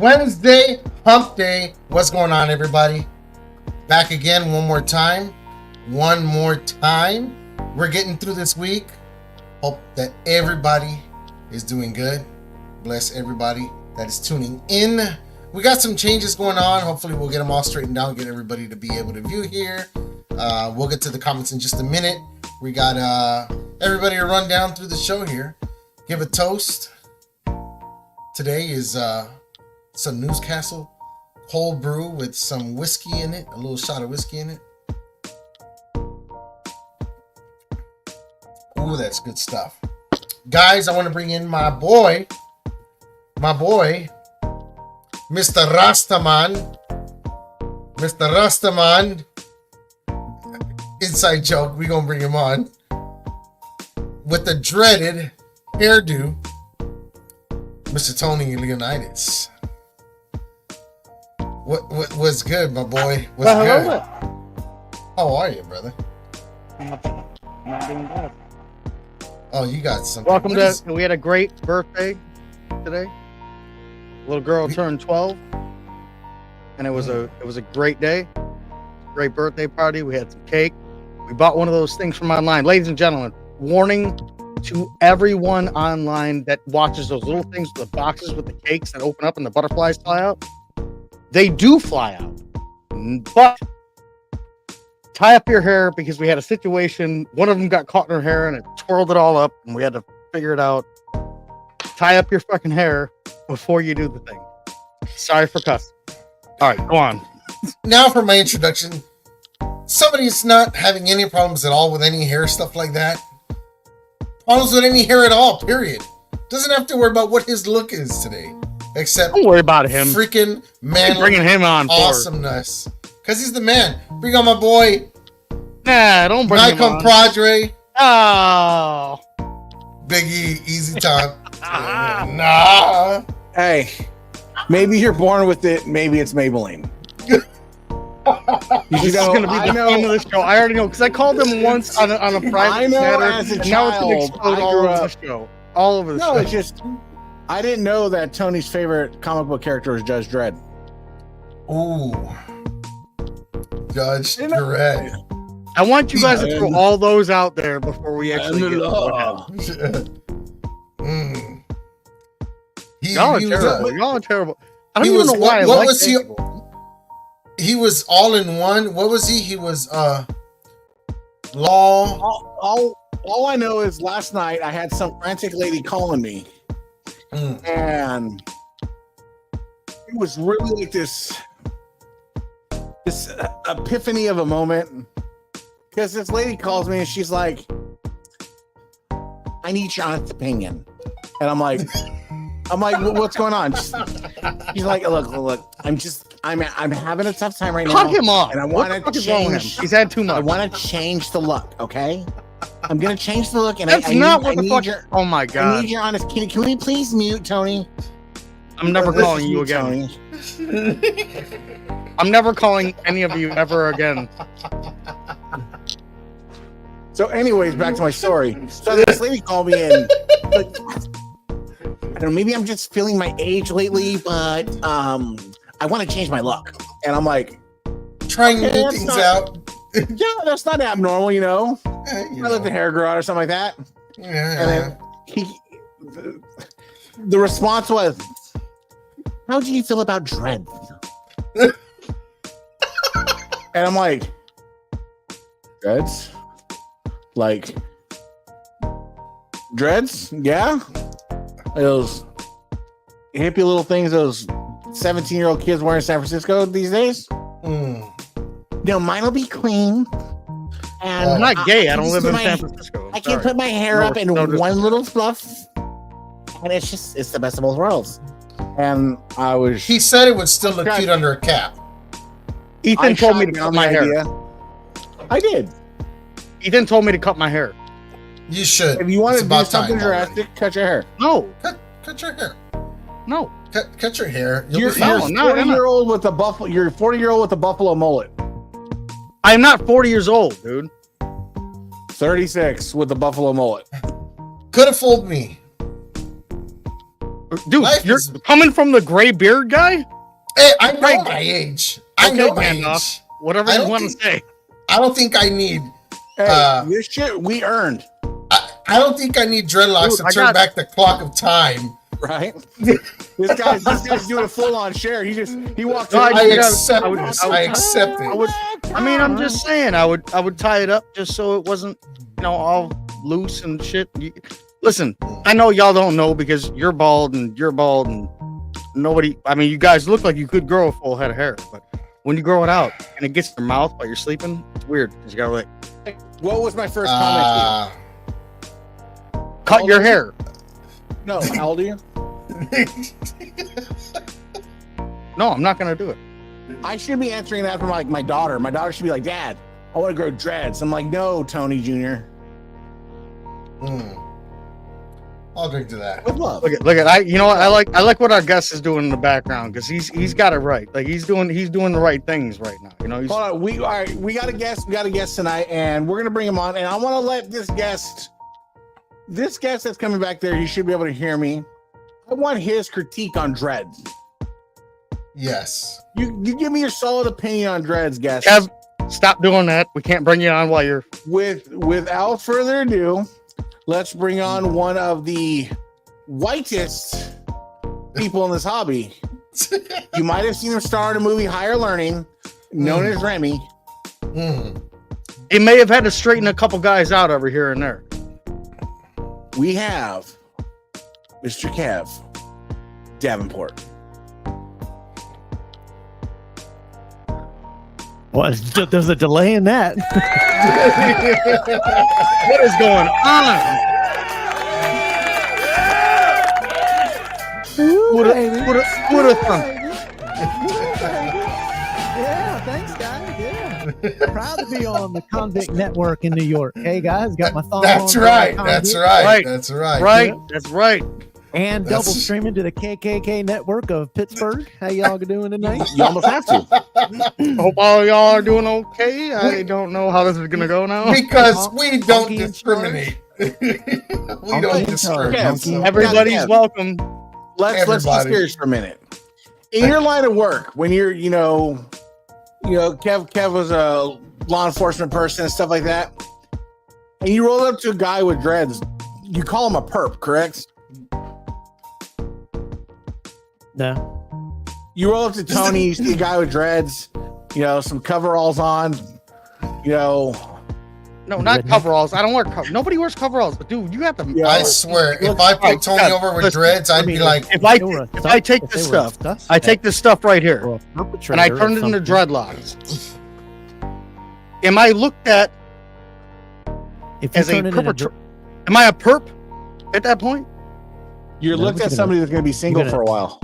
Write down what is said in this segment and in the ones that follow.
Wednesday, hump day. What's going on, everybody? Back again one more time. We're getting through this week. Hope that everybody is doing good. Bless everybody that is tuning in. We got some changes going on. Hopefully we'll get them all straightened out, get everybody to be able to view here. We'll get to the comments in just a minute. We got everybody to run down through the show here. Give a toast. Today is some Newcastle cold brew with some whiskey in it, a little shot of whiskey in it. Ooh, that's good stuff. Guys, I want to bring in my boy, Mr. Rastaman. Mr. Rastaman. Inside joke, we're going to bring him on. With the dreaded hairdo, Mr. Tony Leonidas. What's good, my boy? What's good? How are you, brother? I'm not doing bad. Oh, you got something. Welcome we had a great birthday today. Little girl turned 12, and it was a great day. Great birthday party. We had some cake. We bought one of those things from online. Ladies and gentlemen, warning to everyone online that watches those little things with the boxes with the cakes that open up and the butterflies fly out. They do fly out, but tie up your hair because we had a situation. One of them got caught in her hair and it twirled it all up, and we had to figure it out. Tie up your fucking hair before you do the thing. Sorry for cussing. All right, go on. Now for my introduction. Somebody's not having any problems at all with any hair stuff like that. Problems with any hair at all, period. Doesn't have to worry about what his look is today. Except don't worry about him. Freaking man, bringing him on. Awesomeness, because he's the man. Bring on my boy. Nah, don't bring him on. Compadre. Oh, Big E, easy time. Nah. Hey, maybe you're born with it. Maybe it's Maybelline. This is going to be the theme of the show. I already know because I called him once on a private matter. As a and now it's going to explode all over the show. All over the show. No, it's just I didn't know that Tony's favorite comic book character was Judge Dredd. Ooh, Judge Dredd. I want you guys to throw all those out there before we actually get to what happened. Y'all are terrible. Y'all are terrible. I don't even know why. What was he? He was all in one. What was he? He was law. All I know is last night I had some frantic lady calling me, and it was really like this epiphany of a moment. Because this lady calls me and she's like, "I need your honest opinion," and I'm like, what's going on? She's like, look, I'm having a tough time right now. Cut him off. And I want to change. He's had too much. I want to change the look, okay? I'm going to change the look. And that's not what the fuck. Oh my God. I need your honest. Can we please mute Tony? I'm never calling you again. I'm never calling any of you ever again. So anyways, back to my story. So this lady called me in. Like, I don't know, maybe I'm just feeling my age lately, but I want to change my look. And I'm like, trying to do things out. Yeah, that's not abnormal, you know. I let the hair grow out or something like that. Yeah. And then the response was, "How do you feel about dread?" And I'm like, dreads? Like, dreads? Yeah. Those hippie little things those 17-year-old kids wear in San Francisco these days? No, mine will be clean. And I'm not gay. I don't live in my- San Francisco. I can put my hair No, up in no, one little fluff. And it's the best of both worlds. And I was... He said it would still look cute under a cap. Ethan told me to shot cut down my the hair. idea. I did. Ethan told me to cut my hair. You should. If you want It's to do about something time already. drastic, cut your hair. No, Cut your hair. no. Cut your hair. You'll You're be fine. no, no. 40-year-old with a buffalo. You're 40-year-old with a buffalo mullet. I'm not 40 years old, dude. 36 with a buffalo mullet. Could have fooled me. Dude, Life you're is- coming from the gray beard guy? Hey, I know Right. my age. I Okay, know my Gandalf. age. Whatever I you don't want to think- say. I don't think I need. Hey, this shit we earned, I don't think I need dreadlocks Dude, to I turn got- back the clock of time. right? this guy's doing a full-on share. He walked. No, in- I I gotta- accept I would- this. I would- I accept it. I would. I mean, I'm just saying. I would tie it up just so it wasn't, all loose and shit. Listen, I know y'all don't know because you're bald and nobody. I mean, you guys look like you could grow a full head of hair, but when you grow it out and it gets in your mouth while you're sleeping, it's weird. 'Cause you gotta like What was my first comment? cut your hair. To you? No, how old are you? No, I'm not gonna do it. I should be answering that from like my daughter. My daughter should be like, "Dad, I want to grow dreads." I'm like, "No, Tony Jr. I'll drink to that. With love." Look at. You know what? I like what our guest is doing in the background because he's got it right. Like he's doing the right things right now. He's Hold on, we got a guest. We got a guest tonight, and we're gonna bring him on. And I want to let this guest that's coming back there, he should be able to hear me. I want his critique on dreads. Yes. You give me your solid opinion on dreads, guest. Kev, stop doing that. We can't bring you on while you're. Without further ado, let's bring on one of the whitest people in this hobby. You might have seen him star in a movie, Higher Learning, known as Remy. He may have had to straighten a couple guys out over here and there. We have Mr. Kev Davenport. What? There's a delay in that. What is going on? What a thump. Yeah, thanks, guys. Yeah. Proud to be on the Convict Network in New York. Hey, guys, got my thumb That's on right. Convict That's right. Right. That's right. Right, Yeah. that's right. And That's- double streaming to the KKK Network of Pittsburgh. How y'all doing tonight? You almost have to. Hope all y'all are doing okay. I don't know how this is gonna go now. Because we don't Honky in discriminate. we Honky don't in discriminate. charge. So- Everybody's Yeah. welcome. Let's be Everybody. serious for a minute. In your line of work, when you're, Kev was a law enforcement person and stuff like that, and you roll up to a guy with dreads, you call him a perp, correct? No. You roll up to Tony, you see a guy with dreads, some coveralls on, No, not coveralls. I don't wear nobody wears coveralls. But dude, you have to. Yeah. I swear, if Look, I put right, Tony yeah, over with listen, dreads, I'd be like, If I They were a if I take if this they were a stuff, suspect I take this stuff right here, or a perpetrator and I or turn it into something. dreadlocks. Am I looked at If you as a turn it into perpetrator? Am I a perp at that point? you're No, looked but at you're somebody that's going to be single gonna- for a while.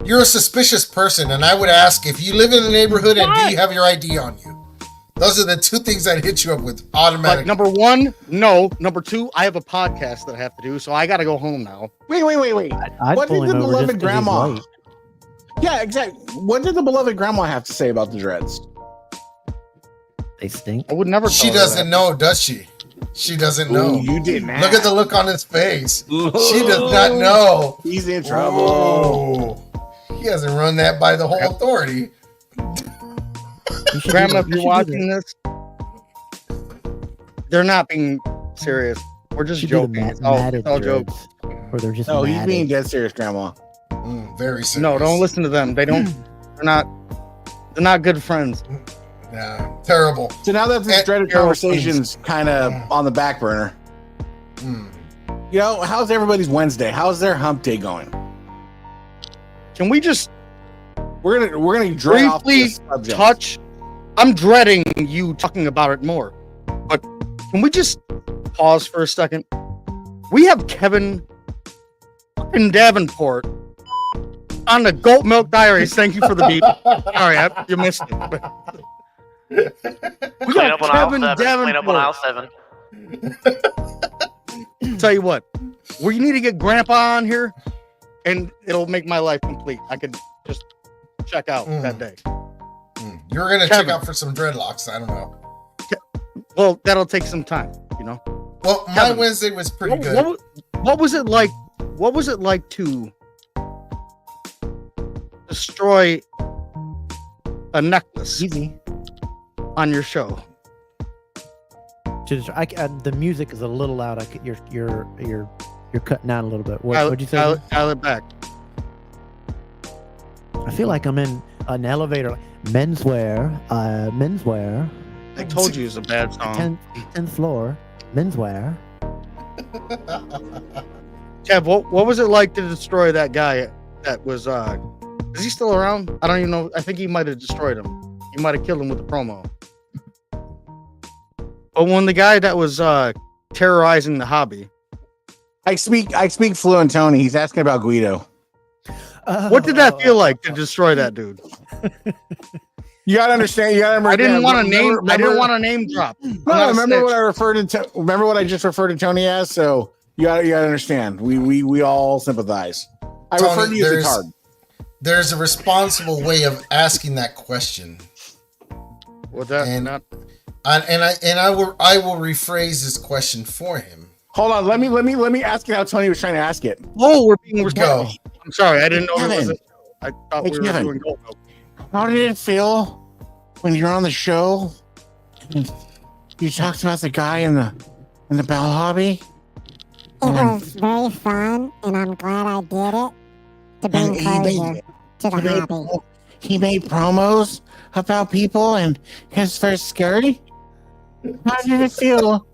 you're a suspicious person. And I would ask if you live in the neighborhood and do you have your ID on you? Those are the two things I'd hit you up with Like automatically. number one, no. Number two, I have a podcast that I have to do, so I got to go home now. Wait. I'd What pull did the him over beloved just 'cause he's grandma? white. Yeah, exactly. What did the beloved grandma have to say about the dreads? They stink. I would never. She tell her doesn't that. know, does she? She doesn't know. Ooh, you didn't. Look at the look on his face. She does not know. He's in trouble. Oh, he hasn't run that by the whole authority. You should Grandma, do if that. you're You should do watching this, they're not being serious. We're that. just You should do the joking. It's matted all jokes. dreads, where they're just No, he's matted. being dead serious, Grandma. Very serious. No, don't listen to them. They don't. They're not good friends. Nah, Terrible. So now that this And- dreaded conversation's kind of on the back burner, Mm. you know, how's everybody's Wednesday? How's their hump day going? Can we just We're gonna dread off briefly this subject. touch? I'm dreading you talking about it more, but can we just pause for a second? We have Kevin fucking Davenport on the Goat Milk Diaries. Thank you for the beep. Sorry, you missed it. We Clean got up on aisle Kevin 7. Clean up on aisle Davenport. 7. Tell you what, we need to get Grandpa on here, and it'll make my life complete. I could just check out that day. Mm. You were gonna check Kevin. out for some dreadlocks. I don't know. Well, that'll take some time, you know. Well, my Kevin, Wednesday was pretty good. What was it like? What was it like to destroy a necklace Easy. on your show? The music is a little loud. You're cutting out a little bit. What'd you say? Dial it back. I feel like I'm in an elevator. Menswear. I told you it's a bad song. 10th floor. Menswear. Kev, what was it like to destroy that guy that was is he still around? I don't even know. I think he might have destroyed him. He might have killed him with the promo. But when the guy that was terrorizing the hobby, I speak fluent Tony. He's asking about Guido. what did that feel like to destroy that dude? You gotta understand. You gotta. I didn't want to name. Remember, I didn't want to name drop. No, remember what I referred to. Remember what I just referred to Tony as. So you gotta understand. We all sympathize. I Tony, referred to you as a card. There's a responsible way of asking that question, Was that And- not? I will rephrase this question for him. Hold on. Let me ask you how Tony was trying to ask it. Oh, we're being Go. responsible. I'm sorry. I didn't know it was. Kevin. I thought Hey, we were Kevin. doing gold milk. How did it feel when you're on the show? And you talked about the guy in the bell hobby. It was very fun, and I'm glad I did it to bring closure to the hobby. He made promos about people and his first skirt. How did it feel?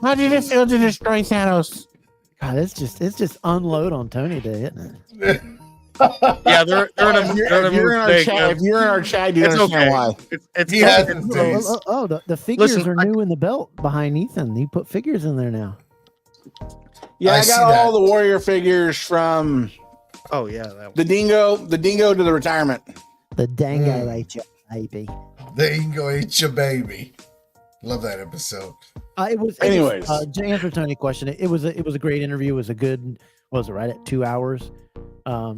How did it feel to destroy Thanos? God, it's just unload on Tony Day, isn't it? Yeah, they're in a, If you're in our mistake, chat, if you're in our chat, you It's understand okay. why. It's He has it's- his days. The figures Listen, are new in the belt behind Ethan. He put figures in there now. Yeah, I I see got that. all the warrior figures from Oh yeah, that one. the dingo to the retirement. The Dango Mm. ate you, baby. There you go, eat your baby. Love that episode. Anyways. To answer Tony's question, it was a great interview. It was a good, what was it, right at 2 hours?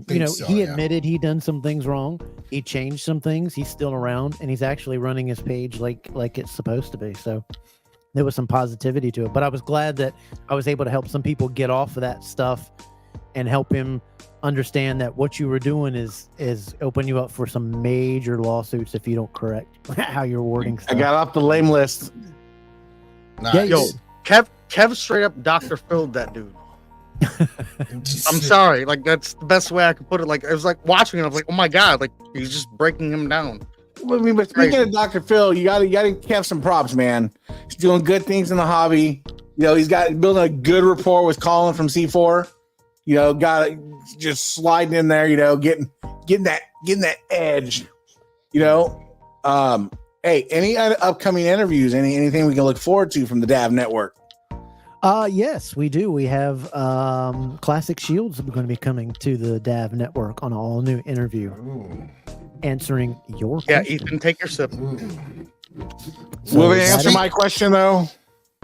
Think so, he yeah. admitted he'd done some things wrong. He changed some things. He's still around, and he's actually running his page like it's supposed to be. So there was some positivity to it. But I was glad that I was able to help some people get off of that stuff and help him understand that what you were doing is open you up for some major lawsuits if you don't correct how you're wording stuff. I got off the lame list. Nice. Yeah, Yo, Kev straight up Dr. Phil'd that dude. I'm sorry, like that's the best way I could put it. Like it was like watching it, I was like, oh my god, like he's just breaking him down. I mean, but speaking of Dr. Phil, you gotta have some props, man. He's doing good things in the hobby. You know, he's got building a good rapport with Colin from C4. You know, got just sliding in there. You know, getting that edge. You know, hey, any other upcoming interviews? Anything we can look forward to from the DAV network? Yes, we do. We have Classic Shields going to be coming to the DAV network on an all new interview, Ooh, answering your Yeah, question. Ethan, take your sip. ooh. So Will they that answer is- my question though?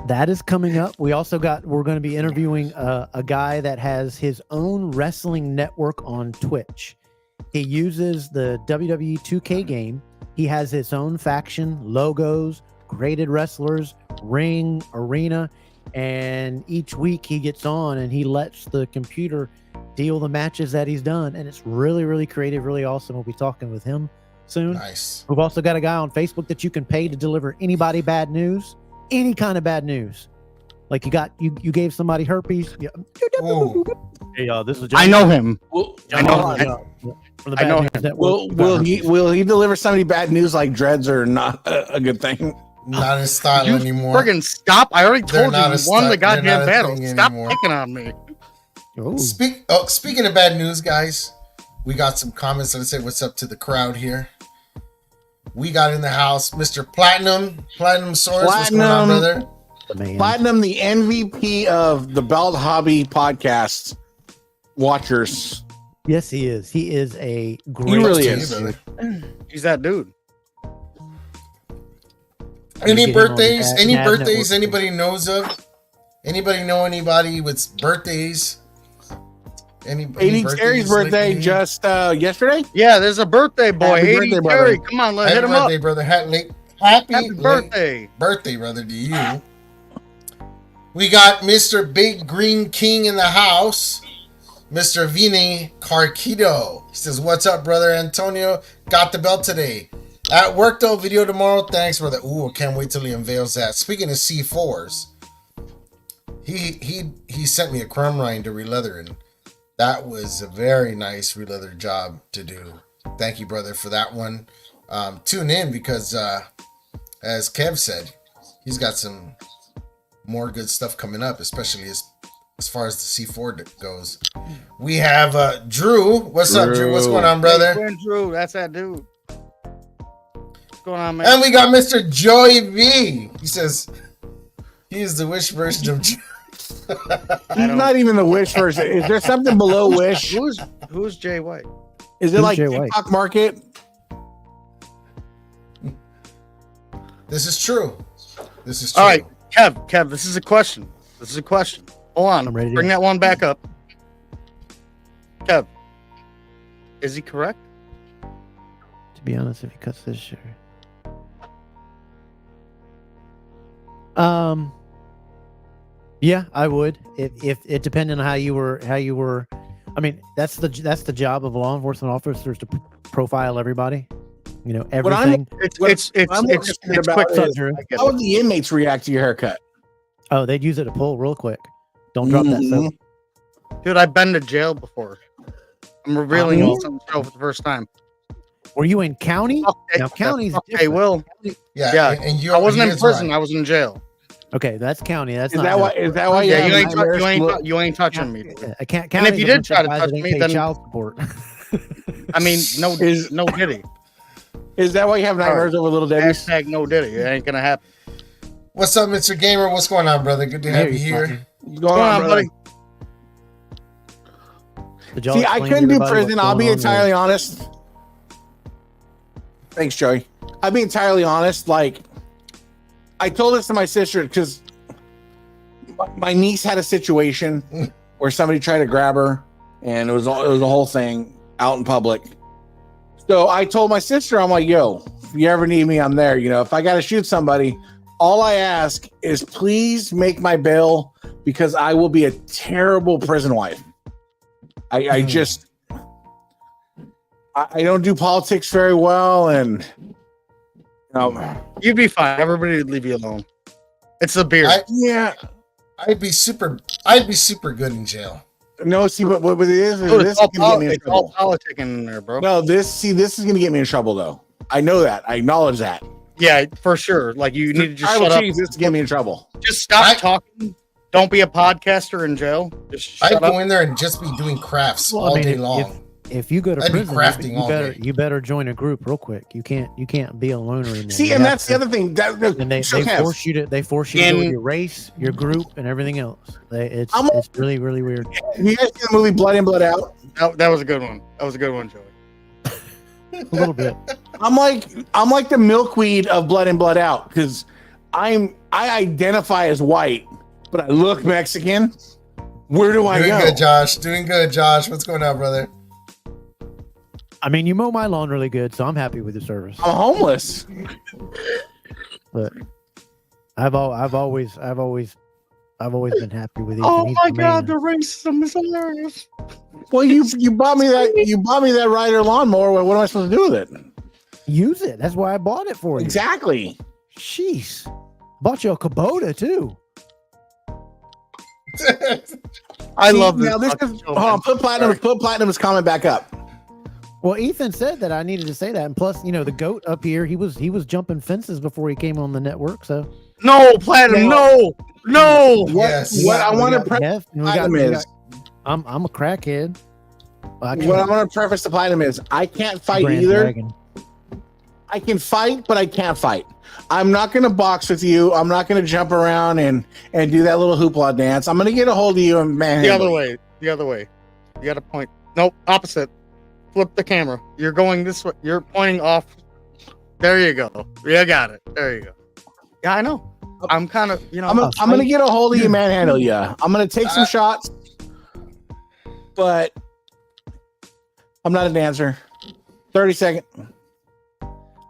That is coming up. We're going to be interviewing a guy that has his own wrestling network on Twitch. He uses the WWE 2K game. He has his own faction, logos, graded wrestlers, ring, arena, and each week he gets on and he lets the computer deal the matches that he's done. And it's really, really creative, really awesome. We'll be talking with him soon. Nice. We've also got a guy on Facebook that you can pay to deliver anybody bad news, any kind of bad news. Like you gave somebody herpes, Ooh. Hey, this is I know him. I know. From the I know Bad News Network. Will he deliver somebody bad news like Dreads or not a good thing? Not in style You anymore. friggin' stop! I already They're told you not you a won the they're goddamn not a battle. thing Stop anymore. picking on me. Ooh. Speaking of bad news, guys, we got some comments. Let's say what's up to the crowd here. We got in the house Mr. Platinum Source. What's going on, brother? Man. Platinum, the MVP of the Belt Hobby podcast watchers. Yes, he is. He is a great. He really Up to is. you, brother. He's that dude. Any Get him on birthdays? the Any Bad birthdays Network. anybody knows of? Anybody know anybody with birthdays? Any 80 Terry's birthday lately? just yesterday. Yeah, there's a birthday boy. Happy 80 birthday, Terry. brother. Come on, let's Happy hit him up. birthday, brother. Happy Happy late birthday. birthday, brother, to you. We got Mr. Big Green King in the house, Mr. Vini Carquito. He says, "What's up, brother Antonio? Got the belt today. At work though, video tomorrow. Thanks, brother. Ooh, can't wait till he unveils that." Speaking of C4s, he sent me a crumb rind to releather, and that was a very nice releather job to do. Thank you, brother, for that one. Tune in because, as Kev said, he's got some more good stuff coming up, especially as far as the C4 goes. We have Drew. What's up, Drew? What's going on, brother? Hey, Quinn Drew, that's that dude. What's going on, man? And we got Mr. Joey V. He says he is the Wish version of Drew. He's not even the Wish version. Is there something below Wish? Who's Jay White? Is it Who's like Jay White? TikTok Market? This is true. This is true. All right, Kev, this is a question. Hold on. I'm ready to- Bring that one back up. Kev, is he correct? To be honest, if he cuts this shirt. Yeah, I would. If it depended on how you were. I mean, that's the job of a law enforcement officers to profile everybody. You know, What I'm- everything. I'm more concerned about quick. is, Drew. how would the inmates react to your haircut? Oh, they'd use it to pull real quick. Don't drop that Mhm. soap. Dude, I've been to jail before. I'm revealing Oh. this on the show for the first time. Were you in county? Okay, Now, county's okay, different. Will. Yeah, Yeah, and you I wasn't in he is prison. right. I was in jail. Okay, that's county. That's Is not. that why? Is that why you Yeah, have you ain't, nightmares you ain't touching me. I can't. And if you did try to touch me, then- child support. I mean, no, Is- no diddy. Is that why you have nightmares over Little Debbie's? Hashtag no diddy. It ain't gonna happen. What's up, Mr. Gamer? What's going on, brother? Good to have you here. What's What's going on, buddy? Did y'all See, I explain couldn't to do everybody prison. what's I'll be going on entirely honest. Thanks, Joey. I'll be entirely honest. Like, I told this to my sister because my niece had a situation where somebody tried to grab her, and it was a whole thing out in public. So I told my sister, I'm like, "Yo, if you ever need me, I'm there. You know, if I got to shoot somebody, all I ask is please make my bail because I will be a terrible prison wife. I just I don't do politics very well, and You'd be fine. Everybody would leave you alone. It's the beer. yeah, I'd be super good in jail. no. See, but what it is Dude, this it's all, is gonna get me in it's all trouble. politicking in there, bro. No, this is gonna get me in trouble though. I know that. I acknowledge that. Yeah, for sure. Like you need to just I will shut up. change this to get me in trouble. Just stop talking. Don't be a podcaster in jail. Just I'd shut up. go in there and just be doing crafts Well, I all mean, day if- long. If you go to I'd be prison, crafting you all better day. you better join a group real quick. You can't be a loner in there. See, You and have that's to- the other thing. And they force you to go In- with your race, your group, and everything else. It's I'm- really really weird. Have you guys seen the movie Blood In, Blood Out? That was a good one. That was a good one, Joey. A little bit. I'm like the milkweed of Blood In, Blood Out because I identify as white, but I look Mexican. Where do I Doing go? good, Josh. Doing good, Josh. What's going on, brother? I mean, you mow my lawn really good, so I'm happy with your service. I'm homeless. But I've always been happy with you. Oh my god, the racism is hilarious. Well, you bought me that Ryder lawnmower. What am I supposed to do with it? Use it. That's why I bought it for you. Exactly. Jeez, bought you a Kubota too. I love this. Now this fucking is show, hold on. man. Put Platinum's comment back up. Well, Ethan said that I needed to say that, and plus, the goat up here, he was jumping fences before he came on the network. So No, Platinum, no. Yes. What I want to Jeff, and I'm a crackhead. I what I want to preface to Platinum is I can't fight Grand either. Dragon. I can fight, but I can't fight. I'm not going to box with you. I'm not going to jump around and do that little hoopla dance. I'm going to get a hold of you and man. The other way. You got to point. Nope, opposite. Flip the camera. You're going this way. You're pointing off. There you go. Yeah, got it. There you go. Yeah, I know. I'm kind of, I'm going to get a hold of you, manhandle you. I'm going to take some shots, but I'm not a dancer. 30 seconds.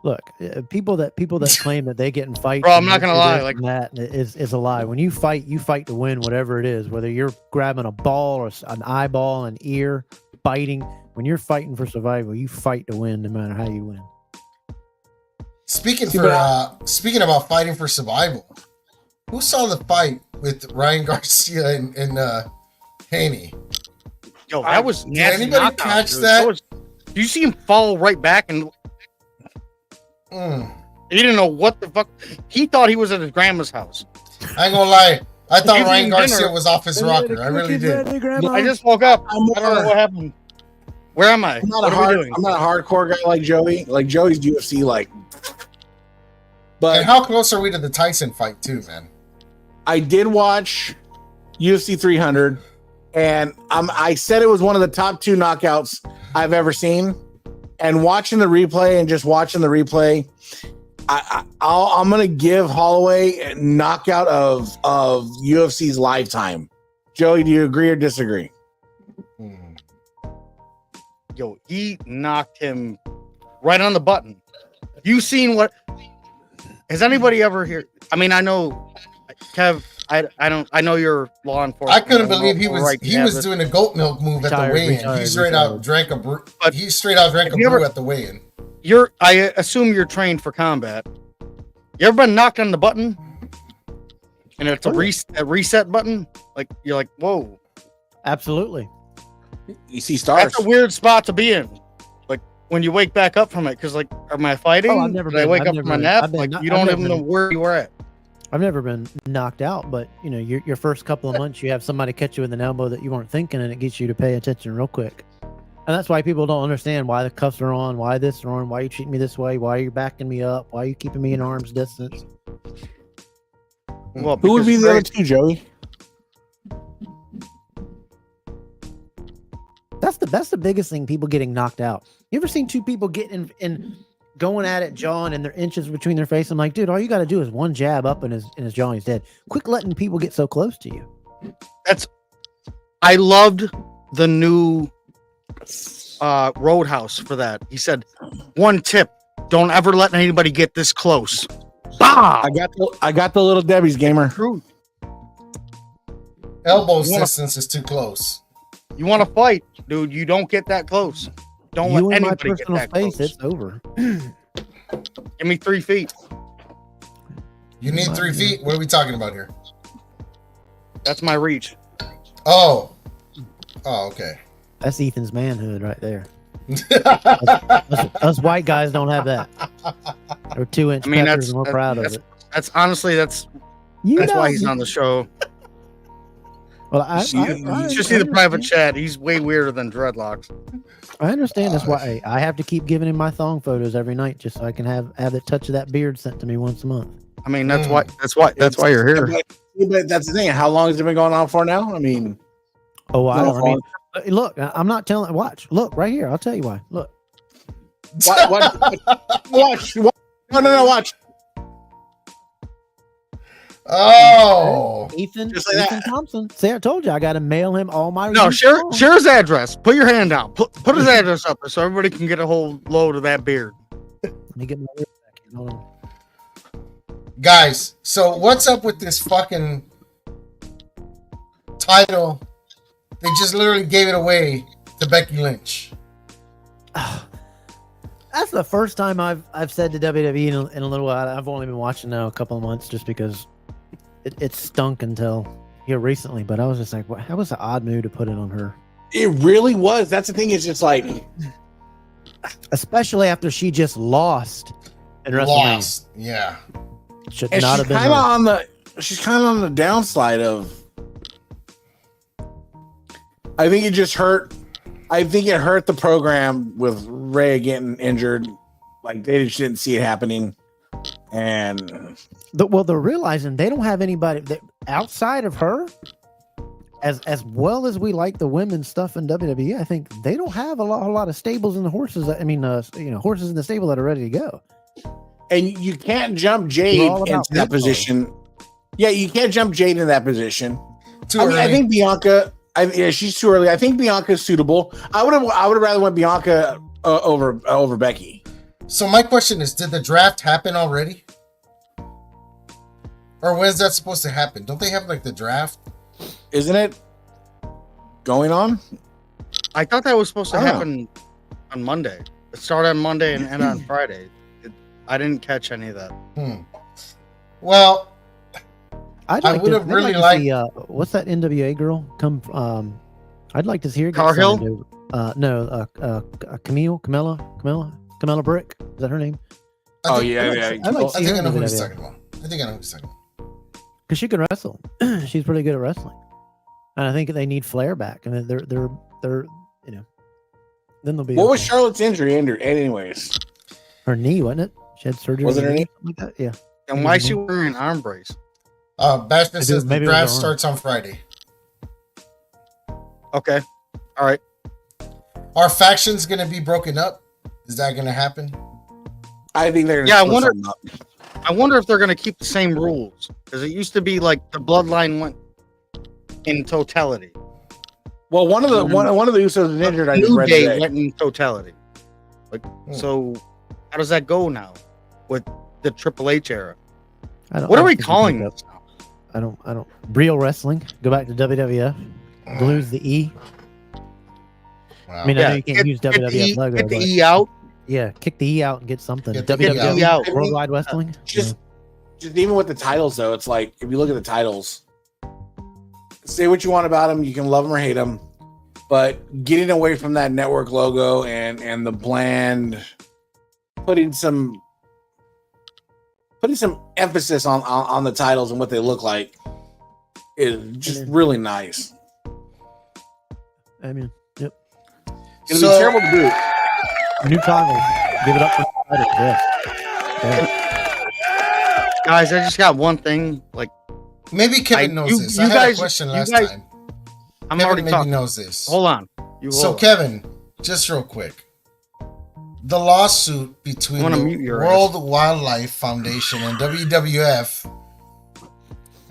Look, people that claim that they get in fights. Bro, I'm and not gonna this lie, and like- that is a lie. When you fight to win, whatever it is. Whether you're grabbing a ball or an eyeball, an ear, biting. When you're fighting for survival, you fight to win, no matter how you win. Speaking about fighting for survival, who saw the fight with Ryan Garcia and Haney? Yo, that was Did nasty. anybody knockout, catch dude. that? Do you see him fall right back and he didn't know what the fuck? He thought he was at his grandma's house. I ain't gonna lie. I thought He's Ryan eating Garcia dinner. was off his rocker. I really did. I just woke up. I'm I don't know what happened. Where am I? I'm not What a are we doing? I'm not a hardcore guy like Joey. Like Joey's UFC, like. But And how close are we to the Tyson fight too, man? I did watch UFC 300, and I said it was one of the top 2 knockouts I've ever seen. And watching the replay and just watching the replay, I'm gonna give Holloway a knockout of UFC's lifetime. Joey, do you agree or disagree? Yo, he knocked him right on the button. You seen what? Has anybody ever here? I mean, I know, Kev. I know you're law enforcement. I couldn't I don't believe know he what was right you he have was this. doing a goat milk move at the weigh-in. He straight out drank a brew. But He straight out drank a have you brew ever- at the weigh-in. I assume you're trained for combat. You ever been knocked on the button? And it's a reset button? Like, you're like, whoa. Absolutely. You see stars. That's a weird spot to be in. Like, when you wake back up from it, because, like, am I fighting? Oh, I've never Did I been- wake I've up from never a been- nap? I've been- Like, you I've don't never even know been- where you were at. I've never been knocked out, but your first couple of months, you have somebody catch you with an elbow that you weren't thinking, and it gets you to pay attention real quick. And that's why people don't understand why the cuffs are on, why this are on, why you treat me this way, why you're backing me up, why you keeping me in arm's distance. Well, Who would because be the other Greg- 2, Joey? That's the biggest thing. People getting knocked out. You ever seen 2 people getting in going at it, jawing, and they're inches between their face? I'm like, dude, all you got to do is one jab up in his jaw, and he's dead. Quit letting people get so close to you. I loved the new Roadhouse for that. He said, one tip, don't ever let anybody get this close. Bah! I got the little Debbie's gamer. True. Elbow You wanna- distance is too close. You want to fight, dude, you don't get that close. Don't You let in my anybody get personal that space, close. it's over. Give me 3 feet. You need 3 feet. What are we talking about here? That's my reach. Oh, okay. That's Ethan's manhood right there. Us white guys don't have that. We're 2-inch I mean, peppers, and we're proud of it. That's honestly, that's You know, why he's on the show. Well, I You should see the private chat. He's way weirder than dreadlocks. I understand. That's why I have to keep giving him my thong photos every night, just so I can have the touch of that beard sent to me once a month. I mean, that's why you're here. But that's the thing. How long has it been going on for now? I mean, Oh, I No, don't. I mean, look, I'm not telling. Watch. Look right here. I'll tell you why. Look. watch. No, watch. Oh, Ethan, Just like Ethan that. Thompson. See, I told you I got to mail him all my. No, used share thongs. his address. Put your hand down. Put his address up there so everybody can get a whole load of that beard. Let me get my beard back here. Hold on. guys. So what's up with this fucking title? They just literally gave it away to Becky Lynch. That's the first time I've said to WWE in a little while. I've only been watching now a couple of months just because it stunk until here recently, but I was just like, that was an odd move to put it on her, It really was. That's the thing. It's just like especially after she just lost in WrestleMania. Lost. Yeah. Should and not she's have been kind of her. on the she's kind of on the downside of. I think it just hurt. I think it hurt the program with Rhea getting injured. Like they just didn't see it happening, and Well, they're realizing they don't have anybody that outside of her. As well as we like the women's stuff in WWE, I think they don't have a lot of stables and horses. Horses in the stable that are ready to go. and you can't jump Jade We're all into about that willpower. position. Yeah, you can't jump Jade in that position. Too I mean, early. I think Bianca. Yeah, she's too early. I think Bianca's suitable. I would have rather went Bianca over Becky. So my question is, did the draft happen already? Or when's that supposed to happen? Don't they have like the draft? Isn't it going on? I thought that was supposed to I don't happen on Monday. It started on Monday and end on Friday. I didn't catch any of that. Well, I'd I like would to- have I'd really like to see, what's that NWA girl come? I'd like to see her get Cargill? signed over. Camilla Brick. Is that her name? I think, I like I to see think her I know in who WWE. he's talking about. I think I know who he's talking about. Because she can wrestle. She's pretty good at wrestling, and I think they need Flair back. And they're then they'll be. What was okay. Charlotte's injury? Anyways, Her knee? Wasn't it? She had surgery. Was on it her knee? knee? Something like that? Yeah. And why is she wearing an arm brace? Bashman Maybe- says the maybe it was draft her arm. starts on Friday. Okay. All right. Are factions going to be broken up? Is that going to happen? I think they're. Yeah, I split wonder- something up. I wonder if they're going to keep the same rules because it used to be like the bloodline went in totality. Well, one of the Usos is injured. I just New read Day today. went in totality. Like, so how does that go now with the Triple H era? What are we calling this now? I don't. Real wrestling. Go back to WWF. Lose the E. Wow. I mean, I know you can't get- use get the WWF E- logo, Get the but E out. yeah, kick the E out and get something. Get the WWF E out. Worldwide Wrestling. Just even with the titles, though, it's like if you look at the titles, say what you want about them, you can love them or hate them, but getting away from that network logo and the bland, putting some emphasis on the titles and what they look like is just really nice. I mean, yep. It'll So- be terrible to do. New toggle. Give it up for titles. Yes. Yeah. Guys, I just got one thing. Like, Maybe Kevin I- knows you- this. you I had guys- a question you last guys- time. I'm Kevin already maybe talking. knows this. Hold on. You So, hold on. Kevin, just real quick. The lawsuit between I wanna the mute your World Wildlife Foundation and WWF,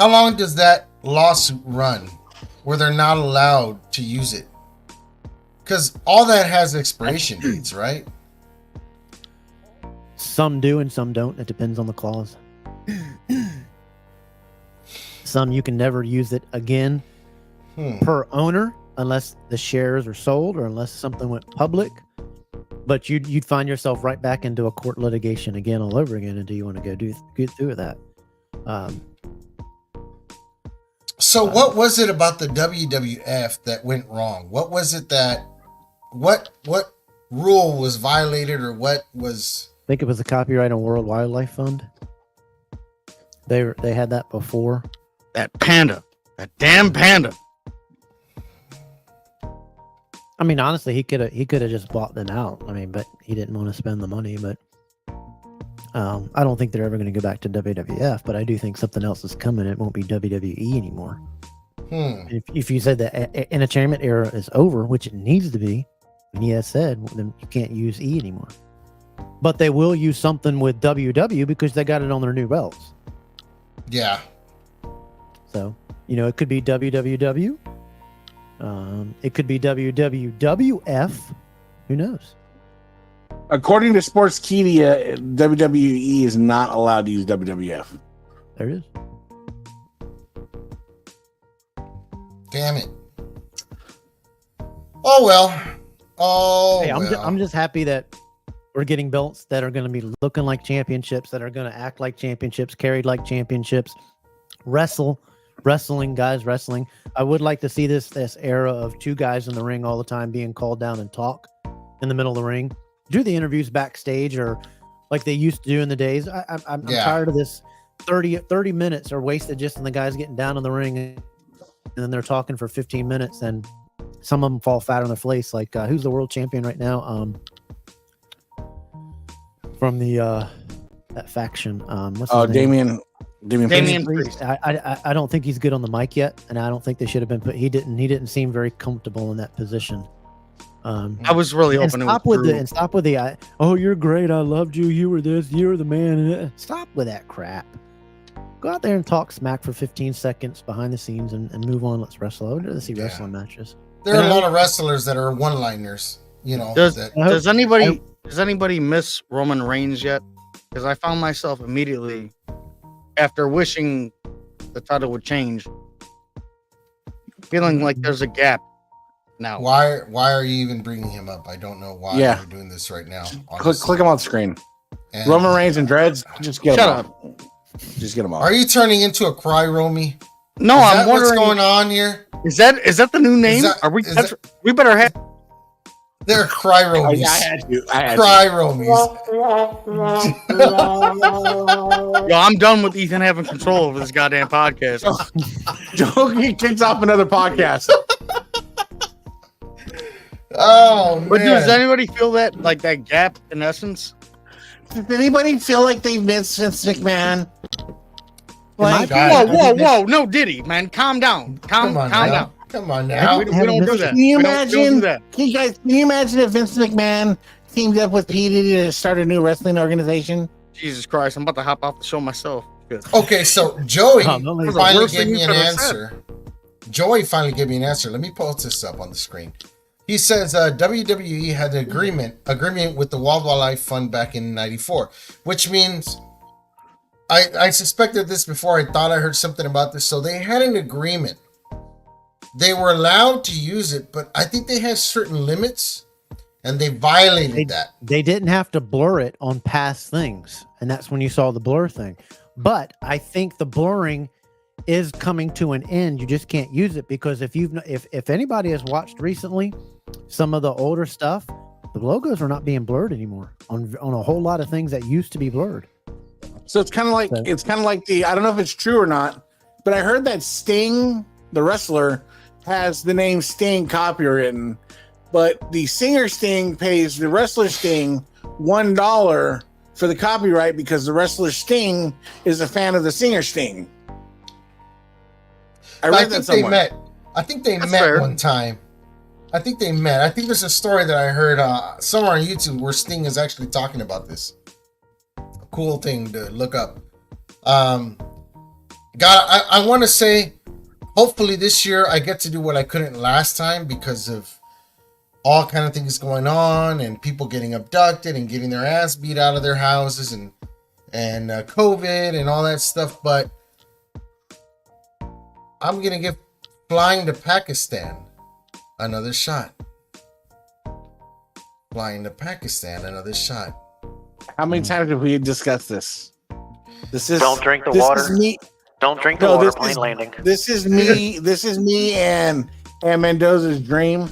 how long does that lawsuit run where they're not allowed to use it? Because all that has expiration dates, right? Some do and some don't. It depends on the clause. Some you can never use it again per owner unless the shares are sold or unless something went public. But you'd find yourself right back into a court litigation again all over again. And do you want to get through with that? So what was it about the WWF that went wrong? What was it that what rule was violated or what was I think it was the copyright on World Wildlife Fund. They had that before. That panda. That damn panda. I mean, honestly, he could have just bought them out. I mean, but he didn't want to spend the money. But I don't think they're ever going to go back to WWF. But I do think something else is coming. It won't be WWE anymore. If you said the entertainment era is over, which it needs to be, and he has said, then you can't use E anymore. But they will use something with WW because they got it on their new belts. yeah. So, it could be WWW. It could be WWWF. Who knows? According to Sportskeeda, WWE is not allowed to use WWF. There it is. Damn it. Oh well. Oh Hey, well. I'm just happy that we're getting belts that are going to be looking like championships, that are going to act like championships, carried like championships, wrestle wrestling guys wrestling. I would like to see this era of two guys in the ring all the time being called down and talk in the middle of the ring. Do the interviews backstage or like they used to do in the days. I'm tired of this. 30 minutes are wasted just in the guys getting down in the ring and then they're talking for 15 minutes and some of them fall flat on their face. Like who's the world champion right now? From the that faction. What's his name? Damian Priest. I don't think he's good on the mic yet, and I don't think they should have been put. He didn't seem very comfortable in that position. I was really hoping it was stop with the oh, you're great, I loved you, you were this, you were the man. Stop with that crap. Go out there and talk smack for 15 seconds behind the scenes and move on. Let's wrestle. I would rather see wrestling matches. There are a lot of wrestlers that are one-liners. You know. Does anybody miss Roman Reigns yet? Because I found myself immediately after wishing the title would change, feeling like there's a gap now. Why are you even bringing him up? I don't know why you're doing this right now. Click him on the screen. And Roman Reigns and dreads. Just get him up. Just get him off. Are you turning into a cry Romy? No, I'm wondering what's going on here. Is that the new name? We better have. They're cry Romies. I had to. Cry Romies. Yo, I'm done with Ethan having control over this goddamn podcast. Joe kicks off another podcast. Oh man! But does anybody feel that that gap in essence? Does anybody feel like they missed Vince McMahon? Like, whoa! No, Diddy, man, calm down, calm down. Come on now. We don't do that. Can you imagine? Can you imagine if Vince McMahon teamed up with P. Diddy to start a new wrestling organization? Jesus Christ! I'm about to hop off the show myself. Okay, so Joey finally gave me an answer. Joey finally gave me an answer. Let me post this up on the screen. He says WWE had an agreement with the Wildlife Fund back in '94, which means I suspected this before. I thought I heard something about this. So they had an agreement. They were allowed to use it, but I think they had certain limits, and they violated that. They didn't have to blur it on past things, and that's when you saw the blur thing. But I think the blurring is coming to an end. You just can't use it because if anybody has watched recently some of the older stuff, the logos are not being blurred anymore on a whole lot of things that used to be blurred. So it's kind of like the, I don't know if it's true or not, but I heard that Sting, the wrestler, has the name Sting copywritten, but the singer Sting pays the wrestler Sting $1 for the copyright because the wrestler Sting is a fan of the singer Sting. I think they met one time. I think they met. I think there's a story that I heard somewhere on YouTube where Sting is actually talking about this. A cool thing to look up. I want to say, hopefully this year I get to do what I couldn't last time because of all kind of things going on and people getting abducted and getting their ass beat out of their houses and COVID and all that stuff. But I'm going to give flying to Pakistan another shot. Flying to Pakistan another shot. How many times have we discussed this? Don't drink the water. Don't drink the water plane landing. This is me. This is me and Mendoza's dream.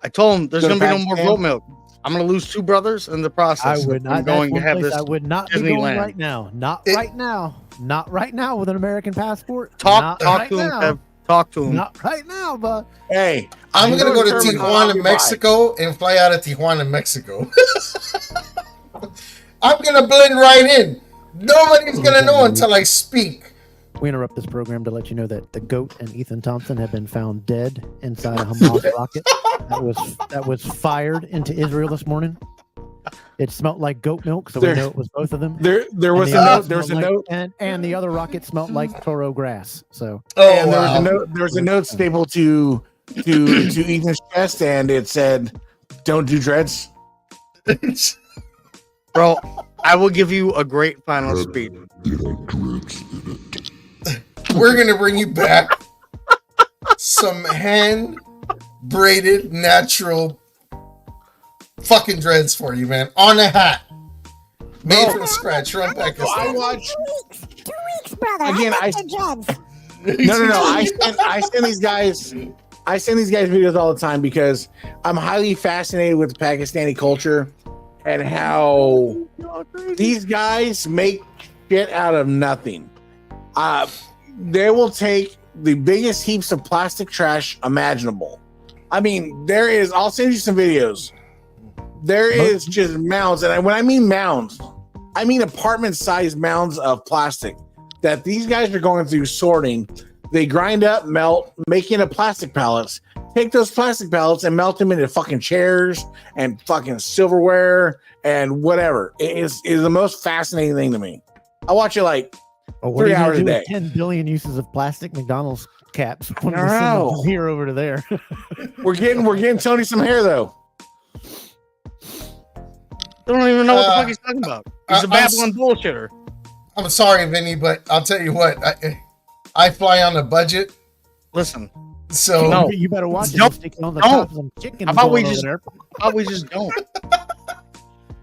I told him there's going to be no more goat milk. I'm going to lose 2 brothers in the process. I would not. I'm going to have this. I would not be going right now. Not right now with an American passport. Talk to him, Kev. Talk to him. Not right now, but hey, I'm going to go to Tijuana, Mexico, and fly out of Tijuana, Mexico. I'm going to blend right in. Nobody's going to know until I speak. We interrupt this program to let you know that the GOAT and Ethan Thompson have been found dead inside a Hamas rocket that was fired into Israel this morning. It smelled like goat milk, so we know it was both of them. There was a note. There's a note, and the other rocket smelled like Toro grass. So there was a note stapled to Ethan's chest, and it said, "Don't do dreads." Bro, I will give you a great final speech. We're gonna bring you back some hand braided natural fucking dreads for you, man. On a hat. Made from scratch from Pakistan. I watch 2 weeks, brother, again, I think they're drugs. No. I send these guys videos all the time because I'm highly fascinated with Pakistani culture and how these guys make shit out of nothing. They will take the biggest heaps of plastic trash imaginable. I mean, I'll send you some videos. There is just mounds, and when I mean mounds, I mean apartment-sized mounds of plastic that these guys are going through sorting. They grind up, melt, make into plastic pallets. Take those plastic pallets and melt them into fucking chairs and fucking silverware and whatever. It is the most fascinating thing to me. I watch it like 3 hours a day. 10 billion uses of plastic McDonald's caps. When I we send know. them from here over to there. We're getting Tony some hair though. I don't even know what the fuck he's talking about. He's a Babylon bullshitter. I'm sorry, Vinny, but I'll tell you what. I fly on a budget. Listen, So No. You better watch it. Don't- Sticking on the don't. top of some chicken. How about we going just- over how we just don't? I'm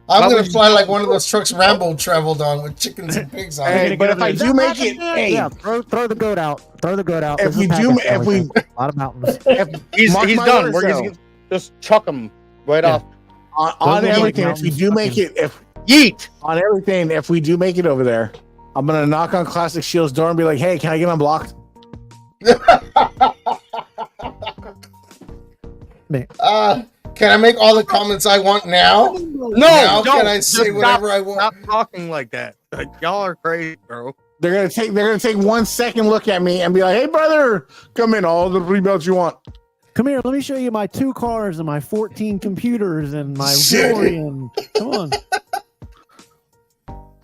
Why gonna would- fly like one of those trucks Rambo traveled on with chickens and pigs on Hey, it. but if I do make it, hey, Yeah, throw the goat out. Throw the goat out. If This is we do- Pakistan. if we- A lot of mountains. He's Mark my done. words, We're though. gonna just chuck him right Yeah. off. on Those are everything, like if we do make it, Yeet. on everything, if we do make it over there, I'm gonna knock on Classic Shield's door and be like, "Hey, can I get unblocked?" Can I make all the comments I want now? No, Now don't. can I say Just whatever I want? Stop talking like that. Like, y'all are crazy, bro. They're gonna take 1 second look at me and be like, "Hey, brother, come in, all the rebuilds you want." Come here. Let me show you my 2 cars and my 14 computers and my Shit. DeLorean. Come on.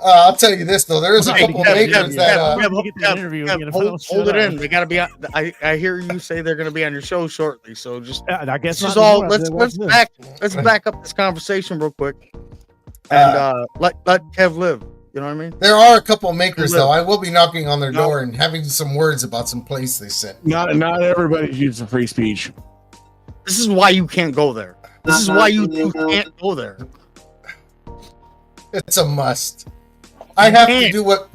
I'll tell you this though, there is a Hey, couple Kev, makers Kev, that Kev, Kev, get that interview, we're gonna hold shut it up. in. They gotta be. I hear you say they're gonna be on your show shortly. So just I guess this is not all. anymore. Let's Watch this. back up this conversation real quick, and let Kev live. You know what I mean? there are a couple makers though. I will be knocking on their door and having some words about some place they sent. Not everybody's using free speech. This is why you can't go there. This is why you can't go there. It's a must. I have to can't. do what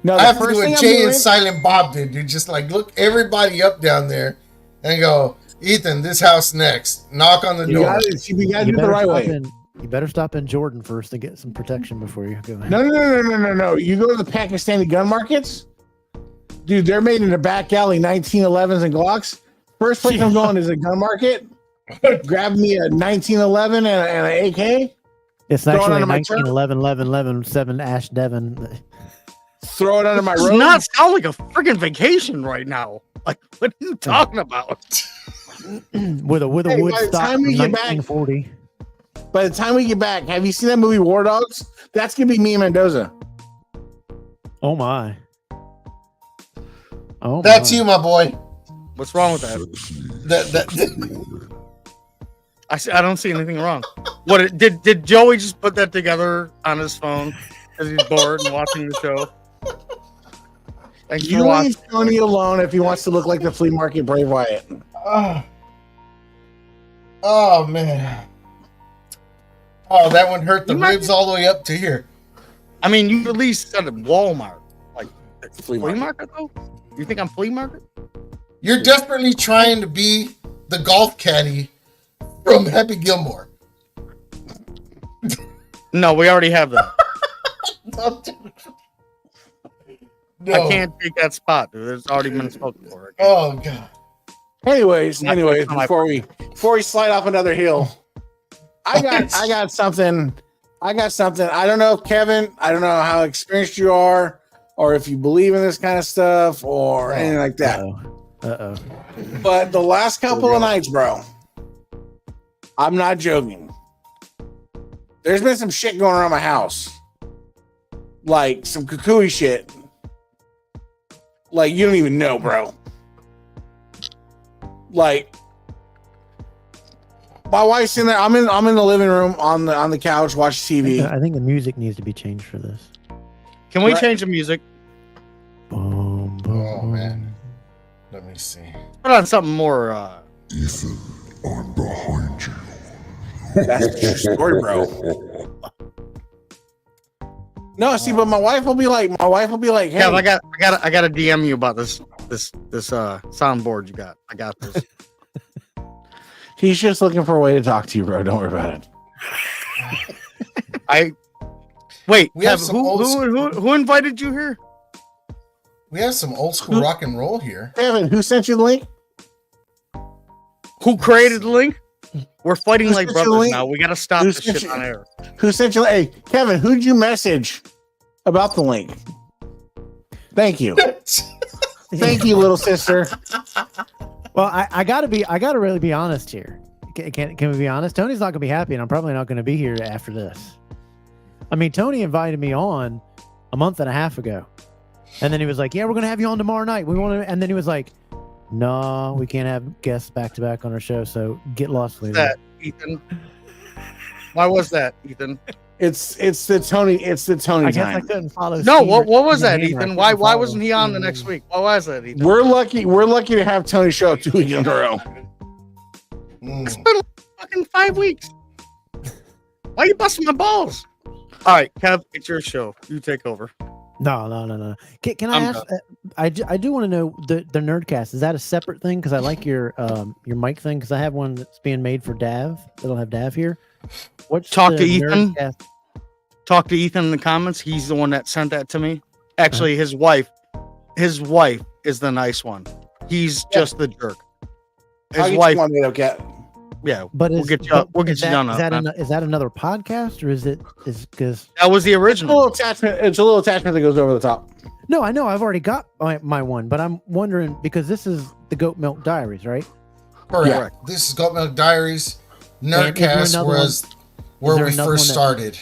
No, I the have to first do thing what I'm Jay doing- and Silent Bob did, dude. Just like look everybody up down there and go, Ethan, this house next. Knock on the You door. gotta do the better right stop way. You better stop in Jordan first to get some protection before you go in. No. You go to the Pakistani gun markets, dude. They're made in the back alley, 1911s and Glocks. First place I'm going is a gun market. Grab me a 1911 and an AK. It's Throw it actually under my truck. 1911 7 Ash Devon. Throw it under my Does robe. not sound like a freaking vacation right now. Like, what are you talking about? with a Hey, wood by the stock time from we get back- 1940. By the time we get back, have you seen that movie War Dogs? That's gonna be me and Mendoza. Oh my. Oh, That's my. you, my boy. What's wrong with that? I don't see anything wrong. What did Joey just put that together on his phone because he's bored and watching the show? Thanks for You watching. leave Tony alone if he wants to look like the flea market Brave Wyatt. Oh man. Oh, that one hurt the You might ribs all the way up to here. I mean, you at least said Walmart, like Flea flea market. market though. You think I'm flea market? You're desperately trying to be the golf caddy from Happy Gilmore. No, we already have that. No. I can't take that spot, dude. It's already been spoken for. Oh god. Anyways, Not- not before we slide off another hill, I got something. I don't know if Kevin, I don't know how experienced you are, or if you believe in this kind of stuff or anything like that. Uh-oh. But the last couple of nights, bro, I'm not joking. There's been some shit going around my house. Like some cuckoo shit. Like you don't even know, bro. Like my wife's in there. I'm in the living room on the couch watching TV. I think the music needs to be changed for this. Can we Right. change the music? Boom, boom, Oh man. Let me see. Put on something more. Ethan, I'm behind you. That's a true story, bro. No, see, but my wife will be like, hey, Kev, I got to DM you about this soundboard you got. I got this. He's just looking for a way to talk to you, bro. Don't worry about it. Wait, We have Kev, some who invited you here? We have some old school rock and roll here. Kevin, who sent you the link? Who created the link? We're fighting Who like sent you the brothers link? now. We got to stop Who this sent shit you- on air. Who sent you? Hey, Kevin, who'd you message about the link? Thank you. Thank you, little sister. Well, I gotta really be honest here. Can we be honest? Tony's not gonna be happy, and I'm probably not gonna be here after this. I mean, Tony invited me on a month and a half ago, and then he was like, "Yeah, we're gonna have you on tomorrow night. We want to," and then he was like, "No, we can't have guests back to back on our show. So get lost later." That Ethan. Why was that, Ethan? It's the Tony. It's the Tony I guess I time. couldn't follow. No, Steve what was or that, Steve, or I Ethan? couldn't Why follow wasn't he on the Steve. next week? Why was that, Ethan? We're lucky to have Tony show up 2 weeks in a row. It's been fucking 5 weeks. Why you busting my balls? All right, Kev, it's your show. You take over. No. Can I I'm ask? I do want to know the Nerdcast. Is that a separate thing? Because I like your mic thing. Because I have one that's being made for Dav. That'll have Dav here. What's Talk the to Ethan. Nerdcast? Talk to Ethan in the comments. He's the one that sent that to me. Actually, his wife is the nice one. He's just the jerk. His wife. Yeah, But we'll get you up. We'll get you done. Is that another podcast or is because That was the It's a original. little attachment. It's a little attachment that goes over the top. no? I know I've already got my one, but I'm wondering because this is the Goat Milk Diaries, right? Correct. This is Goat Milk Diaries. And is there Nerdcast another was Is where there we another first one started.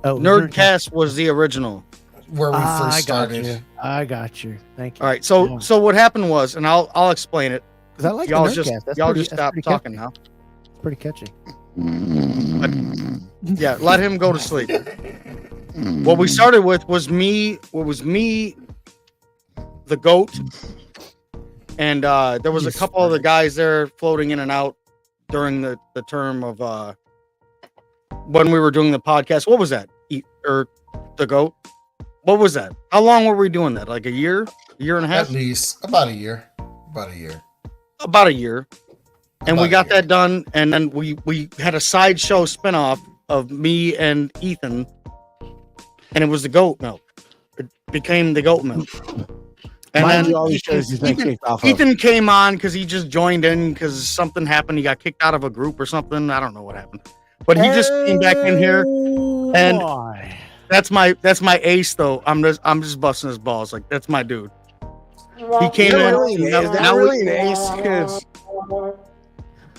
Oh, Nerdcast was the original. Where we I first got started. you. I got you. Thank you. All right. So what happened was, and I'll explain it. Because I like Y'all the just Nerdcast. That's y'all pretty- just that's stop pretty talking catchy. now. It's pretty catchy. Yeah, let him go to sleep. What we started with was me. What was me, the goat, and there was a couple other guys there floating in and out during the term of when we were doing the podcast. What was that? Or the goat? What was that? How long were we doing that? Like a year and a half? At least about a year. About a year. And we About a got year. that done, and then we had a sideshow spinoff of me and Ethan, and it was the Goat Milk. It became the Goat Milk. And Mind then you, all these shows he's been kicked off of. Ethan came on because he just joined in because something happened. He got kicked out of a group or something. I don't know what happened, but he just came back in here, and Why? that's my ace though. I'm just busting his balls. Like that's my dude. He came in. Is that now really an ace? 'Cause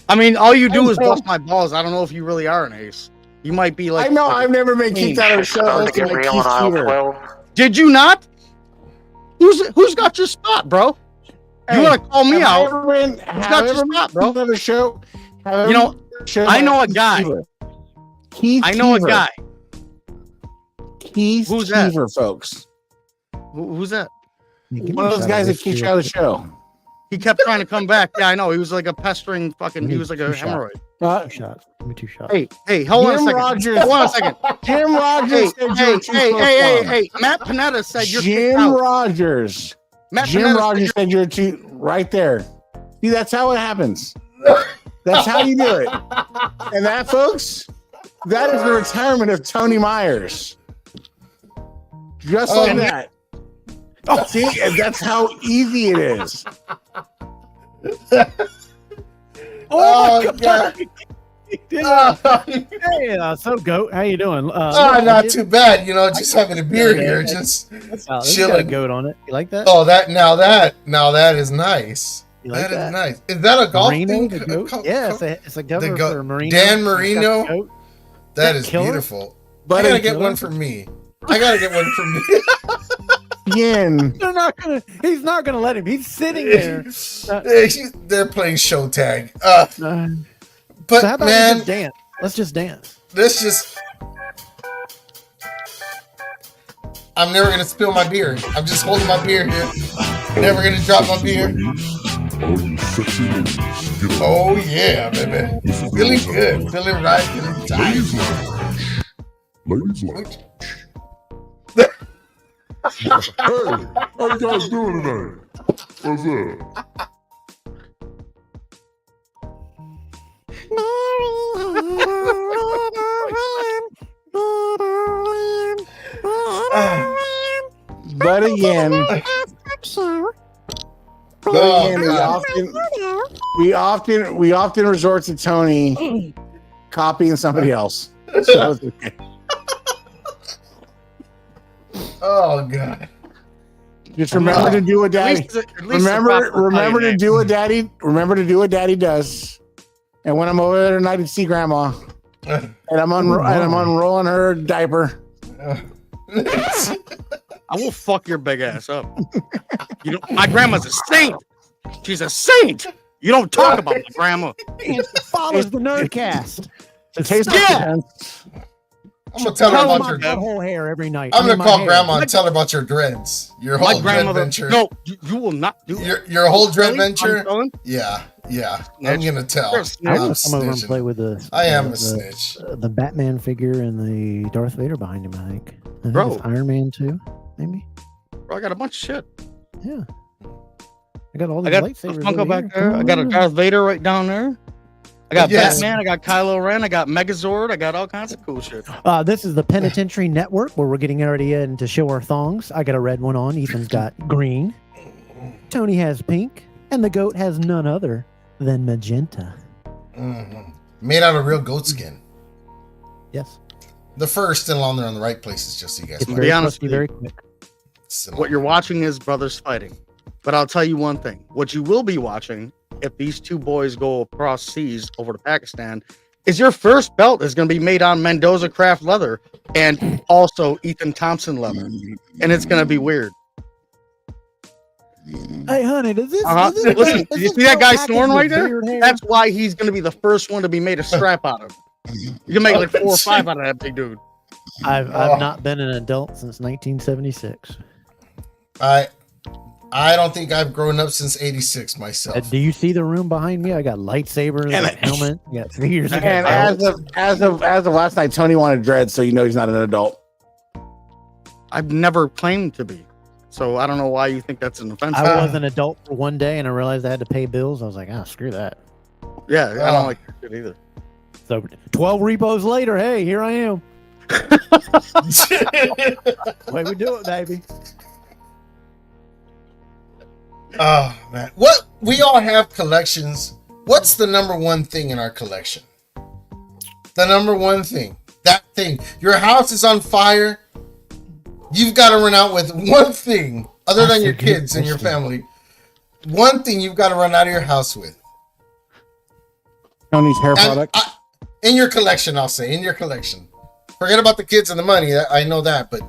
I mean, all you do is bust my balls. I don't know if you really are an ace. You might be like. I know I've never been kicked out of a show. Starting to unless get like real Keith on aisle Keever. 12. Did you not? Who's got your spot, bro? You Hey, want to call me Have I out? ever been- got have I your ever spot, been bro. kicked out of a show? Have I You ever know, been kicked out of a show I know by a guy. Keith I know a Keever. guy. Keith Who's that? Keever, folks. Who's that? One of those guys that kicked you out of the show. He kept trying to come back. Yeah, I know. He was like a pestering fucking. He was like a Two shots. hemorrhoid. Two shots. Give me 2 shots. Hey, hold on a Jim second. Rogers. Hold on a second. Jim Rogers Hey, said you hey, were too hey, close hey, to hey, him. hey. Matt Panetta said you're kicked Jim out. Rogers. Matt Jim Panetta Rogers said you're too right there. See, that's how it happens. That's how you do it. And that, folks, that is the retirement of Tony Myers. Just like Oh. that. See, and that's how easy it is. Oh, my God. Hey, so Goat, how you doing? Not too bad. You know, just having a beer here. Just This got a chilling. goat on it. You like that? Oh, now that is nice. You like That is nice. Is that a golf Marino, thing? the goat? Yeah, it's a governor goat. for Marino. Dan He's got the Marino? goat. That that is killer? beautiful. But I gotta get killer? one for me. I gotta get one for me. again, He's not gonna let him. He's sitting there. They're playing show tag. Uh, But so how about we man, just dance? Let's just dance. this just. I'm never gonna spill my beer. I'm just holding my beer here. Never gonna drop my beer. All you sexy ladies, get up. Oh yeah, baby. This is Feeling the good. Feeling right. Feeling tight. Ladies Lounge. Ladies Lounge. how you guys doing tonight? What's up? Mary had a little lamb. But again, we often resort to Tony copying somebody else. So it's okay. Oh God. Just remember to do what daddy. Remember to do what daddy. Remember to do what daddy does. And when I'm over there tonight to see grandma, and I'm unrolling her diaper. I will fuck your big ass up. You know, my grandma's a saint. She's a saint. You don't talk about my grandma. It follows the Nerdcast. Yeah. I'm gonna tell her about my your whole hair every night. I'm gonna My call hair. grandma and tell her about your dreads. Your whole My dread grandmother. venture. No, you will not do Your whole dread I'm venture. telling. Yeah. Snitch. I'm gonna tell. You're a snitch. I I'm want to come over and snitching. play with the. I am a the, snitch. the Batman figure and the Darth Vader behind him. I think Bro. it's Iron Man 2, maybe. Bro, I got a bunch of shit. Yeah. I got all the I got a lightsabers. Funko over back here. there. Come I got a on. Darth Vader right down there. I got Yes. Batman. I got Kylo Ren. I got Megazord. I got all kinds of cool shit. This is the Penitentiary Network where we're getting ready in to show our thongs. I got a red one on. Ethan's got green. Tony has pink, and the goat has none other than magenta. Mhm. Made out of real goat skin. Yes. The fur is still on there on the right places, just so you guys It's know. very honest crusty, with you. very quick. Still What on you're there. watching is brothers fighting. But I'll tell you one thing. What you will be watching, if these two boys go across seas over to Pakistan, is your first belt is going to be made on Mendoza craft leather and also Ethan Thompson leather. And it's going to be weird. Hey, honey, does this? Uh-huh. Does this Listen, does you this see that belt guy package snoring with right there? beard hair? That's why he's going to be the first one to be made a strap out of. You can make like 4 or 5 out of that big dude. I've Oh. not been an adult since 1976. I don't think I've grown up since '86 myself. Do you see the room behind me? I got lightsabers, I got helmet, I got figures. I got And belts. as of last night, Tony wanted dreads, so you know he's not an adult. I've never claimed to be. So I don't know why you think that's an offense. I was an adult for one day and I realized I had to pay bills. I was like, screw that. Yeah, I don't like that shit either. So 12 repos later, hey, here I am. Way we do it, baby. Oh man, what we all have collections. What's the number one thing in our collection? The number one thing. That thing. Your house is on fire. You've got to run out with one thing, other That's than a your good kids and your question. family. One thing you've got to run out of your house with. Tony's hair And product. in your collection, I'll say, in your collection. Forget about the kids and the money. I know that, but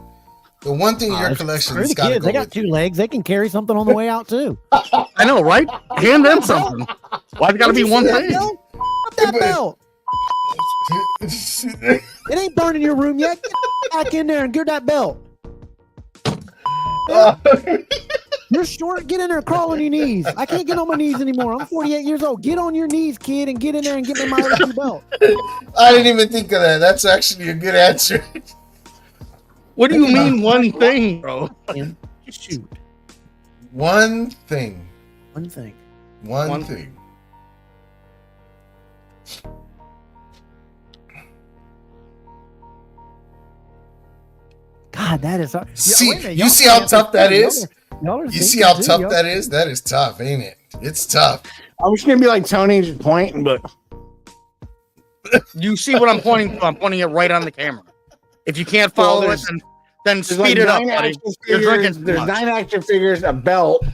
the one thing in your collection Screw has the got to kids. go They got with. 2 legs. They can carry something on the way out too. I know, right? Hand them something. Why's it got to be one thing? That belt. It ain't burning your room yet. Get back in there and get that belt. You're short. Get in there, crawl on your knees. I can't get on my knees anymore. I'm 48 years old. Get on your knees, kid, and get in there and get me my other belt. I didn't even think of that. That's actually a good answer. What do you mean one thing, bro? And shoot. One thing. One thing. One thing. God, that is hard. See, wait a minute, you y'all see how can't tough that y'all is? y'all are You see thinking how too, tough y'all- that is? That is tough, ain't it? It's tough. I'm just gonna be like Tony, just pointing, but You see what I'm pointing to? I'm pointing it right on the camera. If you can't follow Well, it, then there's speed it up, buddy. action You're figures. drinking too There's much. 9 action figures, a belt.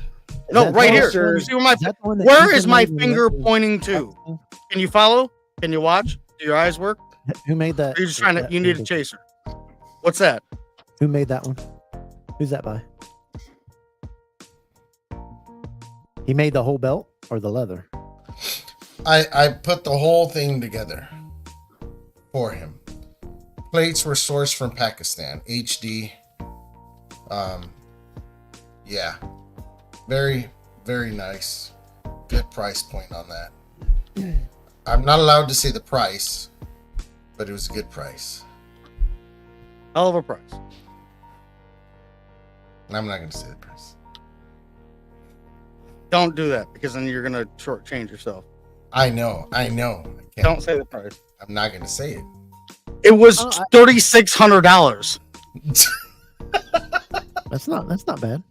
No, that right the here. one- You see where my is that the one that where Ethan is my made finger with- pointing to? Can you follow? Can you watch? Do your eyes work? Who made that? Or you're just trying to. that You need a figure? chaser. What's that? Who made that one? Who's that by? He made the whole belt or the leather? I put the whole thing together for him. Plates were sourced from Pakistan. HD. Yeah. Very, very nice. Good price point on that. I'm not allowed to say the price, but it was a good price. Hell of a price. And I'm not going to say the price. Don't do that because then you're gonna shortchange yourself. I know. I can't. Don't say the price. I'm not going to say it. It was $3,600. That's not bad.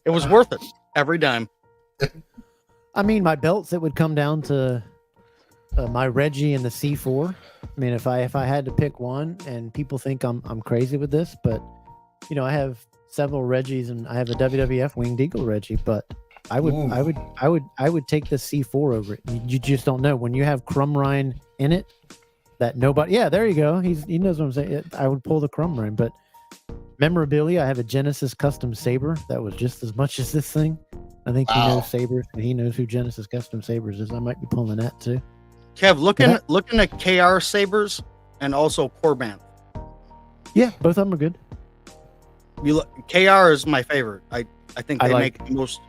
It was worth it every dime. I mean, my belts, it would come down to my Reggie and the C4. I mean, if I had to pick one, and people think I'm crazy with this, but you know, I have several Reggies and I have a WWF Winged Eagle Reggie, but I would take the C4 over it. You just don't know when you have Crumrine in it that nobody. Yeah, there you go. He knows what I'm saying. I would pull the Crumrine, but memorabilia. I have a Genesis Custom Saber that was just as much as this thing. I think he knows Sabers, and he knows who Genesis Custom Sabers is. I might be pulling that too. Kev, looking at KR Sabers and also Corban. Yeah, both of them are good. KR is my favorite. I think they make the most.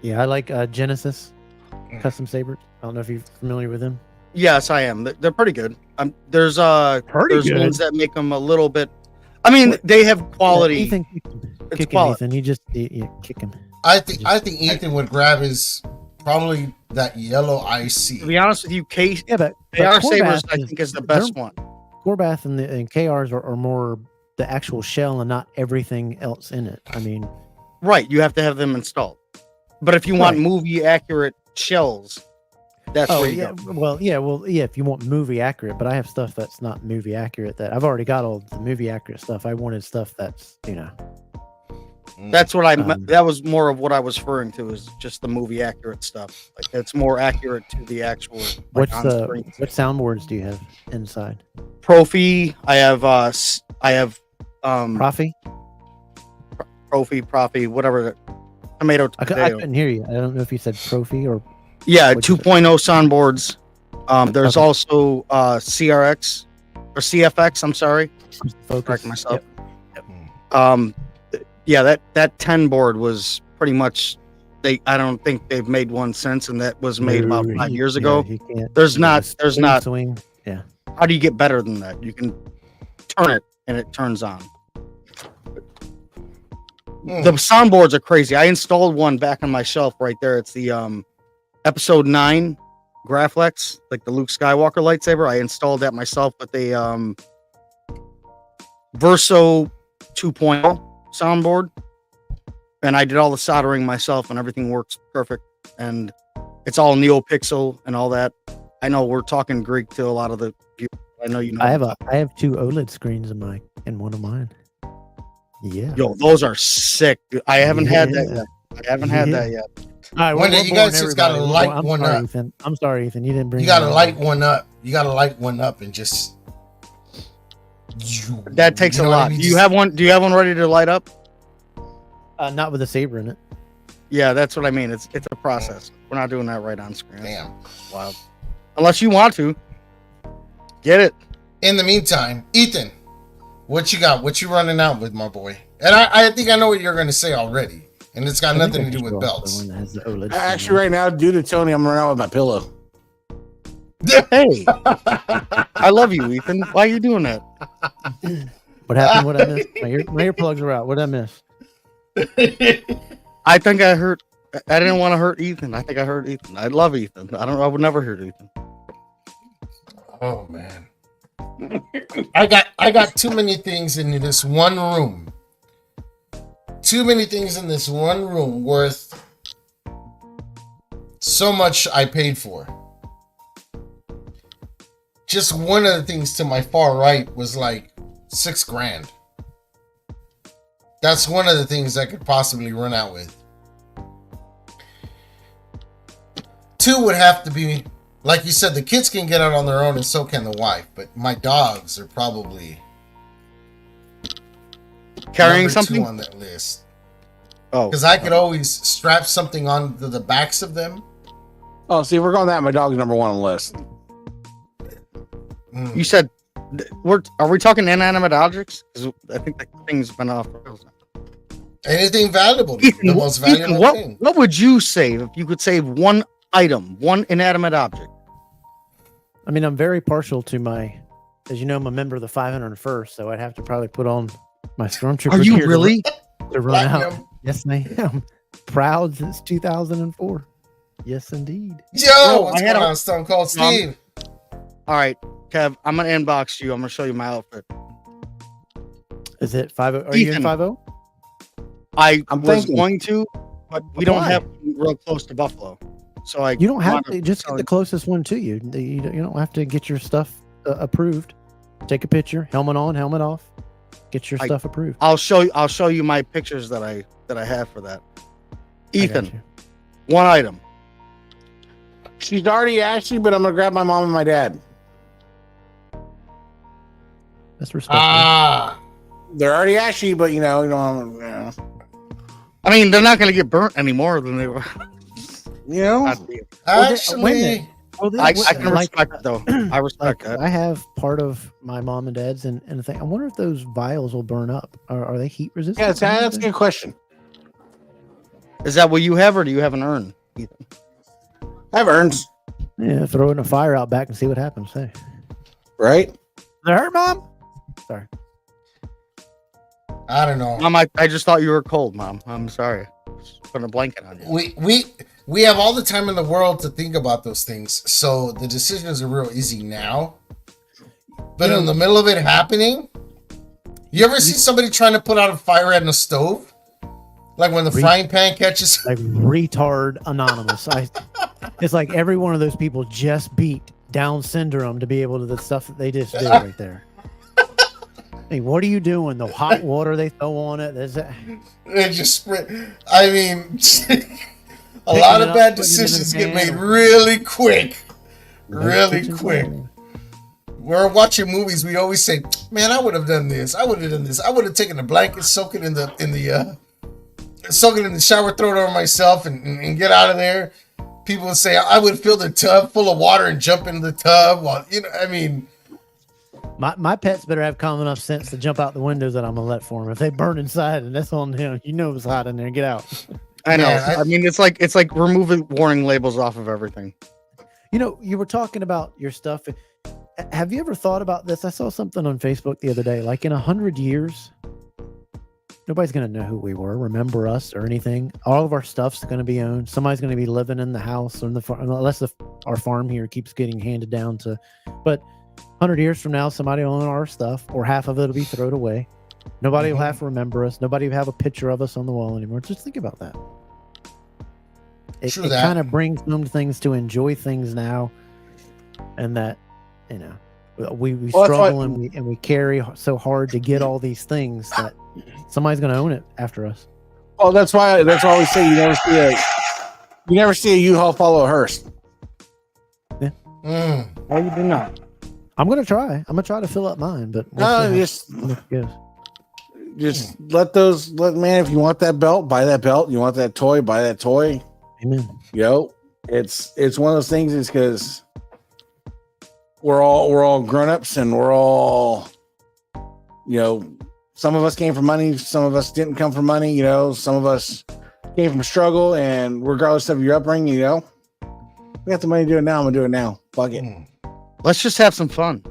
Yeah, I like Genesis Custom Sabers. I don't know if you're familiar with them. Yes, I am. They're pretty good. There's good. ones that make them a little bit. I mean, they have quality. Ethan, kick him, Ethan. You kick him. I think Ethan would grab his probably that yellow IC. To be honest with you, but KR Sabers I think is the best one. Corbath and KRs are more the actual shell and not everything else in it. I mean, right? You have to have them installed. But if you want movie accurate shells, that's where you go. Well, if you want movie accurate, but I have stuff that's not movie accurate. That I've already got all the movie accurate stuff. I wanted stuff that's That's what that was more of what I was referring to, is just the movie accurate stuff. Like it's more accurate to the actual. What soundboards do you have inside? Profi. I have Profi, whatever. Tomato. I couldn't hear you. I don't know if you said Profi or 2.0 soundboards. There's also CRX or CFX. I'm sorry. Correct myself. Yep. That 10 board was pretty much I don't think they've made one since, and that was made about 5 years ago. There's not swing. Yeah. How do you get better than that? You can turn it and it turns on. The soundboards are crazy. I installed one back on my shelf right there. It's the episode 9 Graflex, like the Luke Skywalker lightsaber. I installed that myself with a Verso 2.0 soundboard, and I did all the soldering myself, and everything works perfect. And it's all NeoPixel and all that. I know we're talking Greek to a lot of the viewers. I know you know. I have 2 OLED screens in one of mine. Yeah. Yo, those are sick. I haven't had that yet. All right, you guys just gotta light one up. Ethan. I'm sorry, Ethan. You didn't bring. You gotta light one up. You gotta light one up and just. That takes a lot. Do you have one ready to light up? Not with a saber in it. Yeah, that's what I mean. It's a process. We're not doing that right on screen. Damn. Wow. Unless you want to. Get it. In the meantime, Ethan, what you got? What you running out with, my boy? And I think I know what you're going to say already. And it's got nothing to do with belts. Actually, right now, due to Tony, I'm running out with my pillow. Hey, I love you, Ethan. Why are you doing that? What happened? What I missed? My earplugs are out. What did I miss? I think I hurt. I didn't want to hurt Ethan. I think I hurt Ethan. I love Ethan. I would never hurt Ethan. Oh man, I got too many things in this one room. Too many things in this one room worth so much I paid for. Just one of the things to my far right was like $6,000. That's one of the things I could possibly run out with. 2 would have to be, like you said, the kids can get out on their own and so can the wife, but my dogs are probably carrying number something 2 on that list. Oh, because I could always strap something onto the backs of them. Oh, see, if we're going that, my dog's number 1 on the list. You said, are we talking inanimate objects? Because I think that thing's been off. Anything valuable, Ethan, the most valuable thing. What would you save if you could save one item, one inanimate object? I mean, I'm very partial to as you know, I'm a member of the 501st, so I'd have to probably put on My stormtroopers Are you here really? to run out. Platinum. Yes, I am. Proud since 2004. Yes, indeed. Yo, what's I had going a- on, Stone Cold Steve? All right, Kev, I'm gonna inbox you. I'm gonna show you my outfit. Is it 5? Are you in Ethan. 50? I'm thinking. going to, but we don't Apply. have real close to Buffalo, so I You don't have wanna- to just get the closest one to you. You don't have to get your stuff approved. Take a picture, helmet on, helmet off. Get your I- stuff approved. I'll show you my pictures that I have for that. I got Ethan, you. one item. She's already asked you, but I'm gonna grab my mom and my dad. That's respectful. Ah, They're already asked you, but you know. I mean, they're not gonna get burnt any more than they were. You know. Well, wait a actually, minute. Well, I this- can like- respect it though. I respect like, that. I have part of my mom and dad's and the thing. I wonder if those vials will burn up. Are they heat resistant? Yeah, that's a good question. Is that what you have, or do you have an urn? Ethan? I have urns, Yeah, throw it in a fire out back and see what happens. Hey, right? that hurt, Mom? Sorry. I don't know. Mom, I just thought you were cold, Mom. I'm sorry. Just putting a blanket on you. We have all the time in the world to think about those things, so the decisions are real easy now. But in the middle of it happening, you ever see somebody trying to put out a fire in a stove? Like when the frying pan catches. Like retard anonymous. It's like every one of those people just beat Down syndrome to be able to the stuff that they just did right there. Hey, what are you doing? The hot water they throw on it. It just spread. I mean, a lot of bad decisions get made really quick. Really quick. We're watching movies. We always say, "Man, I would have done this. I would have done this. I would have taken a blanket, soak it in the shower, throw it over myself, and get out of there." People would say, "I would fill the tub full of water and jump into the tub." While I mean, My pets better have common enough sense to jump out the windows that I'm gonna let for them. If they burn inside and that's on them, you know it's hot in there. Get out. I know. Man, I mean, it's like removing warning labels off of everything. You know, you were talking about your stuff. Have you ever thought about this? I saw something on Facebook the other day. Like in 100 years, nobody's going to know who we were, remember us or anything. All of our stuff's going to be owned. Somebody's going to be living in the house or in the farm, unless our farm here keeps getting handed down to. But 100 years from now, somebody will own our stuff, or half of it will be thrown away. Nobody will have to remember us. Nobody will have a picture of us on the wall anymore. Just think about that. It kind of brings them things to enjoy things now, and that, you know, we struggle and we carry so hard to get all these things that somebody's going to own it after us. Oh, that's why we say you never see a U-Haul follow a hearse. Yeah. Why you do not? I'm going to try. I'm going to try to fill up mine, but we'll see how it goes. Just let man, if you want that belt, buy that belt. You want that toy, buy that toy. Amen. Yo, it's one of those things. Is because we're all grown-ups and we're all, you know, some of us came from money, some of us didn't come from money, you know, some of us came from struggle, and regardless of your upbringing, you know, we got the money to do it now. I'm gonna do it now. Fuck it. Let's just have some fun.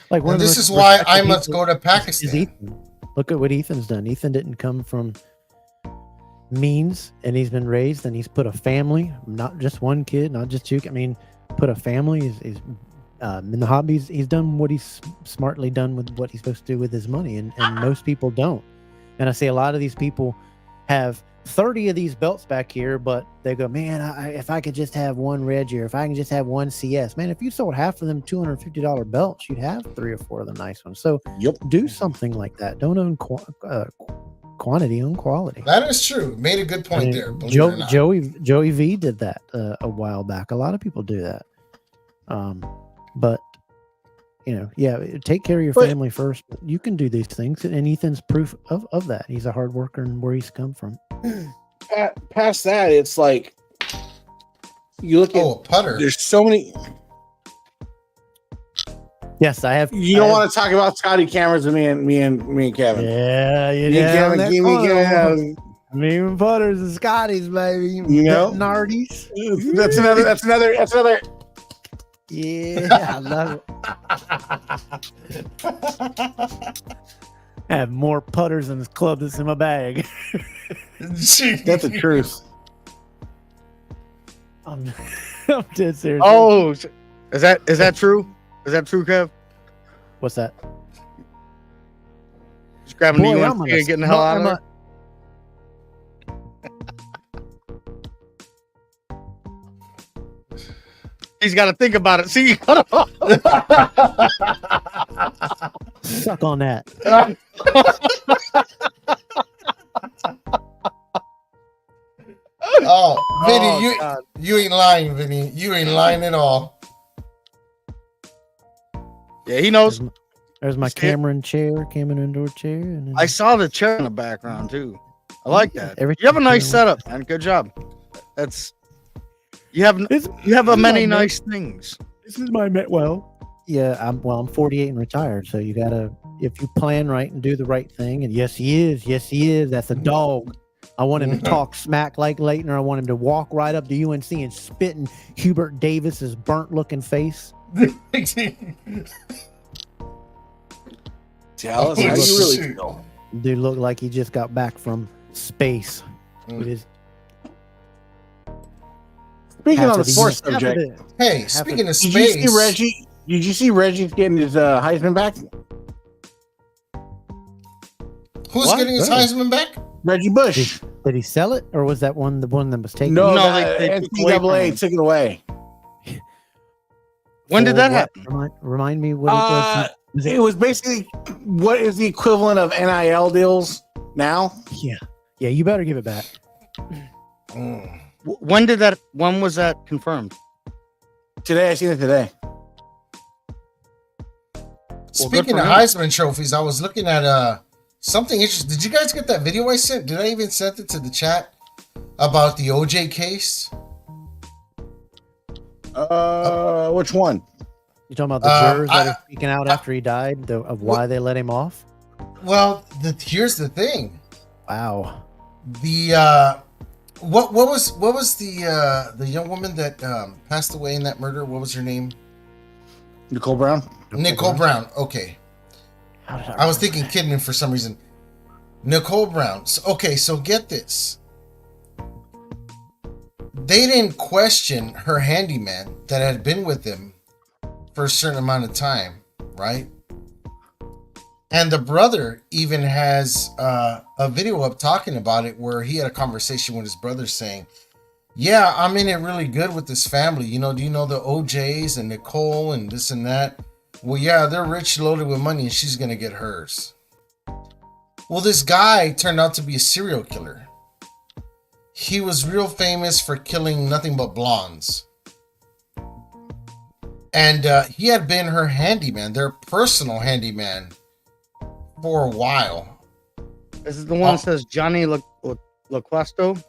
Like this is why I must go to Pakistan. Look at what Ethan's done. Ethan didn't come from means, and he's been raised, and he's put a family, not just one kid, not just two. I mean, put a family. He's in the hobbies. He's done what he's smartly done with what he's supposed to do with his money, and most people don't. And I see a lot of these people have 30 of these belts back here, but they go, man, if I could just have one Reggie, or if I can just have one CS, man, if you sold half of them $250 belts, you'd have 3 or 4 of the nice ones. So do something like that. Don't own quantity, own quality. That is true. Made a good point there. Joey V did that a while back. A lot of people do that. But you know, take care of your family first. You can do these things, and Ethan's proof of that. He's a hard worker and where he's come from. Past that, it's like you look at a putter. There's so many. Yes, I have. You don't want to talk about Scotty cameras with me and Kevin. Yeah, Kevin. Me and putters and Scotties, baby. You know, Nardies. That's another. Yeah, I love I have more putters in this club that's in my bag. That's the truth. I'm dead serious. Oh, is that true? Is that true, Kev? What's that? Just grabbing Boy, the I'm UNC gonna and getting the hell out of there. He's got to think about it. See, Suck on that. Oh, Vinny, God. you ain't lying, Vinny. You ain't lying at all. Yeah, he knows. There's my See it? Cameron indoor chair. And then I saw the chair in the background too. I like that. everything You have a nice came setup, man. Good job. That's you have a many nice things. This is my yeah, I'm 48 and retired, so you gotta, if you plan right and do the right thing, and yes he is, that's a dog. I want him to talk smack like Leitner. I want him to walk right up to UNC and spit in Hubert Davis's burnt looking face. Tell us how you really feel. Dude looked like he just got back from space. With his Speaking half on the of sports half of subject, it- Hey, speaking of did you see space, Reggie? Did you see Reggie getting his Heisman back? who's What? getting his Oh. Heisman back? Reggie Bush. Did he sell it, or was that the one that was taken? No, No, they they took it away from NCAA him. took it away. When did For that what? happen? Remind me what it was. Was It was basically what is the equivalent of NIL deals now? Yeah, you better give it back. Mm. When was that confirmed? Today, I seen it today. Speaking for of him. Heisman trophies, I was looking at something interesting. Did you guys get that video I sent? Did I even send it to the chat about the OJ case? Which one? You talking about the jurors that I- are speaking out after he died of why they let him off? Well, here's the thing. Wow. The what was the young woman that passed away in that murder? What was her name? Nicole Brown. Nicole Brown. Okay. How did I was thinking Kidman for some reason. Nicole Brown. So get this. They didn't question her handyman that had been with them for a certain amount of time, right? And the brother even has a video up talking about it where he had a conversation with his brother saying, yeah, I'm in it really good with this family. You know, do you know the OJs and Nicole and this and that? Well, yeah, they're rich, loaded with money, and she's going to get hers. Well, this guy turned out to be a serial killer. He was real famous for killing nothing but blondes. And he had been her handyman, their personal handyman, for a while. This is the one that says Johnny LaQuesto.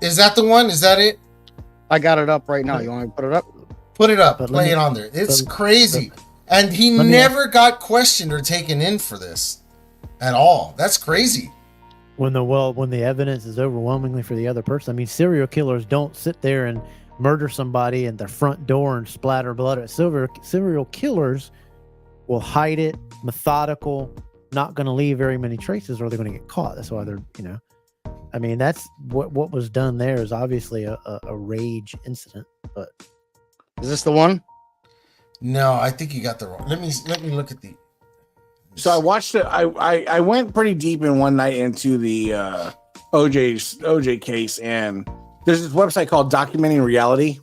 Is that the one? Is that it? I got it up right now. You want me to put it up? Put it up. But Play let me- it on there. It's but- crazy. And he let me never got questioned or taken in for this at all. That's crazy. when the evidence is overwhelmingly for the other person. I mean, serial killers don't sit there and murder somebody at their front door and splatter blood. Serial killers will hide it, methodical, not going to leave very many traces, or they're going to get caught. That's why they're, I mean, that's what was done there is obviously a rage incident. But Is this the one? No, I think you got the wrong. Let me look at the. So I watched it. I went pretty deep in one night into the OJ case, and there's this website called Documenting Reality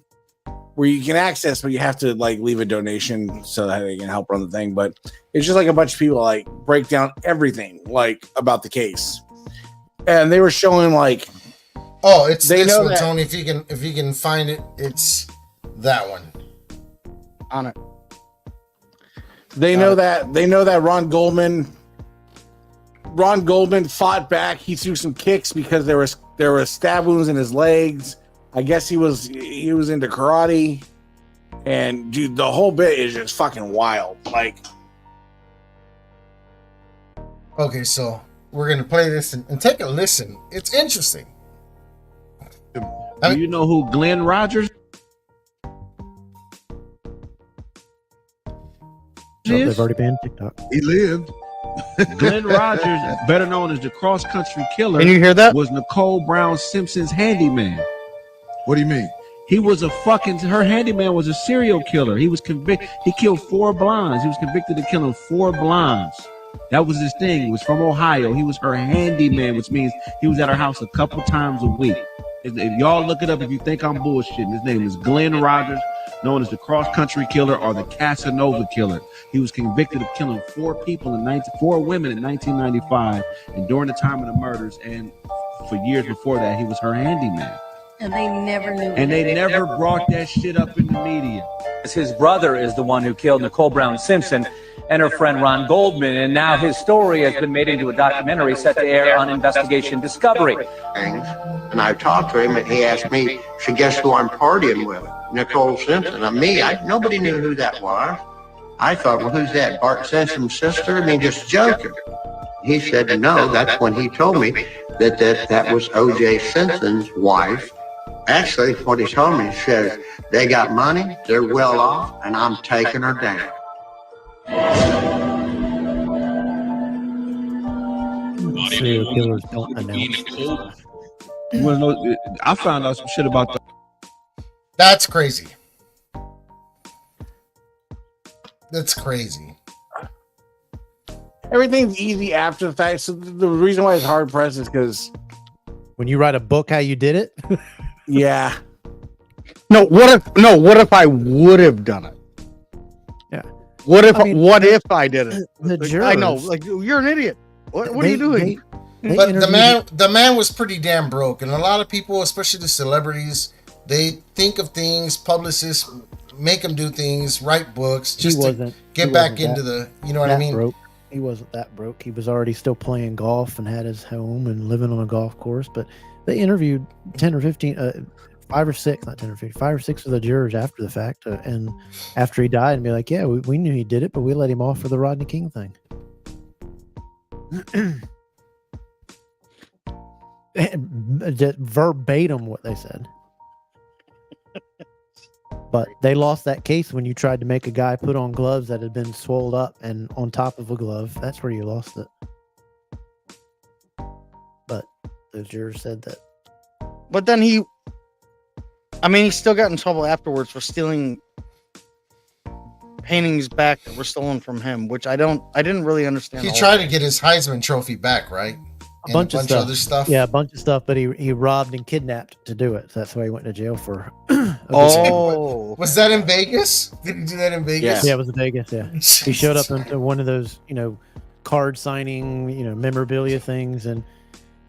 where you can access, but you have to like leave a donation so that they can help run the thing. But it's just like a bunch of people like break down everything like about the case, and they were showing like, Oh, it's They this know one, that- Tony. If you can find it, it's that one. On it. they know that Ron Goldman fought back. He threw some kicks because there were stab wounds in his legs. I guess he was into karate, and dude, the whole bit is just fucking wild. Like, Okay, so we're gonna play this and take a listen. It's interesting. Do you know who Glenn Rogers they've is? already banned TikTok. He lived. Glenn Rogers, better known as the cross-country killer, Can you hear that? was Nicole Brown Simpson's handyman. What do you mean? He was her handyman was a serial killer. He was convicted. He killed 4 blondes. He was convicted of killing 4 blondes. That was his thing. He was from Ohio. He was her handyman, which means he was at her house a couple times a week. If y'all look it up, if you think I'm bullshitting, his name is Glenn Rogers, known as the cross-country killer or the Casanova killer. He was convicted of killing 4 women in 1995, and during the time of the murders, and for years before that, he was her handyman. And they never knew. And they never brought that shit up in the media. His brother is the one who killed Nicole Brown Simpson and her friend Ron Goldman, and now his story has been made into a documentary set to air on Investigation Discovery. And I talked to him, and he asked me, "So guess who I'm partying with? Nicole Simpson." And nobody knew who that was. I thought, well, who's that? Bart Simpson's sister? I mean, just joking. He said, no. That's when he told me that was O.J. Simpson's wife. Actually, what he told me, he says, they got money, they're well off, and I'm taking her down. Serial killers don't announce. You wanna know? I found out some shit about That's crazy. That's crazy. Everything's easy after the fact. So the reason why it's hard pressed is because when you write a book, how you did it. Yeah. What if I would have done it? Yeah. What if I did it? The jurors, I know, like you're an idiot. What are you doing? But the man was pretty damn broke, and a lot of people, especially the celebrities, they think of things. Publicists make them do things, write books, just to get back into the. You know what I mean? Broke. He wasn't that broke. He was already still playing golf and had his home and living on a golf course. But they interviewed 10 or 15, 5 or 6, not 10 or 15, 5 or 6 of the jurors after the fact, and after he died, and be like, yeah, we knew he did it, but we let him off for the Rodney King thing. Verbatim what they said. But they lost that case when you tried to make a guy put on gloves that had been swelled up and on top of a glove. That's where you lost it. But the jurors said that. But then he still got in trouble afterwards for stealing paintings back that were stolen from him, which I didn't really understand. He tried to get his Heisman Trophy back, right? A bunch of other stuff. Yeah, a bunch of stuff, but he robbed and kidnapped to do it. So that's why he went to jail for. Was that in Vegas? Did he do that in Vegas? Yeah, it was in Vegas. Yeah, he showed up into one of those, card signing, memorabilia things, and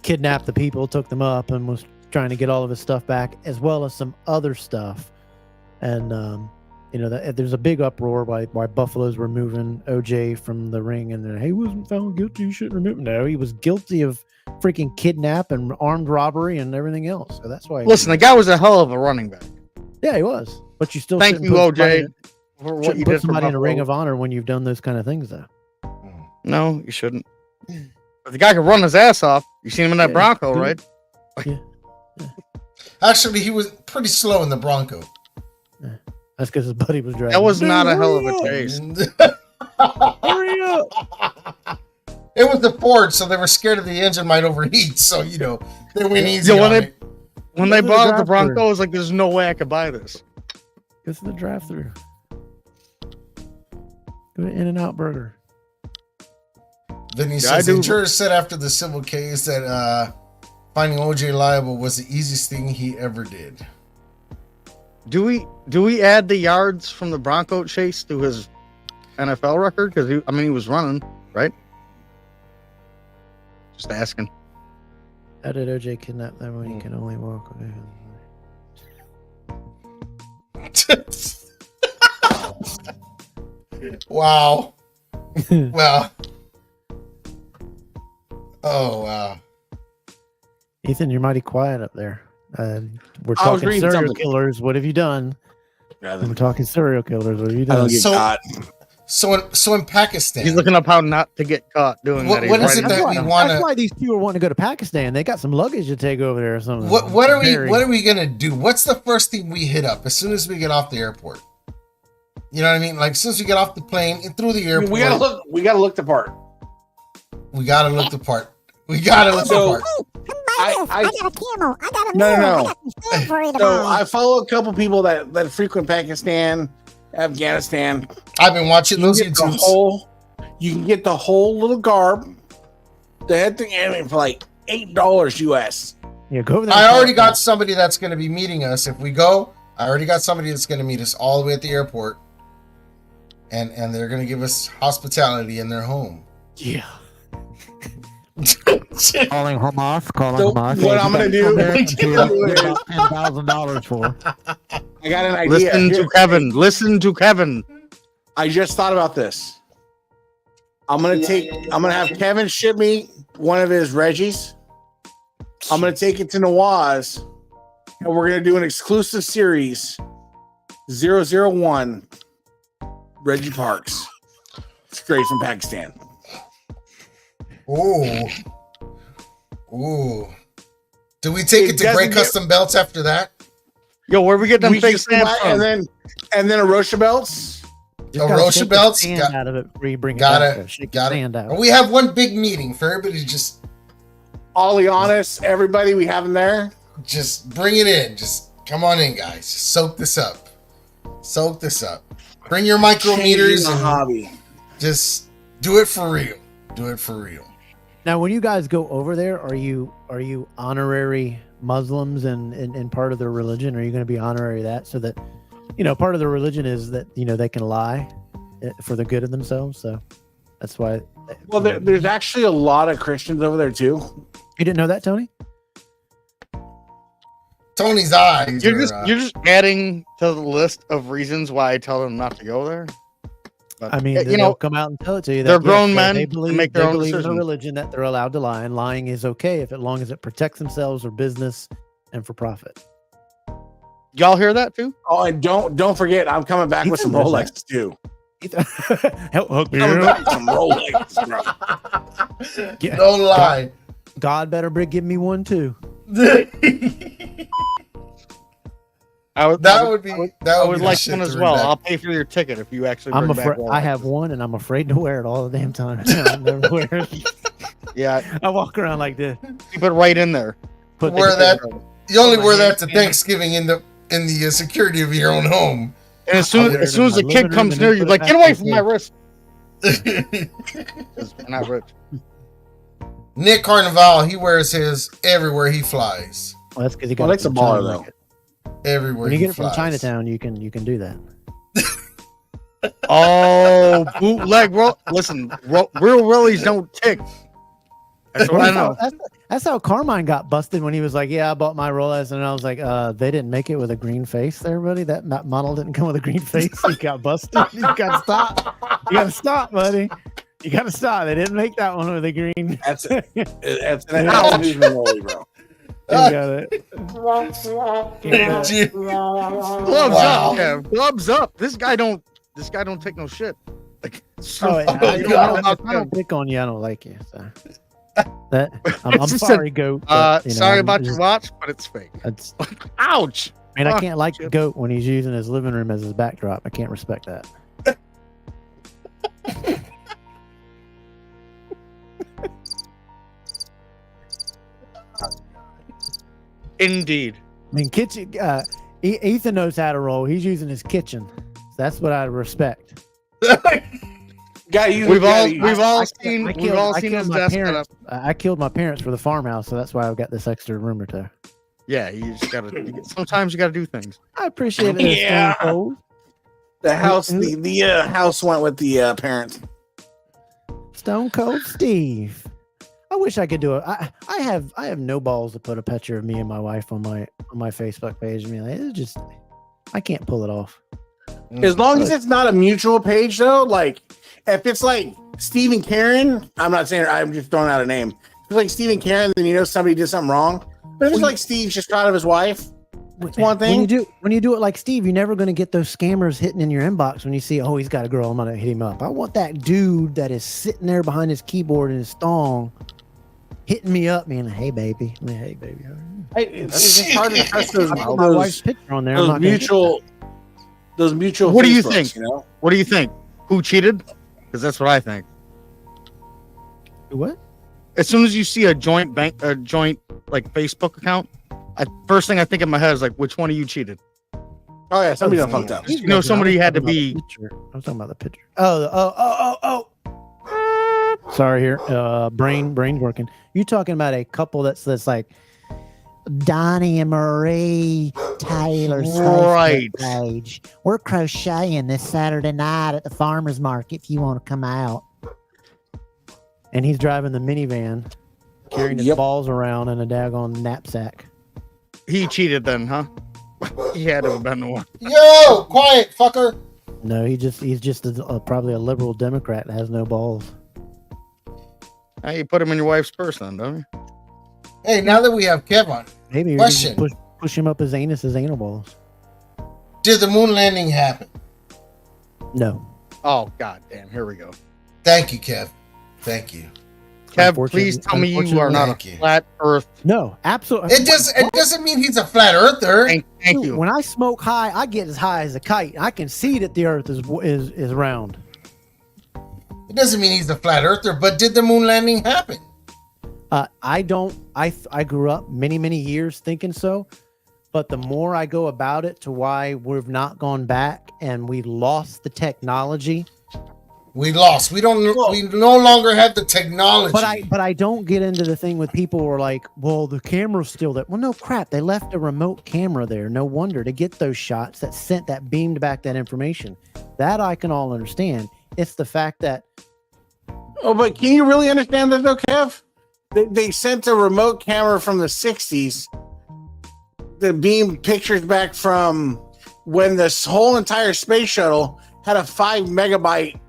kidnapped the people, took them up, and was trying to get all of his stuff back, as well as some other stuff. And there's a big uproar why Buffalo's removing OJ from the ring, and he wasn't found guilty. You shouldn't remove him. No, he was guilty of freaking kidnap and armed robbery and everything else. So that's why. Listen, the guy was a hell of a running back. Yeah, he was. But you still thank you, OJ, for what you did. Somebody in a ring of honor when you've done those kind of things, though. No, you shouldn't. But the guy could run his ass off. You seen him in that Bronco, right? Yeah. Actually, he was pretty slow in the Bronco. Yeah. That's because his buddy was driving. That was not a hell of a chase. Hurry up! It was the Ford, so they were scared of the engine might overheat. So they went easy on it. When they bought the Bronco, I was like, "There's no way I could buy this." Go to the drive-through. Go to In-N-Out Burger. Then he says the jurors said after the civil case that finding OJ liable was the easiest thing he ever did. Do we add the yards from the Bronco chase to his NFL record? Because he was running, right? Just asking. How did OJ kidnap them when he can only walk away? Wow. Well. Oh wow. Ethan, you're mighty quiet up there. We're talking serial killers. What have you done? We're talking serial killers. What have you done? So in Pakistan, he's looking up how not to get caught doing that. What is it that we want? That's why these two are wanting to go to Pakistan. They got some luggage to take over there or something. What are we gonna do? What's the first thing we hit up as soon as we get off the airport? You know what I mean? Like as soon as we get off the plane and through the airport, we gotta look the part. We gotta look the part. We gotta look the part. I got a camel. I got a No. I got some food for you So tomorrow. I follow a couple people that frequent Pakistan, Afghanistan. I've been watching those YouTubes. You can get the whole little garb, the head thing, and for like $8 US. Yeah, go over there. I already got somebody that's going to be meeting us if we go. I already got somebody that's going to meet us all the way at the airport, and they're going to give us hospitality in their home. Yeah. Calling Hamas. So what I'm going to do is $10,000 for. I got an idea. Listen to Kevin. I just thought about this. I'm gonna have Kevin ship me one of his Reggies. I'm gonna take it to Nawaz, and we're gonna do an exclusive series 001 Reggie Parks, straight from Pakistan. Ooh. Do we take it to Great Custom Belts after that? Yo, where we get them fake stamps from? and then a Rocha belts. Rocha belts. Out of it before you bring it Gotta. out. We have one big meeting for everybody. Just Ollie Honest, everybody, we have them there. Just bring it in. Just come on in, guys. Just soak this up. Bring your micrometers and hobby. Just do it for real. Now, when you guys go over there, are you honorary Muslims and part of their religion? Are you going to be honorary that so that, part of the religion is that, they can lie for the good of themselves. So that's why. Well, there's actually a lot of Christians over there too. You didn't know that, Tony? Tony's eyes. You're just adding to the list of reasons why I tell them not to go there. But, I mean, they'll come out and tell it to you. That, they're grown men. They believe, make their own in a decisions. religion that they're allowed to lie, and lying is okay as long as it protects themselves or business and for profit. Y'all hear that too? Oh, and don't forget, I'm coming back with some Rolexes too. Hook me Coming up. back with some Rolexes, bro. Don't lie. God better give me one too. I would like shit one to as well. bring back. I'll pay for your ticket if you actually. I'm bring afraid. back I have one, and I'm afraid to wear it all the damn time. I never wear it. Yeah, I walk around like this. keep it right in there. Wear that. You only wear that to Thanksgiving in the security of your own home. And as soon as the kid comes near you, like, get away from my wrist. Not rich. Nick Carnival, he wears his everywhere he flies. Well, that's because he Well, got that's a baller though. Everywhere When you he get it from flies. Chinatown, you can do that. Oh, bootleg. Listen, real Willies don't tick. That's what I know. That's how Carmine got busted when he was like, "Yeah, I bought my Rolex," and I was like, "They didn't make it with a green face, there, buddy. That model didn't come with a green face. He got busted. You gotta stop. You gotta stop, buddy. You gotta stop. They didn't make that one with a green." That's an unusual Rollie, bro. You got it. Gloves Wow. up, Kev. Gloves up. This guy don't take no shit. Like, Oh, I don't pick on you. I don't like you. So. I'm Just sorry, goat. but, sorry I'm about just- your watch, but it's fake. It's, Ouch. I mean, I can't like the goat when he's using his living room as his backdrop. I can't respect that. Indeed. I mean, kitchen. Ethan knows how to roll. He's using his kitchen. So that's what I respect. We've all seen I his my desk parents. setup. I killed my parents for the farmhouse, so that's why I've got this extra room or two. Yeah, you just gotta. Sometimes you gotta do things. I appreciate it. Yeah. Stone Cold. The house, the house went with the parents. Stone Cold Steve. I wish I could do it. I have no balls to put a picture of me and my wife on my Facebook page. I mean, it's just I can't pull it off. As long as it's not a mutual page, though, like if it's like Steve and Karen, I'm not saying I'm just throwing out a name. If it's like Steve and Karen, then you know somebody did something wrong. But if it's like Steve's just proud of his wife, it's one thing. When you do it like Steve, you're never going to get those scammers hitting in your inbox when you see, oh, he's got a girl, I'm going to hit him up. I want that dude that is sitting there behind his keyboard and his thong hitting me up, man. Hey, baby. I mean, hey, baby. It's just hard to trust those, I put my wife's picture on there. I'm not gonna hit those mutual. What do you Facebooks, think? You know? What do you think? Who cheated? Because that's what I think. What? As soon as you see a joint like Facebook account, first thing I think in my head is like, which one of you cheated? Oh yeah, somebody done fucked up. You know, somebody had to be. I'm talking about the picture. Oh. Sorry, here. Brain's working. You talking about a couple that's like Donnie and Marie Taylor's right page. We're crocheting this Saturday night at the farmer's market if you want to come out. And he's driving the minivan, carrying his balls around in a daggone knapsack. He cheated then, huh? He had to have been the one. Yo, quiet, fucker. No, he's just probably a liberal Democrat that has no balls. Now you put him in your wife's purse, then, don't you? Hey, now that we have Kev on, Maybe we question: can push him up his anus as anal balls. Did the moon landing happen? No. Oh god damn! Here we go. Thank you, Kev. Thank you. Kev, please tell me you are not a flat Earth. No, absolutely. It doesn't mean he's a flat earther. Thank you. When I smoke high, I get as high as a kite. I can see that the Earth is round. It doesn't mean he's a flat earther. But did the moon landing happen? I don't. I grew up many years thinking so, but the more I go about it to why we've not gone back and we lost the technology. We lost. We don't. We no longer have the technology. But I don't get into the thing with people who are like, well, the camera's still there. Well, no crap. They left a remote camera there. No wonder to get those shots that beamed back that information. That I can all understand. It's the fact that. Oh, but can you really understand that though, Kev? They sent a remote camera from the 60s that beamed pictures back from when this whole entire space shuttle had a 5 megabyte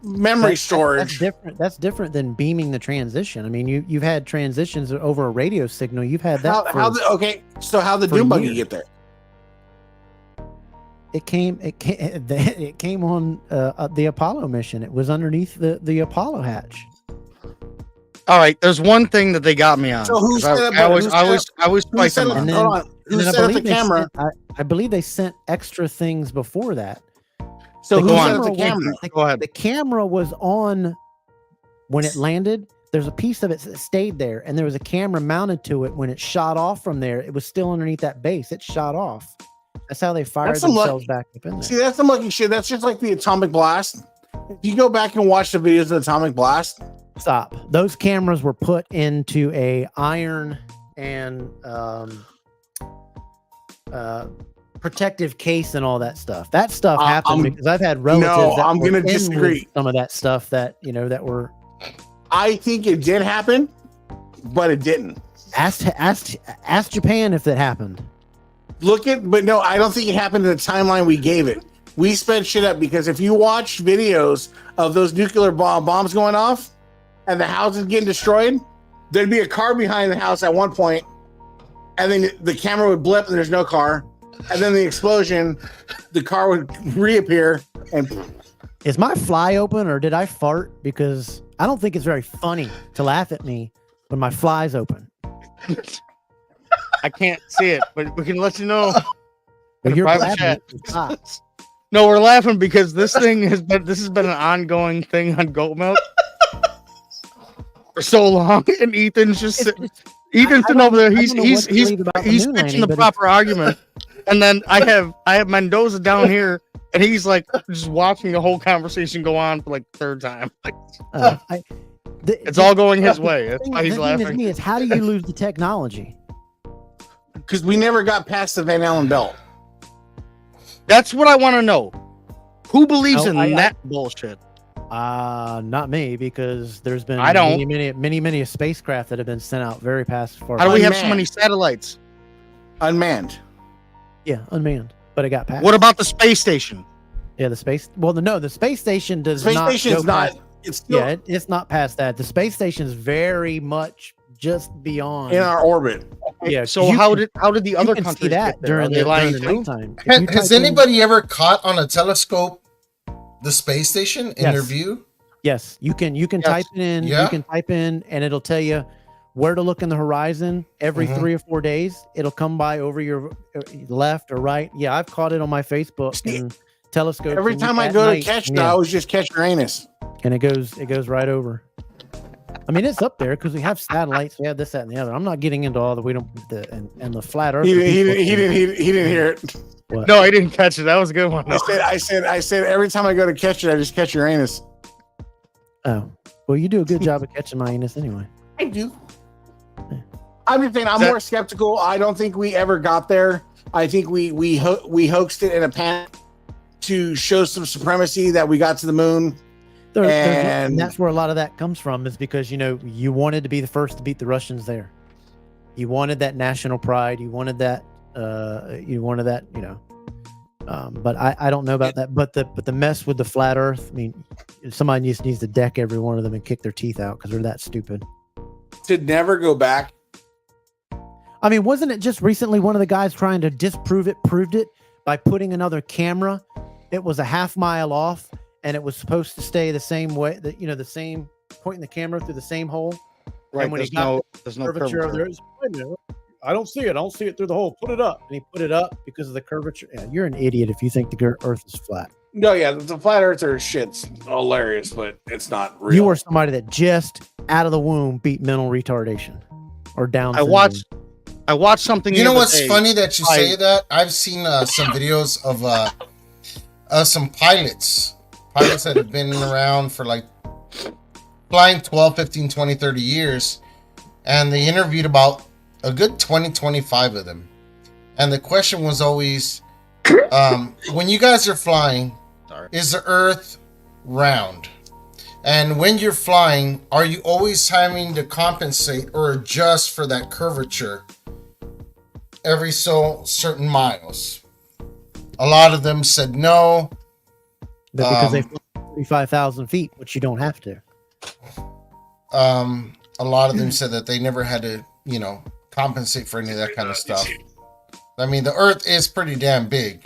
memory storage. That's different than beaming the transition. I mean, you've had transitions over a radio signal. You've had that. How the Doom Buggy get there? It came on the Apollo mission. It was underneath the Apollo hatch. All right, there's one thing that they got me on. So who set up? I was spicing them. Hold on. Who set up the camera? I believe they sent extra things before that. So go on. The camera. Go ahead. The camera was on when it landed. There's a piece of it that stayed there, and there was a camera mounted to it when it shot off from there. It was still underneath that base. It shot off. That's how they fired themselves back up in there. See, that's some lucky shit. That's just like the atomic blast. If you go back and watch the videos of the atomic blast. Stop. Those cameras were put into a iron and protective case and all that stuff. That stuff happened because I've had relatives. No, I'm going to disagree. Some of that stuff that that were. I think it did happen, but it didn't. Ask Japan if that happened. But no, I don't think it happened in the timeline we gave it. We sped shit up because if you watch videos of those nuclear bombs going off and the houses getting destroyed, there'd be a car behind the house at one point, and then the camera would blip and there's no car, and then the explosion, the car would reappear. And is my fly open or did I fart? Because I don't think it's very funny to laugh at me when my fly's open. I can't see it, but we can let you know. Well, you're chat. No, we're laughing because this has been an ongoing thing on Goat Milk for so long, and Ethan's just sitting over there. He's pitching the proper argument, and then I have Mendoza down here, and he's like just watching the whole conversation go on for like the third time. Like, it's all going his way. That's why he's laughing. Is how do you lose the technology? Because we never got past the Van Allen belt. That's what I want to know. Who believes in that bullshit? Not me, because there's been many spacecraft that have been sent out very past far. How do we have so many satellites? Unmanned. Yeah, unmanned. But it got past. What about the space station? Yeah, the space. Well, no, the space station does not. Space station's not. It's still, it's not past that. The space station is very much just beyond in our orbit. Yeah. So how did the other countries see that during the nighttime? Has anybody ever caught on a telescope the space station in their view? Yes, you can type it in. Yeah. You can type in, and it'll tell you where to look in the horizon every 3 or 4 days. It'll come by over your left or right. Yeah, I've caught it on my Facebook, and telescope. Every time I go to catch it, I always just catch Uranus. And it goes right over. I mean, it's up there because we have satellites, we have this, that, and the other. I'm not getting into all the and the flat Earth. He didn't hear it. What? No, I didn't catch it. That was a good one. I said every time I go to catch it, I just catch Uranus. Oh, well, you do a good job of catching my anus anyway. I do. I'm just saying, I'm more skeptical. I don't think we ever got there. I think we hoaxed it in a panic to show some supremacy that we got to the moon. And that's where a lot of that comes from, is because, you wanted to be the first to beat the Russians there. You wanted that national pride. You wanted that, but I don't know about that. But the mess with the flat Earth, I mean, somebody just needs to deck every one of them and kick their teeth out because they're that stupid. To never go back. I mean, wasn't it just recently one of the guys trying to disprove it, proved it by putting another camera? It was a half mile off. And it was supposed to stay the same way, the same, pointing the camera through the same hole. Right. And when There's he got no curvature of there, wait a minute, I don't see it. I don't see it through the hole. Put it up. And he put it up because of the curvature. Yeah, you're an idiot if you think the Earth is flat. No, yeah, the flat earther shit's hilarious, but it's not real. You are somebody that just out of the womb beat mental retardation or Down syndrome. I watched something. You know what's funny that you say that? I've seen some videos of some pilots that have been around for like flying 12, 15, 20, 30 years. And they interviewed about a good 20, 25 of them. And the question was always, when you guys are flying, is the Earth round? And when you're flying, are you always having to compensate or adjust for that curvature every so certain miles? A lot of them said no. But because they fly 35,000 feet, which you don't have to. A lot of them said that they never had to, compensate for any of that kind of stuff. I mean, the Earth is pretty damn big.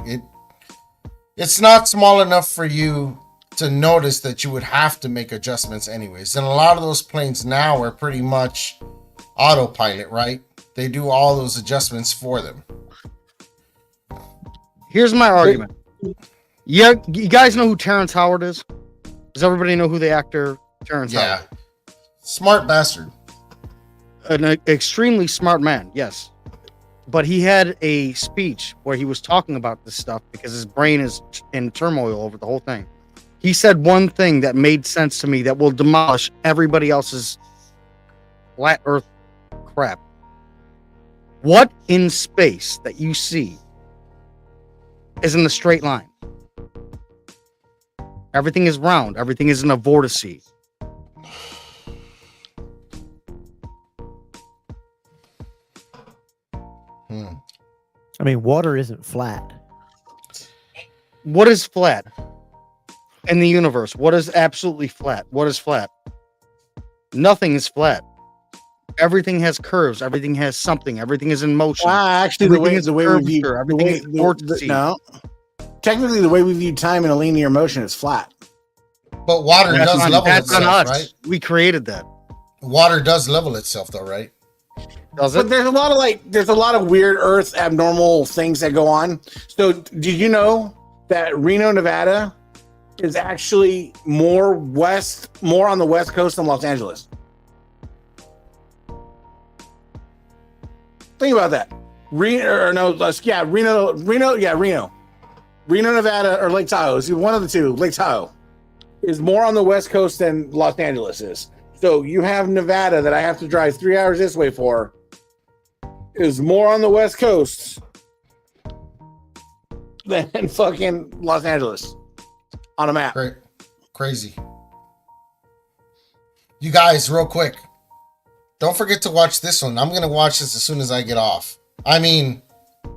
It's not small enough for you to notice that you would have to make adjustments anyways. And a lot of those planes now are pretty much autopilot, right? They do all those adjustments for them. Here's my argument. Yeah, you guys know who Terrence Howard is? Does everybody know who the actor Terrence Howard is? Smart bastard. An extremely smart man, yes. But he had a speech where he was talking about this stuff because his brain is in turmoil over the whole thing. He said one thing that made sense to me that will demolish everybody else's flat earth crap. What in space that you see is in a straight line? Everything is round. Everything is in a vortice. I mean, water isn't flat. What is flat in the universe? What is absolutely flat? What is flat? Nothing is flat. Everything has curves. Everything has something. Everything is in motion. Actually, the way we view everything is vortice. No, technically, the way we view time in a linear motion is flat. But water does level itself, right? We created that. Water does level itself, though, right? Does it? But there's a lot of weird Earth abnormal things that go on. So, did you know that Reno, Nevada, is actually more on the west coast than Los Angeles? Think about that. Reno, Nevada, or Lake Tahoe. It's one of the two. Lake Tahoe is more on the west coast than Los Angeles is. So you have Nevada that I have to drive 3 hours this way for, is more on the west coast than fucking Los Angeles on a map. Crazy. You guys, real quick, don't forget to watch this one. I'm going to watch this as soon as I get off. I mean,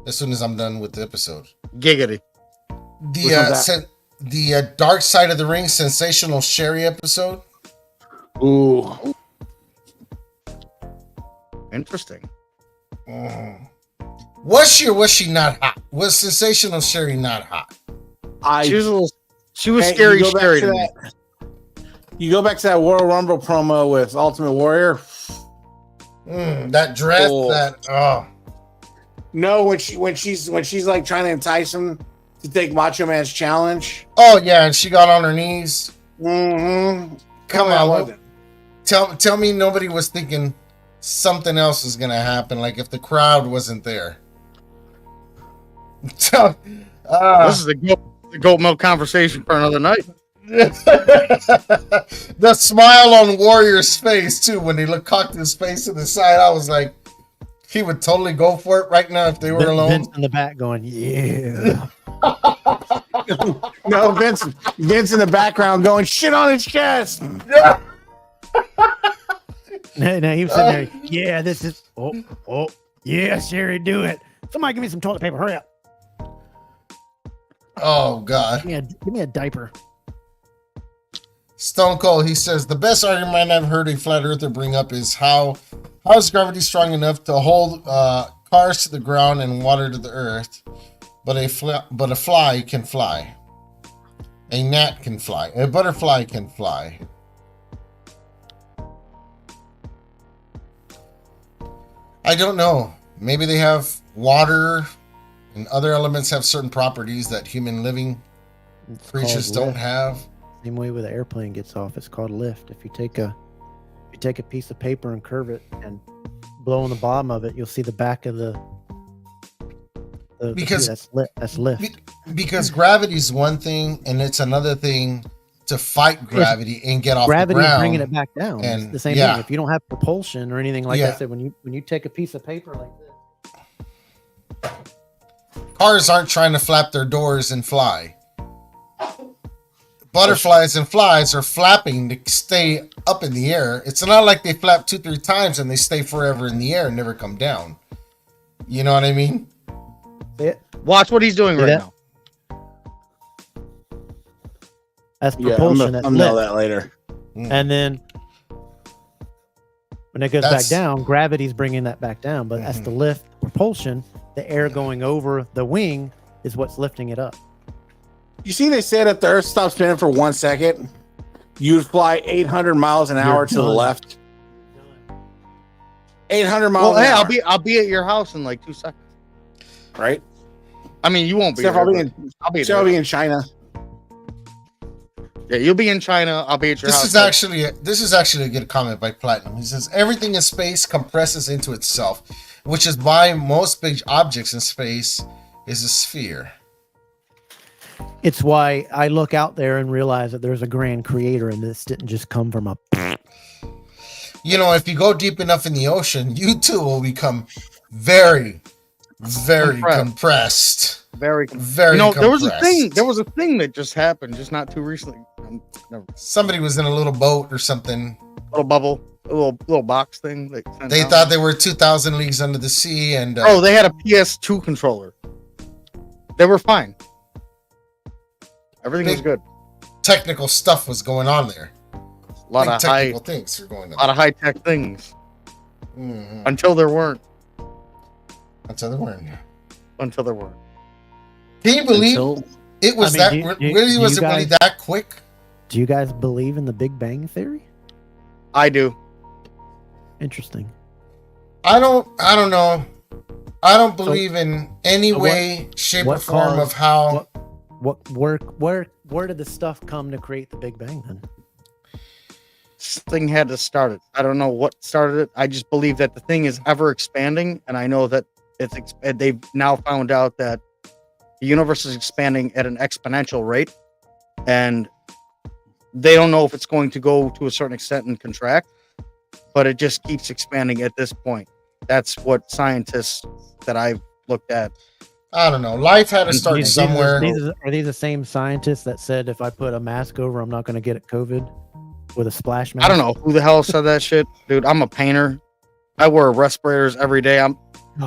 as soon as I'm done with the episode. Giggity. The Dark Side of the Ring Sensational Sherry episode. Ooh. Interesting. Was she or was she not hot? Was Sensational Sherry not hot? She was scary Sherry to me. You go back to that Royal Rumble promo with Ultimate Warrior. That dress, No, when she's like trying to entice him to take Macho Man's challenge. Oh yeah, and she got on her knees. Mm-hmm. Come on, tell me nobody was thinking something else was gonna happen. Like if the crowd wasn't there. This is a goat milk conversation for another night. The smile on Warrior's face too when he cocked his face to the side. I was like, he would totally go for it right now if they were alone. Vince in the back going, yeah. No, Vince in the background going shit on his chest. Yeah. No, he was sitting there. Yeah, this is. Oh, yeah, Sherry, do it. Somebody give me some toilet paper. Hurry up. Oh God. Give me a diaper. Stone Cold, he says, the best argument I've heard a flat earther bring up is how is gravity strong enough to hold cars to the ground and water to the earth, but a fly can fly. A gnat can fly. A butterfly can fly. I don't know. Maybe they have water and other elements have certain properties that human living creatures don't have. Same way with an airplane gets off, it's called lift. If you take a piece of paper and curve it and blow on the bottom of it, you'll see the back of the because that's lift. Because gravity is one thing, and it's another thing to fight gravity and get off gravity the ground. Bringing it back down. And it's the same thing. If you don't have propulsion or anything like that, when you take a piece of paper like this, cars aren't trying to flap their doors and fly. Butterflies and flies are flapping to stay up in the air. It's not like they flap 2-3 times and they stay forever in the air and never come down. You know what I mean? Watch what he's doing right now. That's propulsion. I'll know that later. And then when it goes back down, gravity's bringing that back down. But that's the lift. Propulsion, the air going over the wing, is what's lifting it up. You see, they said if the Earth stopped spinning for 1 second, you'd fly 800 miles an hour to the left. 800 miles. Well, an hey, hour. I'll be at your house in like 2 seconds. Right? I mean, you won't be. I'll be in China. Yeah, you'll be in China. I'll be at your house. This is actually a good comment by Platinum. He says everything in space compresses into itself, which is why most big objects in space is a sphere. It's why I look out there and realize that there's a grand creator, and this didn't just come from a. You know, if you go deep enough in the ocean, you too will become very, very compressed. Very compressed. There was a thing that just happened, just not too recently. Somebody was in a little boat or something. Little bubble, a little box thing. They thought they were 2,000 leagues under the sea, and they had a PS2 controller. They were fine. Everything was good. Technical stuff was going on there. A lot of technical things were going on. A lot of high tech things. Mm-hmm. Until there weren't. Until there weren't. Can you believe it was really that quick? Do you guys believe in the Big Bang Theory? I do. Interesting. I don't know. I don't believe in any way, shape, or form of how. Where did the stuff come to create the Big Bang then? This thing had to start it. I don't know what started it. I just believe that the thing is ever expanding, and I know that they've now found out that the universe is expanding at an exponential rate, and they don't know if it's going to go to a certain extent and contract, but it just keeps expanding at this point. That's what scientists that I've looked at. I don't know. Life had to start somewhere. Are these the same scientists that said if I put a mask over, I'm not going to get COVID with a splash mask? I don't know who the hell said that shit, dude. I'm a painter. I wear respirators every day.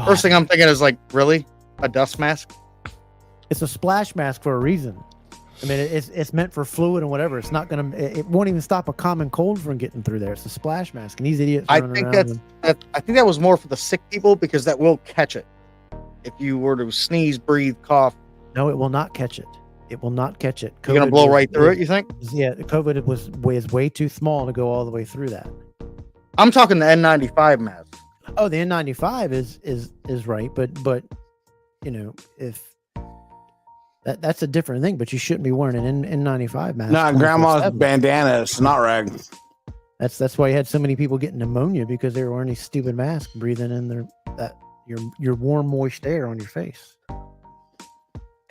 First thing I'm thinking is like, really, a dust mask? It's a splash mask for a reason. I mean, it's meant for fluid and whatever. It's not gonna. It won't even stop a common cold from getting through there. It's a splash mask, and these idiots. I think that was more for the sick people because that will catch it. If you were to sneeze, breathe, cough. No, it will not catch it. It will not catch it. You're gonna blow right through it. You think? Yeah, COVID was way too small to go all the way through that. I'm talking the N95 mask. Oh, the N95 is right, but you know, if That's a different thing, but you shouldn't be wearing an N95 mask. Nah, grandma's 24/7. bandana, it's not rag. That's why you had so many people getting pneumonia, because they were wearing these stupid masks, breathing in your warm, moist air on your face.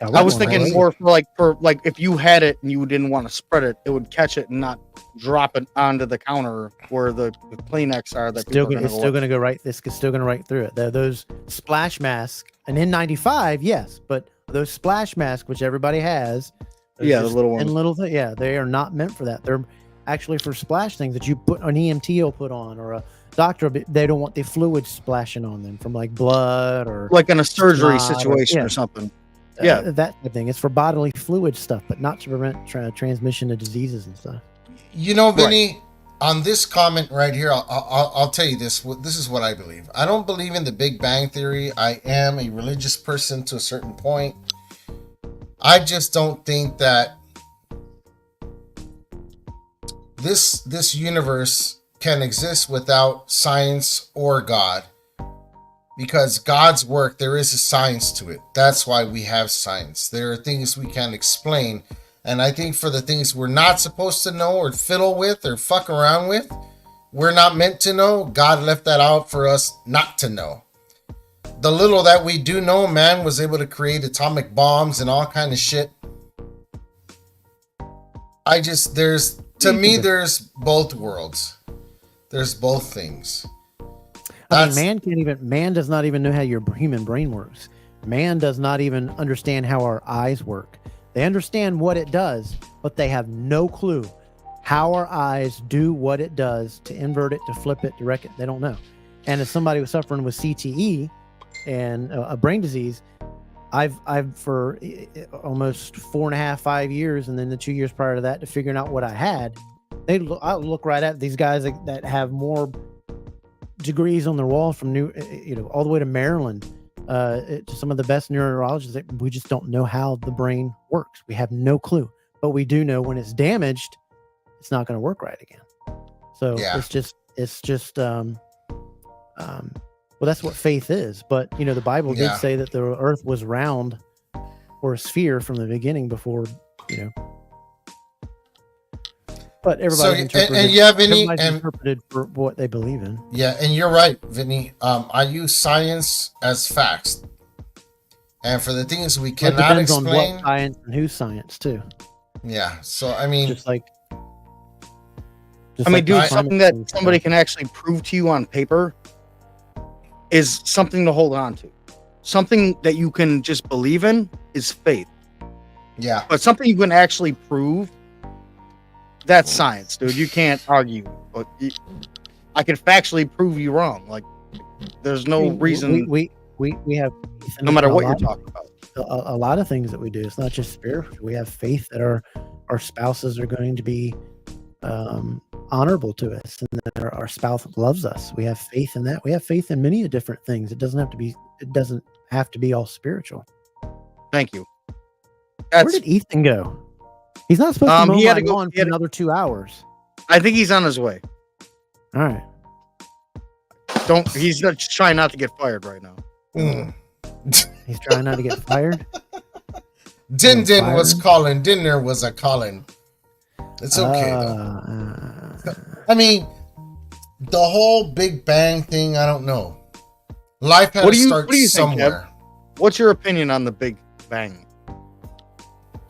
I was thinking more for like if you had it and you didn't want to spread it, it would catch it and not drop it onto the counter where the Kleenex are. That It's still going to go right. This is still going to right through it. Those splash masks, an N95, yes, but those splash masks, which everybody has, the little ones, and they are not meant for that. They're actually for splash things that you put an EMT will put on, or a doctor. They don't want the fluid splashing on them from like blood or like in a surgery situation or something. That thing. It's for bodily fluid stuff, but not to prevent transmission of diseases and stuff. You know, Vinny, on this comment right here, I'll tell you this. This is what I believe. I don't believe in the Big Bang Theory. I am a religious person to a certain point. I just don't think that this universe can exist without science or God. Because God's work, there is a science to it. That's why we have science. There are things we can't explain. And I think for the things we're not supposed to know or fiddle with or fuck around with, we're not meant to know. God left that out for us not to know. The little that we do know, man was able to create atomic bombs and all kind of shit. There's both worlds. There's both things. I mean, man does not even know how your human brain works. Man does not even understand how our eyes work. They understand what it does, but they have no clue how our eyes do what it does, to invert it, to flip it, direct it. They don't know. And as somebody who's suffering with CTE and a brain disease, I've for almost 4.5, 5 years, and then the 2 years prior to that, to figuring out what I had, I look right at these guys that have more degrees on their wall from all the way to Maryland, to some of the best neurologists. That we just don't know how the brain works. We have no clue, but we do know when it's damaged, it's not going to work right again. So it's just well, that's what faith is. But the Bible did say that the earth was round or a sphere from the beginning before, But everybody interpreted for what they believe in. Yeah, and you're right, Vinny. I use science as facts, and for the things we cannot explain, on what science and whose science too. Yeah, so I mean, dude, something that somebody can actually prove to you on paper is something to hold on to. Something that you can just believe in is faith. Yeah, but something you can actually prove. That's science, dude. You can't argue. But I can factually prove you wrong. Like, there's no reason. We have, no matter what you're talking about, a lot of things that we do. It's not just spiritual. We have faith that our spouses are going to be honorable to us, and that our spouse loves us. We have faith in that. We have faith in many different things. It doesn't have to be all spiritual. Thank you. Where did Ethan go? He's not supposed to mow my lawn for another 2 hours. I think he's on his way. All right. He's trying not to get fired right now. He's trying not to get fired. Din was calling. Dinner was a calling. It's okay though. I mean, the whole Big Bang thing, I don't know. Life had to start somewhere. Think, what's your opinion on the Big Bang?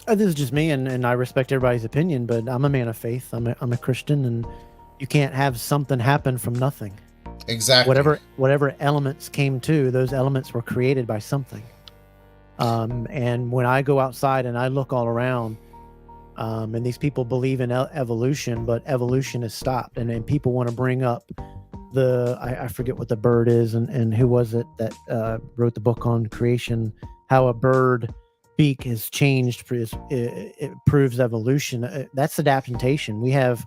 This is just me, and I respect everybody's opinion, but I'm a man of faith. I'm a Christian, and you can't have something happen from nothing. Exactly. Whatever elements came to, those elements were created by something. And when I go outside and I look all around, and these people believe in evolution, but evolution has stopped, and people want to bring up I forget what the bird is, and who was it that wrote the book on creation, how a bird beak has changed. It proves evolution. That's adaptation. We have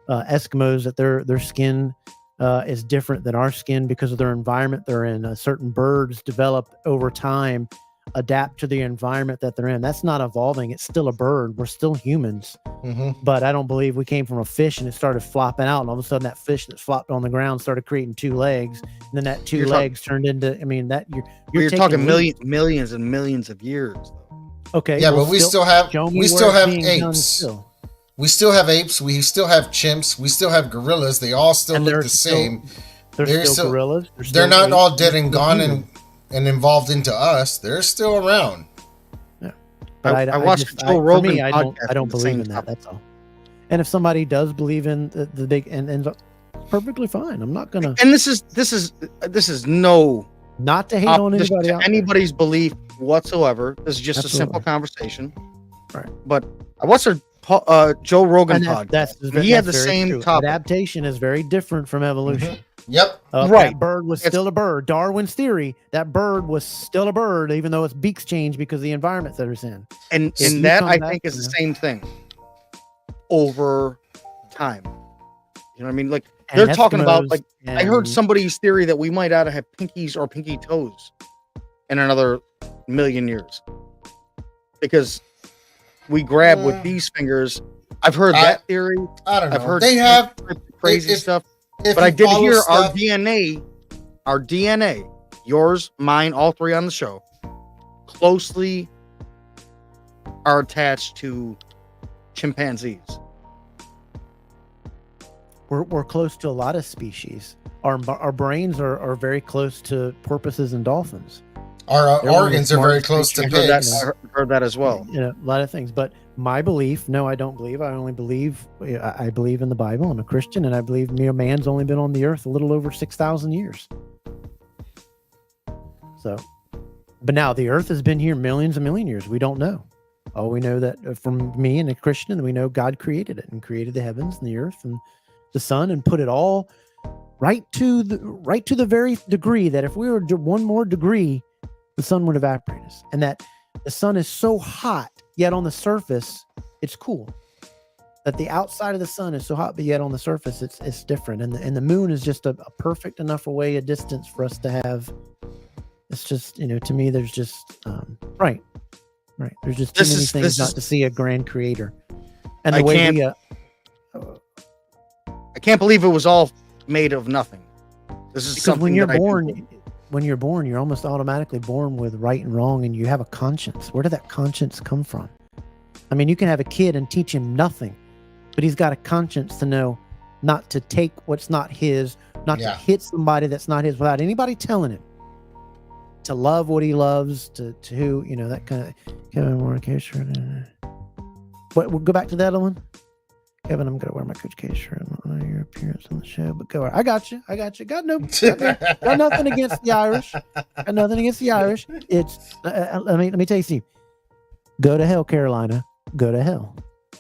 Eskimos that their skin is different than our skin because of their environment they're in. Certain birds develop over time, adapt to the environment that they're in. That's not evolving. It's still a bird. We're still humans. But I don't believe we came from a fish and it started flopping out, and all of a sudden that fish that flopped on the ground started creating 2 legs, and then that 2 legs turned into. I mean, that you're talking millions and millions of years. Okay. Yeah, well, but we still have show me we where still it's have being done apes. still. We still have apes. We still have chimps. We still have gorillas. They all still And look they're the still- same. They're still gorillas. They're not apes, all dead they're and still gone human. and involved into us. They're still around. But I watched just- the Joe Rogan for me, I don't podcast on the believe same in that. topic. That's all. And if somebody does believe in the big and perfectly fine. I'm not gonna. And this is no not to hate on opposition anybody to out there. anybody's belief whatsoever. This is just a simple Absolutely. conversation. Right. But I watched a Joe Rogan And podcast. that's he had the very same true. topic. Adaptation is very different from evolution. Yep. Right. That bird was still a bird. Darwin's theory, that bird was still a bird, even though its beaks changed because of the environment that it's in. And If you that come I back think is to the that- same thing over time. You know what I mean? Like And they're talking about Eskimos like I heard and- somebody's theory that we might not have pinkies or pinky toes in another million years because we grab with these fingers. I've heard that theory. I don't know. I've heard They have crazy if- stuff. if But I you did follow hear stuff- our DNA, yours, mine, all three on the show, closely are attached to chimpanzees. We're close to a lot of species. Our brains are very close to porpoises and dolphins. Our They're one of the organs are very smartest close to creatures. pigs. I heard that as well. You know, a lot of things. But my belief, no, I don't believe. I only believe. I believe in the Bible. I'm a Christian, and I believe man's only been on the earth a little over 6,000 years. So, but now the earth has been here millions and million years. We don't know. All we know that from me and a Christian, we know God created it and created the heavens and the earth and the sun and put it all right to the very degree that if we were one more degree, the sun would evaporate us. And that the sun is so hot, yet on the surface, it's cool. That the outside of the sun is so hot, but yet on the surface, it's different. And the moon is just a perfect enough away a distance for us to have. It's just, to me, there's just right. There's just too many things not to see a grand creator. And the way we, I can't believe it was all made of nothing. This is because something when you're that born, you're almost automatically born with right and wrong, and you have a conscience. Where did that conscience come from? I mean, you can have a kid and teach him nothing, but he's got a conscience to know not to take what's not his, not to hit somebody that's not his without anybody telling him. To love what he loves, to who, that kind of. Kevin, wear a case shirt. But we'll go back to the other one. Kevin, I'm gonna wear my Coach K shirt. I don't know your appearance on the show, but go. I got you. Got nothing against the Irish. Got nothing against the Irish. It's let me tell you, Steve. Go to hell, Carolina. Go to hell.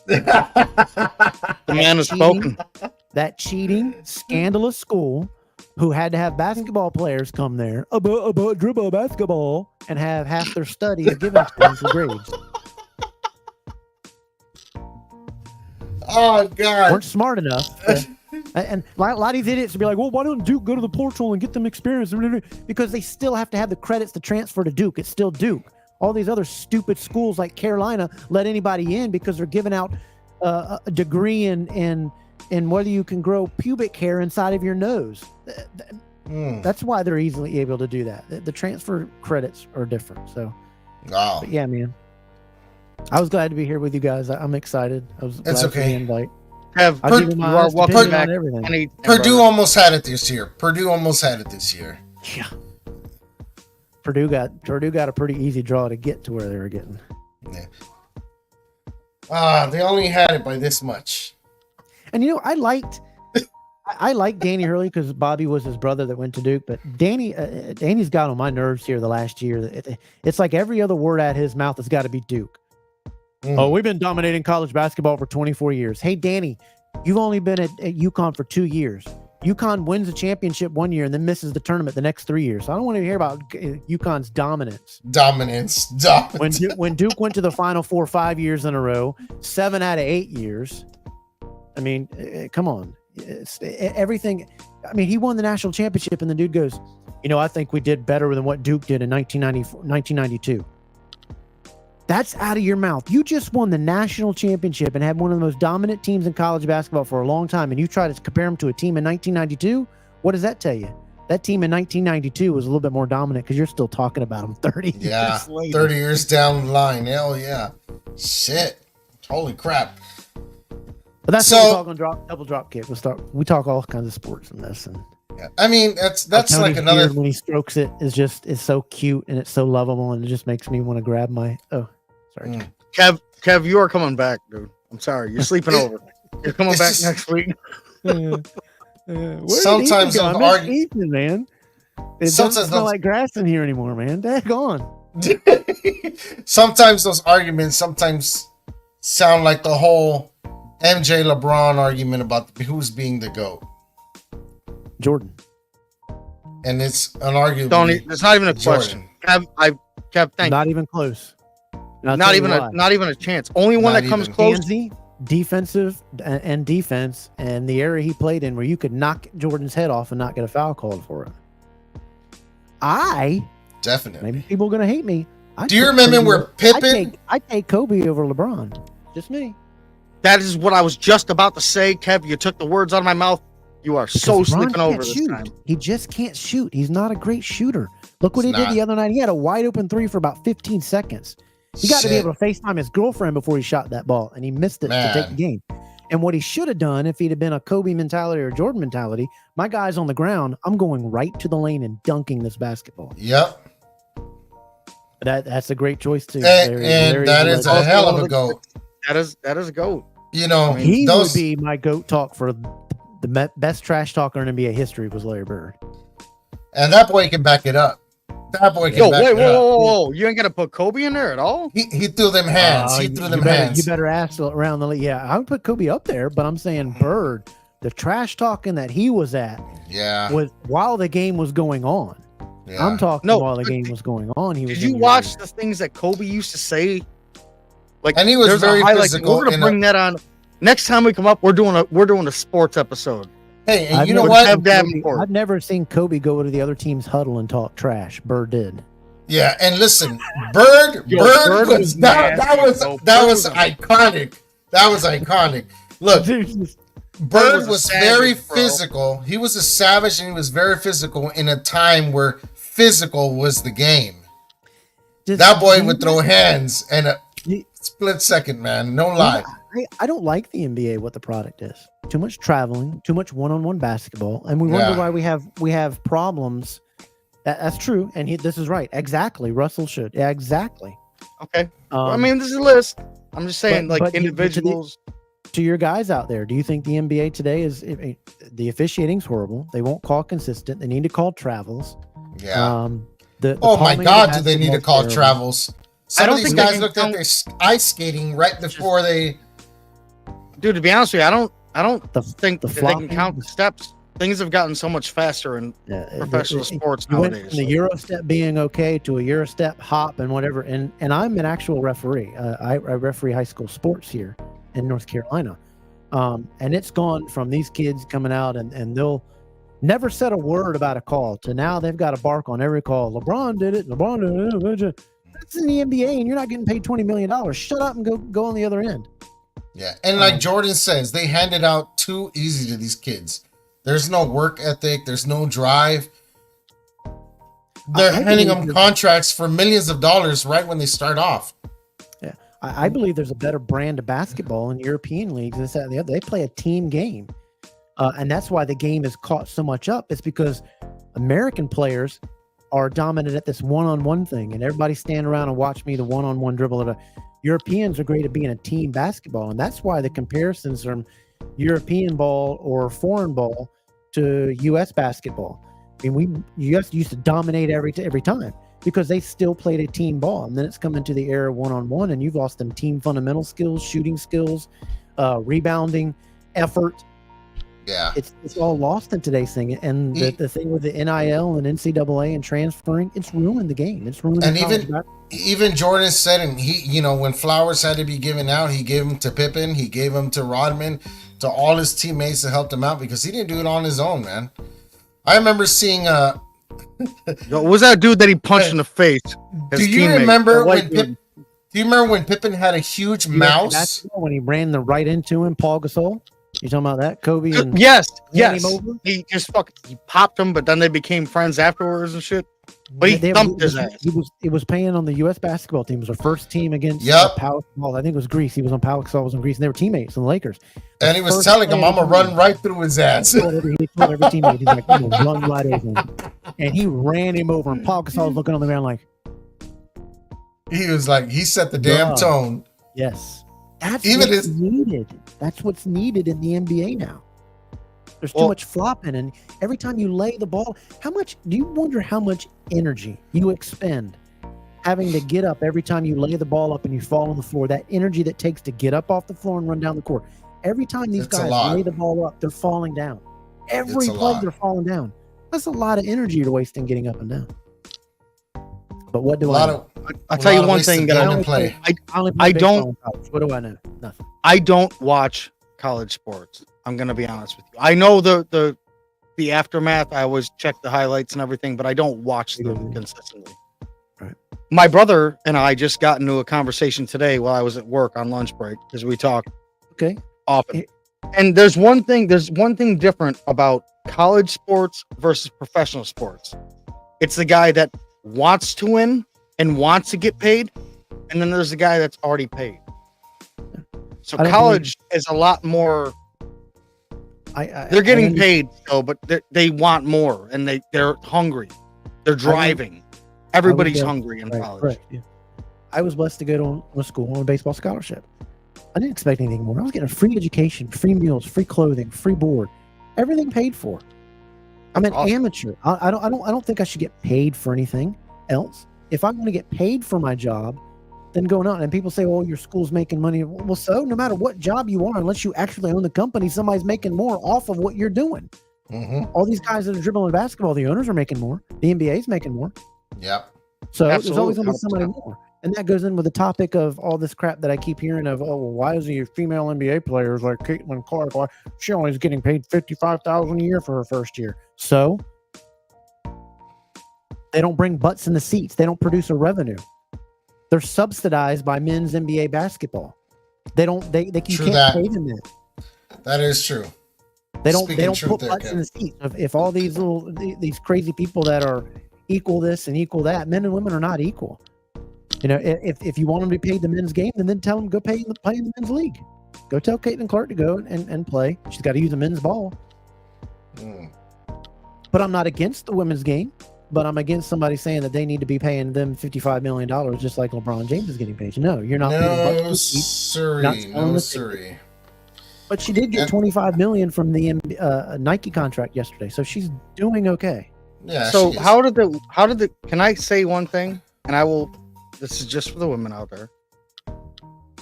The man has spoken. That cheating, scandalous school who had to have basketball players come there about dribble basketball and have half their studies given to them for grades. Oh God! Weren't smart enough. And a lot of these idiots would be like, well, why don't Duke go to the portal and get them experience? Because they still have to have the credits to transfer to Duke. It's still Duke. All these other stupid schools like Carolina let anybody in because they're giving out a degree in whether you can grow pubic hair inside of your nose. That's why they're easily able to do that. The transfer credits are different. So, but yeah, man. I was glad to be here with you guys. I'm excited. I was glad for the invite. You are welcome back. Purdue almost had it this year. Yeah. Purdue got a pretty easy draw to get to where they were getting. Yeah. They only had it by this much. And I liked Danny Hurley because Bobby was his brother that went to Duke. But Danny's got on my nerves here the last year. It's like every other word out of his mouth has got to be Duke. Oh, we've been dominating college basketball for 24 years. Hey, Danny, you've only been at UConn for 2 years. UConn wins a championship 1 year and then misses the tournament the next 3 years. So I don't want to hear about UConn's dominance. When Duke went to the Final Four 5 years in a row, 7 out of 8 years. I mean, come on. It's everything. I mean, he won the national championship and the dude goes, I think we did better than what Duke did in 1992. That's out of your mouth. You just won the national championship and had one of the most dominant teams in college basketball for a long time, and you try to compare them to a team in 1992? What does that tell you? That team in 1992 was a little bit more dominant because you're still talking about them 30 Yeah, years later. 30 years down the line. Hell yeah. Shit. Holy crap. But that's So- what we talk on double drop kick. We talk all kinds of sports in this, and Yeah. I mean, that's Tony's like another. beard when he strokes it is so cute and it's so lovable, and it just makes me want to grab my. Oh, sorry. Mm. Kev, you are coming back, dude. I'm sorry, you're sleeping over. You're coming It's back just- next week. Sometimes I those miss argu- Ethan, man. It Sometimes doesn't smell those- like grass in here anymore, man. Daggone. Sometimes those arguments sound like the whole MJ LeBron argument about who's being the GOAT. Jordan. And it's an argument. Tony, it's not even a question. Kev, thank Not even close. And I'll you. tell you why. Not even a chance. Only one Not that comes even. close. Handsy, defensive and defense, and the area he played in where you could knock Jordan's head off and not get a foul called for it. Definitely. Maybe people are gonna hate me. Do you remember where Pippen? I take Kobe over LeBron. Just me. That is what I was just about to say, Kev. You took the words out of my mouth. You are so Because LeBron sleeping can't over this shoot. time. He just can't shoot. He's not a great shooter. Look what He's he did not. the other night. He had a wide open three for about 15 seconds. He got to be Shit. able to FaceTime his girlfriend before he shot that ball, and he missed it to take the Man. game. And what he should have done if he'd have been a Kobe mentality or Jordan mentality, my guy's on the ground, I'm going right to the lane and dunking this basketball. Yep. That's a great choice too. And that is a hell of a GOAT. That is a GOAT. You know, He those would be my GOAT talk for the best trash talker in NBA history was Larry Bird. and that boy can back it up. That boy can Yo, back wait, it up. whoa! You ain't gonna put Kobe in there at all? He threw them hands. He threw them hands. You better ask around the league. Yeah, I would put Kobe up there, but I'm saying Bird, the trash talking that he was at Yeah. was while the game was going on. Yeah. I'm talking No, while the but game was going on. He was. Did you in watch your- the things that Kobe used to say? Like, And he was there's very a highlight. physical We're gonna in a- bring that on next time we come up. We're doing a sports episode. Hey, and I've you know never what? seen seen Davenport. I've never seen Kobe go to the other team's huddle and talk trash. Bird did. Yeah, and listen, Bird Bird was was that nasty, bro. that Bird was was a- iconic. That was iconic. Look, Bird was a was savage, very bro. physical. He was a savage and he was very physical in a time where physical was the game. That boy would throw hands in a split second, man. No lie. I don't like the NBA. What the product is too much traveling, too much one-on-one basketball, and we wonder Yeah. why we have problems. That's true, and this is right. Exactly, Russell should. Yeah, exactly. Okay. I Um, mean, this is a list. I'm just saying, but- like but you- but to the- individuals. To your guys out there, do you think the NBA today is the officiating's horrible? They won't call consistent. They need to call travels. Yeah. The Oh my calling of God, the do they need to basketball's call terrible. travels? Some I don't of these think they guys can looked at count- their ice skating right before they. Dude, to be honest with you, I don't The- think the that they can flopping? count the steps. Things have gotten so much faster in professional sports You went nowadays. from the Euro step being okay to a Euro step hop and whatever. And I'm an actual referee. I referee high school sports here in North Carolina. And it's gone from these kids coming out and they'll never said a word about a call to now they've got to bark on every call. LeBron did it. LeBron did it. That's in the NBA and you're not getting paid $20 million. Shut up and go on the other end. Yeah, and like Jordan says, they hand it out too easy to these kids. There's no work ethic. There's no drive. They're I handing believe them contracts for millions of dollars right when they start off. Yeah, I believe there's a better brand of basketball in European leagues. This, that, and the other. They play a team game, and that's why the game is caught so much up. It's because American players are dominant at this one-on-one thing, and everybody stand around and watch me the one-on-one dribble. Europeans are great at being a team basketball, and that's why the comparisons from European ball or foreign ball to U.S. basketball. I mean, U.S. used to dominate every time because they still played a team ball, and then it's come into the era of one-on-one, and you've lost them team fundamental skills, shooting skills, rebounding, effort. Yeah, It's all lost in today's thing, and the thing with the NIL and NCAA and transferring, it's ruined the game. It's ruined. and the college basketball. even Jordan said, and he, when Flowers had to be given out, he gave them to Pippen, he gave them to Rodman, to all his teammates to help him out because he didn't do it on his own, man. I remember seeing Yo, what was that dude that he punched in the face? Do you remember when Pippen had a huge mouse? When he ran the right into him, Paul Gasol? You talking about that? Kobe and yes. ran him over? He just he popped him, but then they became friends afterwards and shit. But he thumped his ass. He was playing on the U.S. basketball team. It was our first team against Pau Gasol. I think it was Greece. He was on Pau Gasol, was in Greece, and they were teammates in the Lakers. And he was telling him, "I'm gonna run right through his ass." He told every teammate, he's like, "I'm gonna run right over him," and he ran him over. And Pau Gasol was looking on the ground like, he was like, he set the damn tone. Yes, that's even what's needed. That's what's needed in the NBA now. There's too much flopping, and every time you lay the ball, do you wonder how much energy you expend having to get up every time you lay the ball up and you fall on the floor? That energy that takes to get up off the floor and run down the court. Every time these guys lay the ball up, they're falling down. Every play, they're falling down. That's a lot of energy you're wasting getting up and down. But what do I know? I'll tell you one thing that I don't. What do I know? Nothing. I don't watch college sports. I'm gonna be honest with you. I know the aftermath. I always check the highlights and everything, but I don't watch them consistently. Right. My brother and I just got into a conversation today while I was at work on lunch break because we talk often. And there's one thing different about college sports versus professional sports. It's the guy that wants to win and wants to get paid, and then there's the guy that's already paid. So college is a lot more. They're getting paid still, but they want more, and they're hungry. They're driving. Everybody's hungry in college. Correct, yeah. I was blessed to go to a school on a baseball scholarship. I didn't expect anything more. I was getting a free education, free meals, free clothing, free board, everything paid for. I'm an amateur. I don't think I should get paid for anything else. If I'm going to get paid for my job, then going out and people say, "Well, your school's making money." Well, so no matter what job you are, unless you actually own the company, somebody's making more off of what you're doing. Mm-hmm. All these guys that are dribbling basketball, the owners are making more. The NBA's making more. Yep. So there's always going to be somebody more. And that goes in with the topic of all this crap that I keep hearing of, why is the female NBA players like Caitlin Clark, why she only is getting paid $55,000 a year for her first year? So they don't bring butts in the seats. They don't produce a revenue. They're subsidized by men's NBA basketball. They can't pay them that. That is true. They don't put butts in the seats. If all these these crazy people that are equal this and equal that, men and women are not equal. You know, if you want them to be paid the men's game, then tell them go play in the men's league. Go tell Caitlin Clark to go and play. She's got to use a men's ball. But I'm not against the women's game. But I'm against somebody saying that they need to be paying them $55 million just like LeBron James is getting paid. No, you're not. No, sirree. But she did get $25 million from the Nike contract yesterday, so she's doing okay. Yeah. So how did the? Can I say one thing? And I will. This is just for the women out there.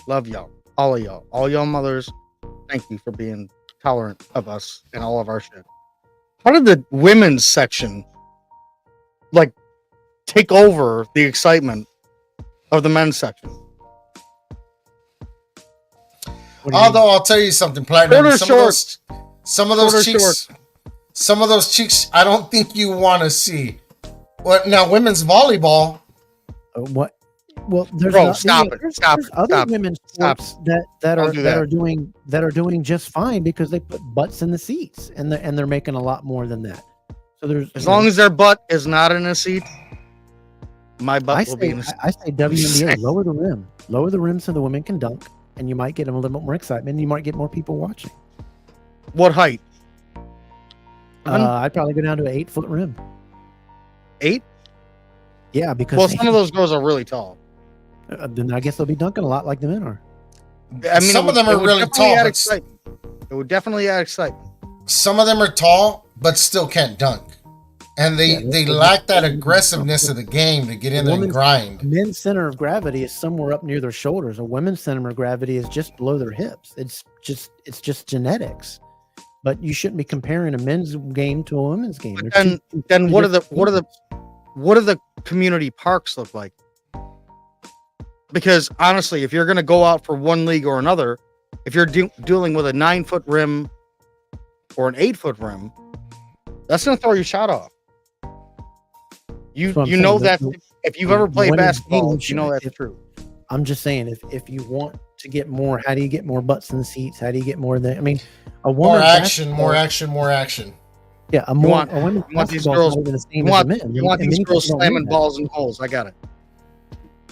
Love y'all, all y'all mothers. Thank you for being tolerant of us and all of our shit. How did the women's section take over the excitement of the men's section? Although I'll tell you something, Platinum. Some of those cheeks, I don't think you want to see. What now? Women's volleyball. What? Well, there's Stop other women's sports that are doing just fine because they put butts in the seats and they're making a lot more than that. So there's as long as their butt is not in a seat, my butt will be in a seat. I say WNBA, lower the rim so the women can dunk, and you might get them a little bit more excitement. And you might get more people watching. What height? I'd probably go down to an 8-foot rim. 8? Yeah, because some of those girls are really tall. Then I guess they'll be dunking a lot like the men are. I mean, some of them are really tall. It would definitely add excitement. Some of them are tall, but still can't dunk. And they lack that aggressiveness of the game to get in there and grind. Men's center of gravity is somewhere up near their shoulders. A women's center of gravity is just below their hips. It's just genetics. But you shouldn't be comparing a men's game to a women's game. Then what do the community parks look like? Because honestly, if you're going to go out for one league or another, if you're dealing with a 9-foot rim or an 8-foot rim, that's going to throw your shot off. You know that if you've ever played basketball, you know that's true. I'm just saying, if you want to get more? How do you get more butts in the seats? How do you get more than? I mean, a More woman action, more action, more action. Yeah, a women's these basketball girls. is not even the same You as a want, men's. you want And these many girls people don't slamming know that. balls in holes. I got it.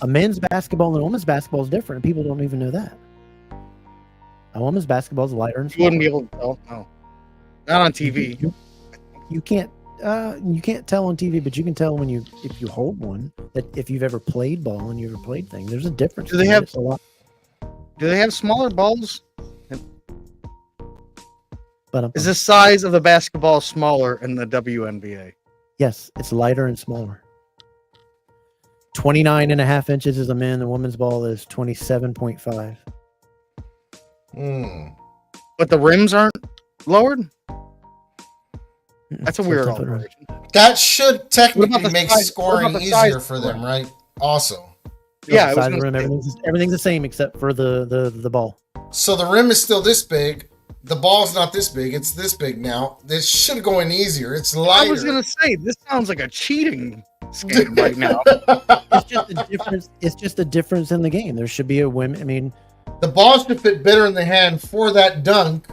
A men's basketball and a women's basketball is different. People don't even know that. A women's basketball is lighter and You wouldn't smaller. be able to tell. No, not on TV. You can't tell on TV, but you can tell when if you hold one, that if you've ever played ball and you ever played things, there's a difference. Do they I mean, have- it's a lot, Do they have smaller balls? but Is the size of the basketball smaller in the WNBA? yes, it's lighter and smaller. 29.5 inches is a man. The women's ball is 27.5. But the rims aren't lowered? That's a So weird it's different. alteration. That should technically the make size- what scoring about the size easier of for the them, rim? right? Also. Yeah, I The was size of gonna the rim, say- everything's the same except for the ball. So the rim is still this big. The ball's not this big. It's this big now. This should go in easier. It's lighter. I was gonna say this sounds like a cheating scam right now. It's just a difference. It's just a difference in the game. There should be a women. I mean, The ball should fit better in the hand for that dunk.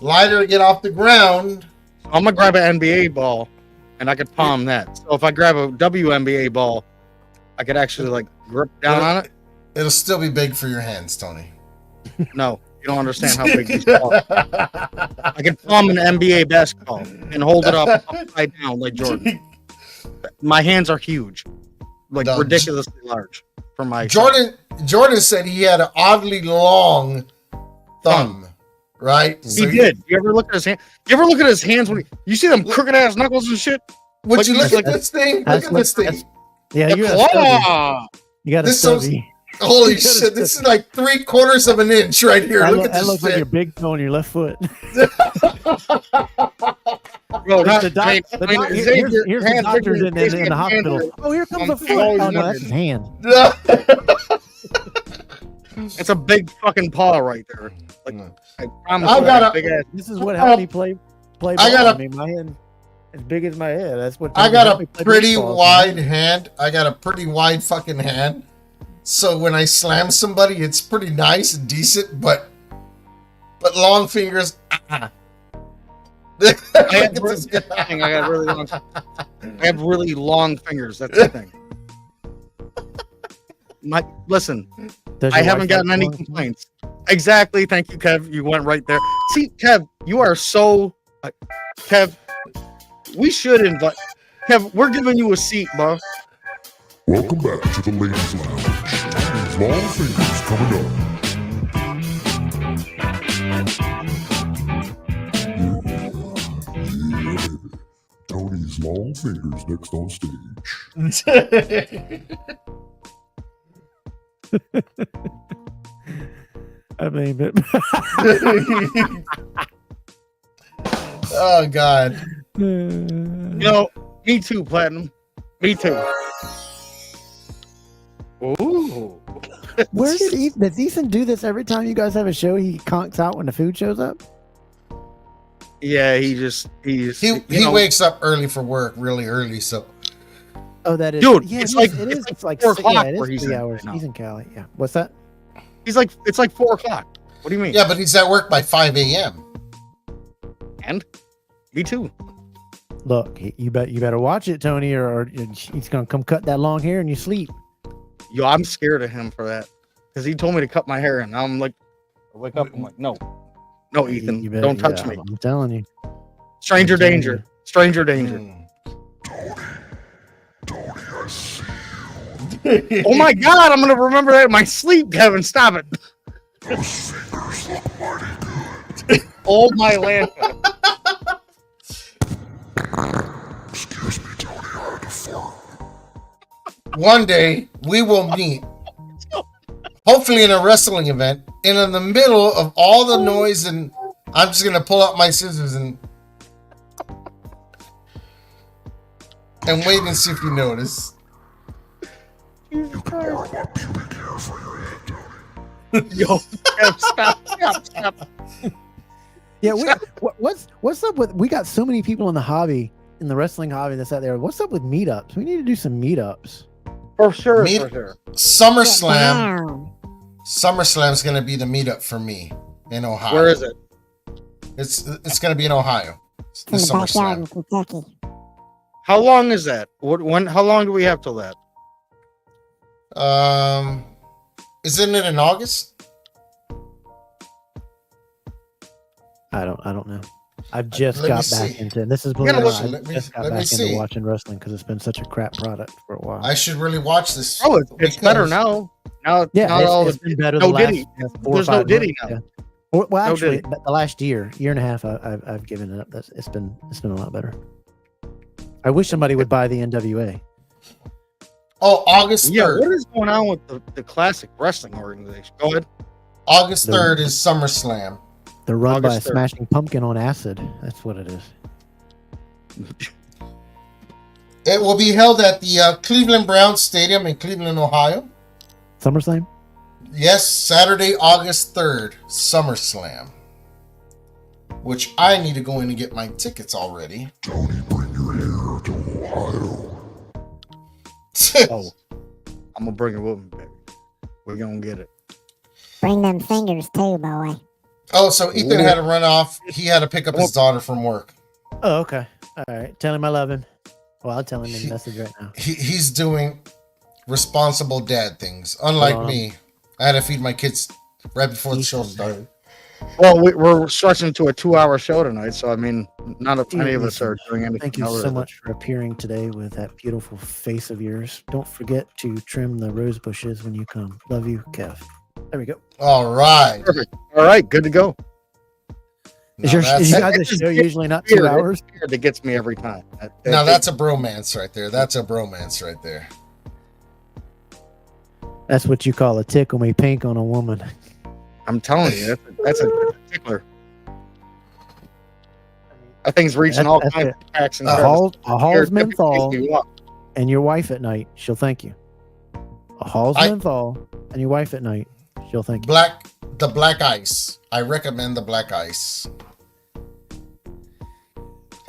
Lighter to get off the ground. I'm gonna grab an NBA ball, and I could palm that. So if I grab a WNBA ball, I could actually like grip down on it. It'll still be big for your hands, Tony. No, you don't understand how big these balls are. I could palm an NBA basketball and hold it up upside down like Jordan. My hands are huge, like No, ridiculously large for my Jordan said he had an oddly long thumb, right? He did. You ever look at his hand? You ever look at his hands when you see them crooked ass knuckles and shit? Would Like, you he's look at like- this thing? Look That's at this what- thing. yeah, The you got a stubby. claw! You got a This is- stubby. Holy shit! This is like 3/4 of an inch right here. That, Look at that this looks like your shit. big toe on your left foot. Bro, not, The doc- hey, the hey, doc- Xavier, here's the hands doctors bigger in than the Xavier hospital. Handler. Oh, here comes a foot. always Oh, no, wondered. that's his hand. It's a big fucking paw right there. Like I promise I you, got a- big ass. This is what helped me play ball. I got a- mean, my hand as big as my head. That's what I helped got me a play pretty baseball, wide man. hand. I got a pretty wide fucking hand. So when I slam somebody, it's pretty nice and decent, but long fingers. I Look have, at really, this that's the guy. thing, I have really long fingers. That's the thing. Listen, Does I your haven't wife gotten like any long- complaints. Exactly. Thank you, Kev. You went right there. See, Kev, you are so. Kev, we should invite. Kev, we're giving you a seat, bro. Welcome back to the Ladies Lounge. Long fingers coming up. Yeah, baby. Tony's long fingers next on stage. I mean, but Oh God. You know, me too, Platinum. Me too. Ooh. where did Ethan? Does Ethan do this every time you guys have a show? He conks out when the food shows up. Yeah, he's He you know, wakes up early for work, really early. So Oh, that is, Dude, Yeah, it's it like- is- it is. it's It's like 4 yeah, o'clock it where is he's 3 in hours. right now. He's in Cali. Yeah. What's that? it's like 4 o'clock. What do you mean? yeah, but he's at work by 5 a.m. And me too. Look, you better watch it, Tony, or he's gonna come cut that long hair and you sleep. Yo, I'm scared of him for that because he told me to cut my hair, and I'm like, I wake up, I'm like, no, Ethan, You better- don't touch yeah, me. I'm telling you. Stranger I'm telling danger. you. Stranger danger. Tony, I see Oh my God, I'm gonna remember that in my sleep, Kevin. Stop it. those fingers look mighty good. Oh my land. Excuse me, Tony, I had to fart. One day we will meet, hopefully in a wrestling event, and in the middle of all the noise, and I'm just gonna pull out my scissors and wait and see if you notice. You can borrow my pubic hair for your head, Tony. Yo, Kev, stop. Yeah, what's up with? We got so many people in the hobby, in the wrestling hobby that's out there. What's up with meetups? We need to do some meetups. For sure, Meet- for sure. SummerSlam. Wow. SummerSlam's gonna be the meetup for me in Ohio. Where is it? It's gonna be in Ohio. The in the backyard SummerSlam. in Kentucky. How long is that? How long do we have till that? Isn't it in August? I don't know. I've just Let me got back see. into this is Yeah, believe it or let not, me- I just got let me back see. into watching wrestling because it's been such a crap product for a while. I should really watch this. Oh, it's better because- now. Now, Yeah, not all it's the been better no the last Diddy. 4 or There's no 5 Diddy months, now. yeah. Well, No actually, Diddy. the last year and a half, I've given it up. It's been a lot better. I wish somebody would buy the NWA. Oh, August Yeah, 3rd. what is going on with the classic wrestling organization? Go ahead. August 3rd is SummerSlam. They're run by a August 3rd. Smashing Pumpkin on acid. That's what it is. It will be held at the Cleveland Browns Stadium in Cleveland, Ohio. SummerSlam. Yes, Saturday, August 3rd, SummerSlam. Which I need to go in and get my tickets already. Tony, bring your hair to Ohio. Oh, I'm gonna bring it with me, baby. We're gonna get it. Bring them fingers too, boy. Oh, so Ethan had to run off. He had to pick up his daughter from work. Oh, okay. All right. Tell him I love him. Well, I'll tell him in the message right now. He's doing responsible dad things. Unlike me, I had to feed my kids right before the show started. Well, we're stretching to a 2-hour show tonight, so I mean, not any of us are doing anything. Thank you other so than- much for appearing today with that beautiful face of yours. Don't forget to trim the rose bushes when you come. Love you, Kev. There we go. All right. Perfect. All right, good to go. Is your that's- is you guys a show usually not 2 hours? That gets me every time. Now that's a bromance right there. That's a bromance right there. That's what you call a tickle me pink on a woman. I'm telling you, that's a tickler. That thing's reaching all That's kinds it. of cracks and A crevices. Hall's Here, menthol you want. and your wife at night, she'll thank you. A Hall's I- menthol and your wife at night, she'll thank you. The black ice. I recommend the black ice.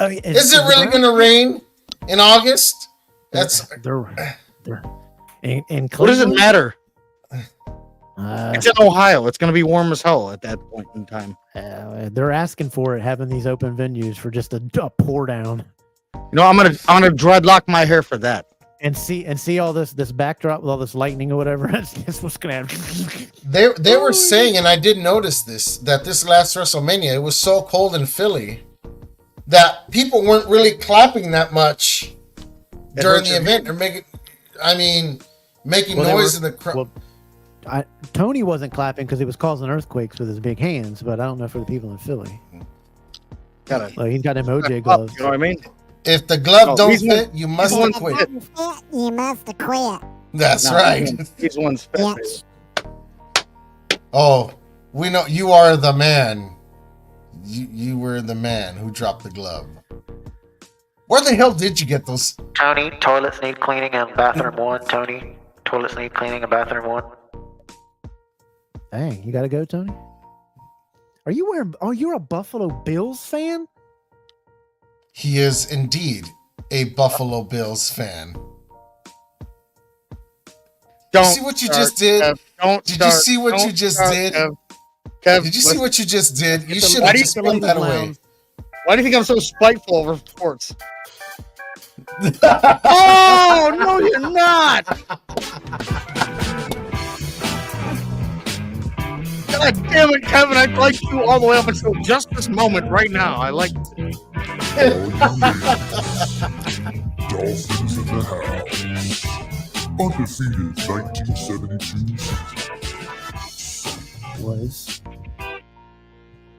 Oh, Is it really going to rain in August? That's they're in What does it Cleveland? matter? Uh, It's in Ohio. It's going to be warm as hell at that point in time. they're asking for it, having these open venues for just a pour down. You know, I'm gonna dreadlock my hair for that. And see all this backdrop with all this lightning or whatever. That's what's gonna happen. they were saying, and I did notice this, that this last WrestleMania, it was so cold in Philly that people weren't really clapping that much during the event. Or making noise in the crowd. Tony wasn't clapping because he was causing earthquakes with his big hands, but I don't know for the people in Philly. He's got them OJ gloves. You know what I mean? If the glove Oh, don't he's fit, one- you must he's one quit. fit. You must have quit. That's No, right. He's one spit. Oh, we know you are the man. You were the man who dropped the glove. Where the hell did you get those? Tony, toilets need cleaning and bathroom 1. Tony, toilets need cleaning and bathroom 1. Dang, you gotta go, Tony. Are you wearing? Oh, you're a Buffalo Bills fan? He is indeed a Buffalo Bills fan. Don't see what you start, just did? Kev. Don't Did start. you see what Don't you just start, did? Kev. Kev, Did you see listen. what you just did? You Listen, should why have do you just feel put like that this away. lounge? Why do you think I'm so spiteful over sports? Oh no, you're not! God damn it, Kevin! I like you all the way up until just this moment right now. I like. Dolphins in the house. Undefeated 1972 season. Was.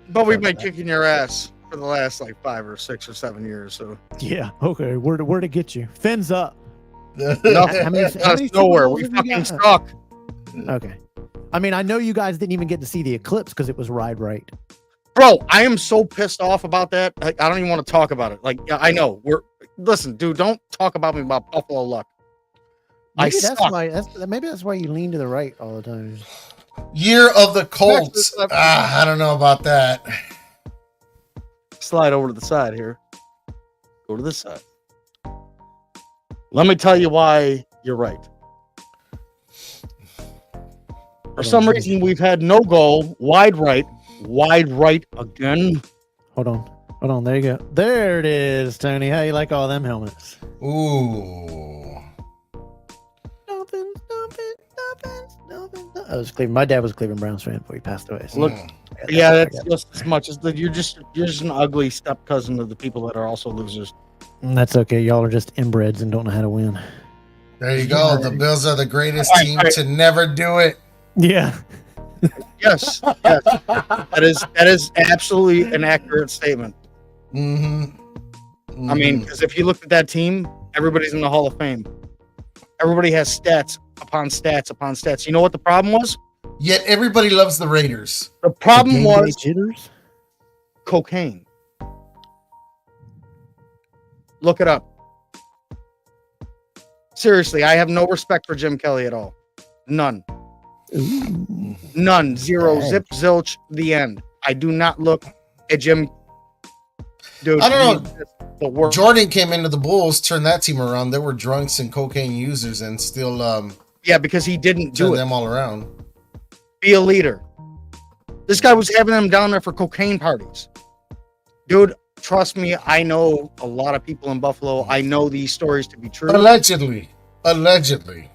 But we've been kicking your ass for the last like 5 or 6 or 7 years. So Yeah. Okay. Where to get you? Fins up. nothing. How many Super Nowhere. Bowls We have you fucking got? suck. Okay. I mean, I know you guys didn't even get to see the eclipse because it was Ride Right. Bro, I am so pissed off about that. I don't even want to talk about it. Like, I know listen, dude, don't talk about me about Buffalo Luck. Maybe suck. maybe that's why you lean to the right all the time. Year of the Colts. I don't know about that. Slide over to the side here. Go to this side. Let me tell you why you're right. For some reason, we've had no goal, wide right again. Hold on. There you go. There it is, Tony. How you like all them helmets? Ooh. Dolphins. I was Cleveland. My dad was a Cleveland Browns fan before he passed away. So Look, yeah, that's just as much as that. You're just an ugly step cousin of the people that are also losers. That's okay. Y'all are just inbreds and don't know how to win. There you go. The Bills are the greatest team to never do it. Yeah. Yes. That is absolutely an accurate statement. Mm-hmm. I mean, because if you look at that team, everybody's in the Hall of Fame. Everybody has stats upon stats upon stats. You know what the problem was? Yet everybody loves the Raiders. The problem was jitters? Cocaine. Look it up. Seriously, I have no respect for Jim Kelly at all. None. Ooh. None. Zero. Dang. Zip, zilch, the end. I do not look at Jim. Dude, I don't know. The worst. Jordan came into the Bulls, turned that team around. They were drunks and cocaine users, and still Yeah, because he didn't do turned it. them all around. Be a leader. This guy was having them down there for cocaine parties. Dude, trust me, I know a lot of people in Buffalo. I know these stories to be true. Allegedly. Allegedly.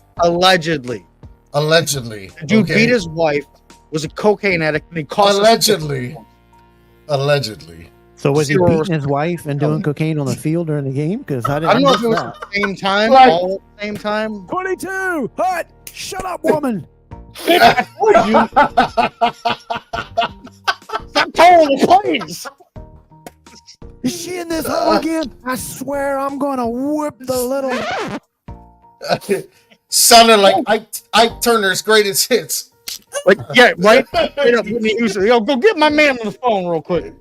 The dude beat his wife, was a cocaine addict, and he cost Allegedly. So was he beating his wife and doing cocaine on the field during the game? Because I I don't know if it was that. at the same time, all at the same time. 22. Hut. Shut up, woman. I told you. Stop towing the planes. Is she in this hole again? I swear I'm gonna whip the little. Sounded like Ike Turner's greatest hits. Like, yeah, right? Whitney Houston. Yo, go get my man on the phone real quick.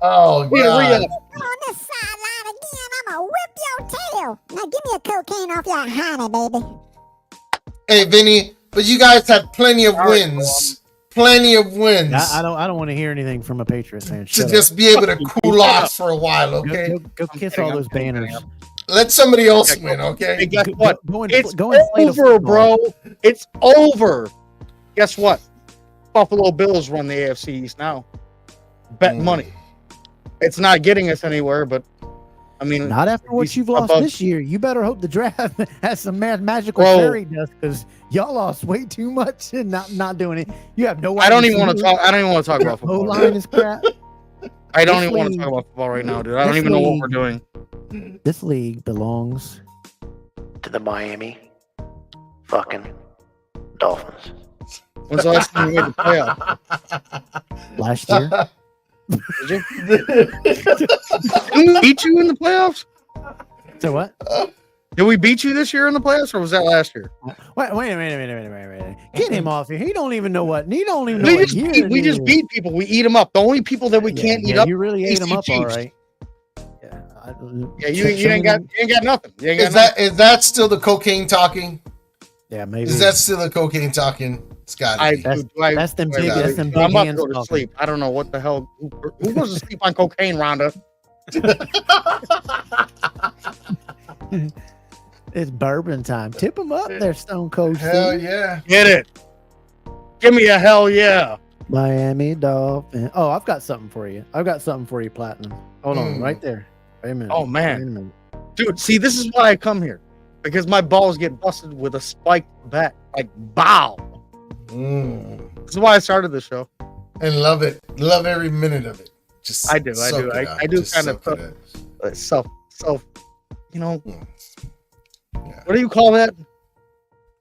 Oh, God. On this sideline again, I'm gonna whip your tail. Now give me a cocaine off your honey, baby. Hey, Vinny, but you guys had plenty of wins. Plenty of wins. I don't want to hear anything from a Patriots fan. To just be able to cool off for a while, okay? Go kiss all those banners. Let somebody else win, okay? Hey, guess what? It's over, bro. It's over. Guess what? Buffalo Bills run the AFC East now. Bet money. It's not getting us anywhere, but I mean, not after what you've lost this year. You better hope the draft has some magical Bro. fairy dust, because y'all lost way too much and not doing it. You have no. I don't even want to talk. I don't even want to talk about football. O-line is crap. I don't even want to talk about football right now, dude. I don't even know what we're doing. This league belongs to the Miami fucking Dolphins. When's the last time we made the playoff? Last year. Did you? Didn't we beat you in the playoffs? So what? Did we beat you this year in the playoffs, or was that last year? Wait a minute. Get him off here. He don't even know what. He don't even know We what just, year beat, we it just is. beat people. We eat them up. The only people that we can't eat up. You really ate him up, all Chiefs. right. Yeah, you ain't got nothing. You ain't got Is that still the cocaine talking? Yeah, maybe. Is that still the cocaine talking? It's got to be. That's them big. That's them big I'm about to hands go to talking. sleep. I don't know what the hell. Who goes to sleep on cocaine, Rhonda? It's bourbon time. Tip them up there, Stone Cold Hell Steve. yeah. Get it. Give me a hell yeah. Miami Dolphins. Oh, I've got something for you. Platinum. Hold on, right there. Wait a minute. Oh, man. Dude, see, this is why I come here. Because my balls get busted with a spiked bat. Like, bow. This is why I started the show. And love it. Love every minute of it. Just I do. I do kind of self, you know. What do you call that?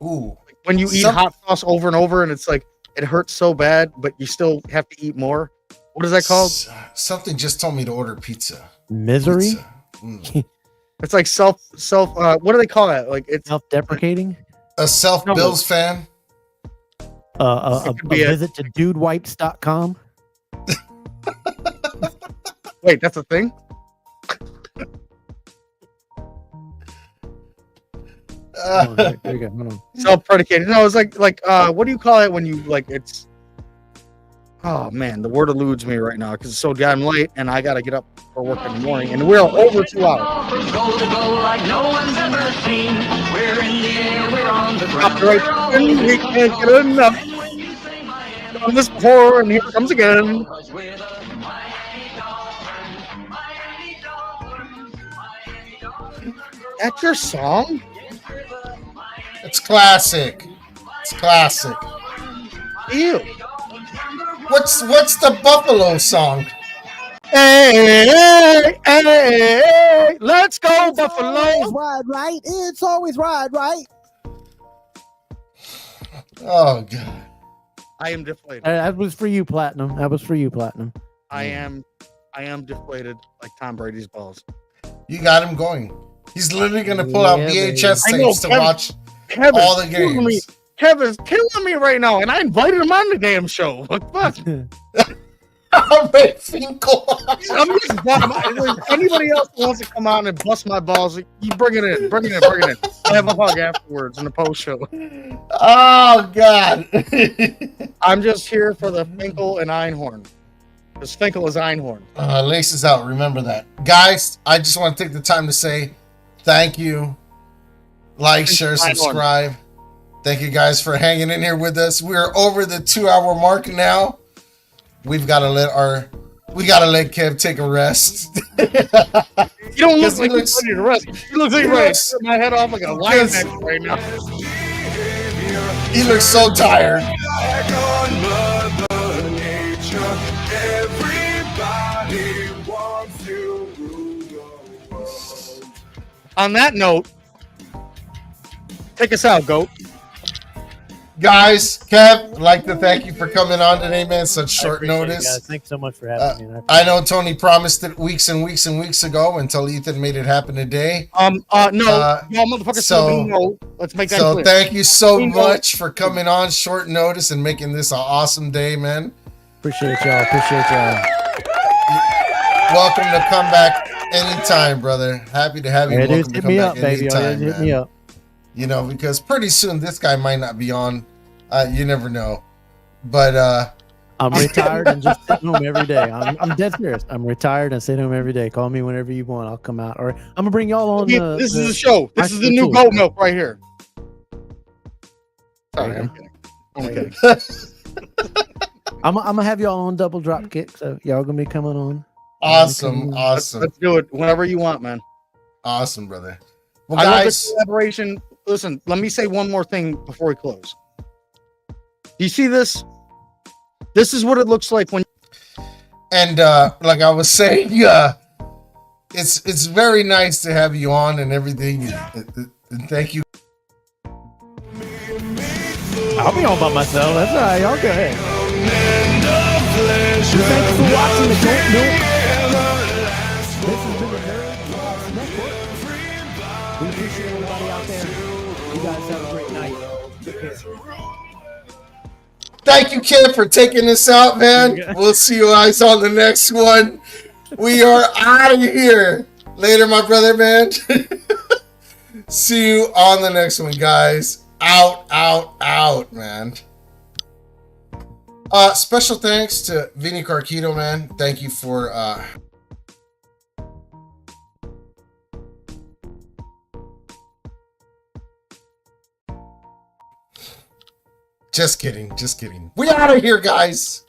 Ooh. When you eat hot sauce over and over and it's like, it hurts so bad, but you still have to eat more. What is that called? Something just told me to order pizza. Misery? It's like self, what do they call that? Like it's self-deprecating? A Bills fan? A visit to dudewipes.com. Wait, that's a thing? There you go. Hold on. Self-predicated. No, it's like what do you call it when you like it's Oh man, the word eludes me right now because it's so damn late, and I gotta get up for work in the morning, and we're over 2 hours. We can't get enough. On this before, and here it comes again. That's your song? It's classic. It's classic. Ew. What's the Buffalo song? Hey, hey, hey, let's go, Buffalo. Ride right. It's always ride right. Oh God. I am deflated. That was for you, Platinum. That was for you, Platinum. I am deflated like Tom Brady's balls. You got him going. He's literally gonna pull out VHS I know, tapes to watch Kevin's all the games. Kevin's killing me right now, and I invited him on the damn show. What the fuck? Ray Finkel. I'm just like, anybody else who wants to come on and bust my balls, you bring it in. I have a hug afterwards in the post show. Oh God. I'm just here for the Finkel and Einhorn. Because Finkel is Einhorn. Lace is out. Remember that, guys. I just want to take the time to say thank you. Like, share, subscribe. Thank you guys for hanging in here with us. We're over the 2-hour mark now. We gotta let Kev take a rest. You don't look like he's ready to rest. You look like you're ready to turn my head off like a lion right now. He looks so tired. On that note, take us out, Goat. Guys, Kev, I'd like to thank you for coming on today, man. Such short notice. Guys. Thanks so much for having me. I know Tony promised it weeks and weeks and weeks ago until Ethan made it happen today. No, motherfucker. So let's make that clear. Thank you so much for coming on short notice and making this an awesome day, man. Appreciate y'all. Welcome to come back anytime, brother. Happy to have you. Welcome to come back anytime, hit me up. You know, because pretty soon this guy might not be on. You never know. But I'm retired and just sit home every day. I'm dead serious. I'm retired and sit home every day. Call me whenever you want. I'll come out. Or I'm gonna bring y'all on. This is the show. This is the new Goat Milk right here. Sorry, I'm kidding. I'm gonna have y'all on double drop kick. So y'all gonna be coming on. Awesome. Let's do it whenever you want, man. Awesome, brother. Well, I love guys, the collaboration. Listen, let me say one more thing before we close. Do you see this? This is what it looks like when. And like I was saying, it's very nice to have you on and everything. And thank you. I'll be on by myself. That's all right. Y'all go ahead. Thanks for watching the Goat Milk. This has been the Nerd Logs Network. We appreciate everybody out there. You guys have a great night. Take care. Thank you, Kid, for taking this out, man. We'll see you guys on the next one. We are out of here. Later, my brother, man. See you on the next one, guys. Out, man. Special thanks to Vinny Carquito, man. Thank you for Just kidding. We out of here, guys.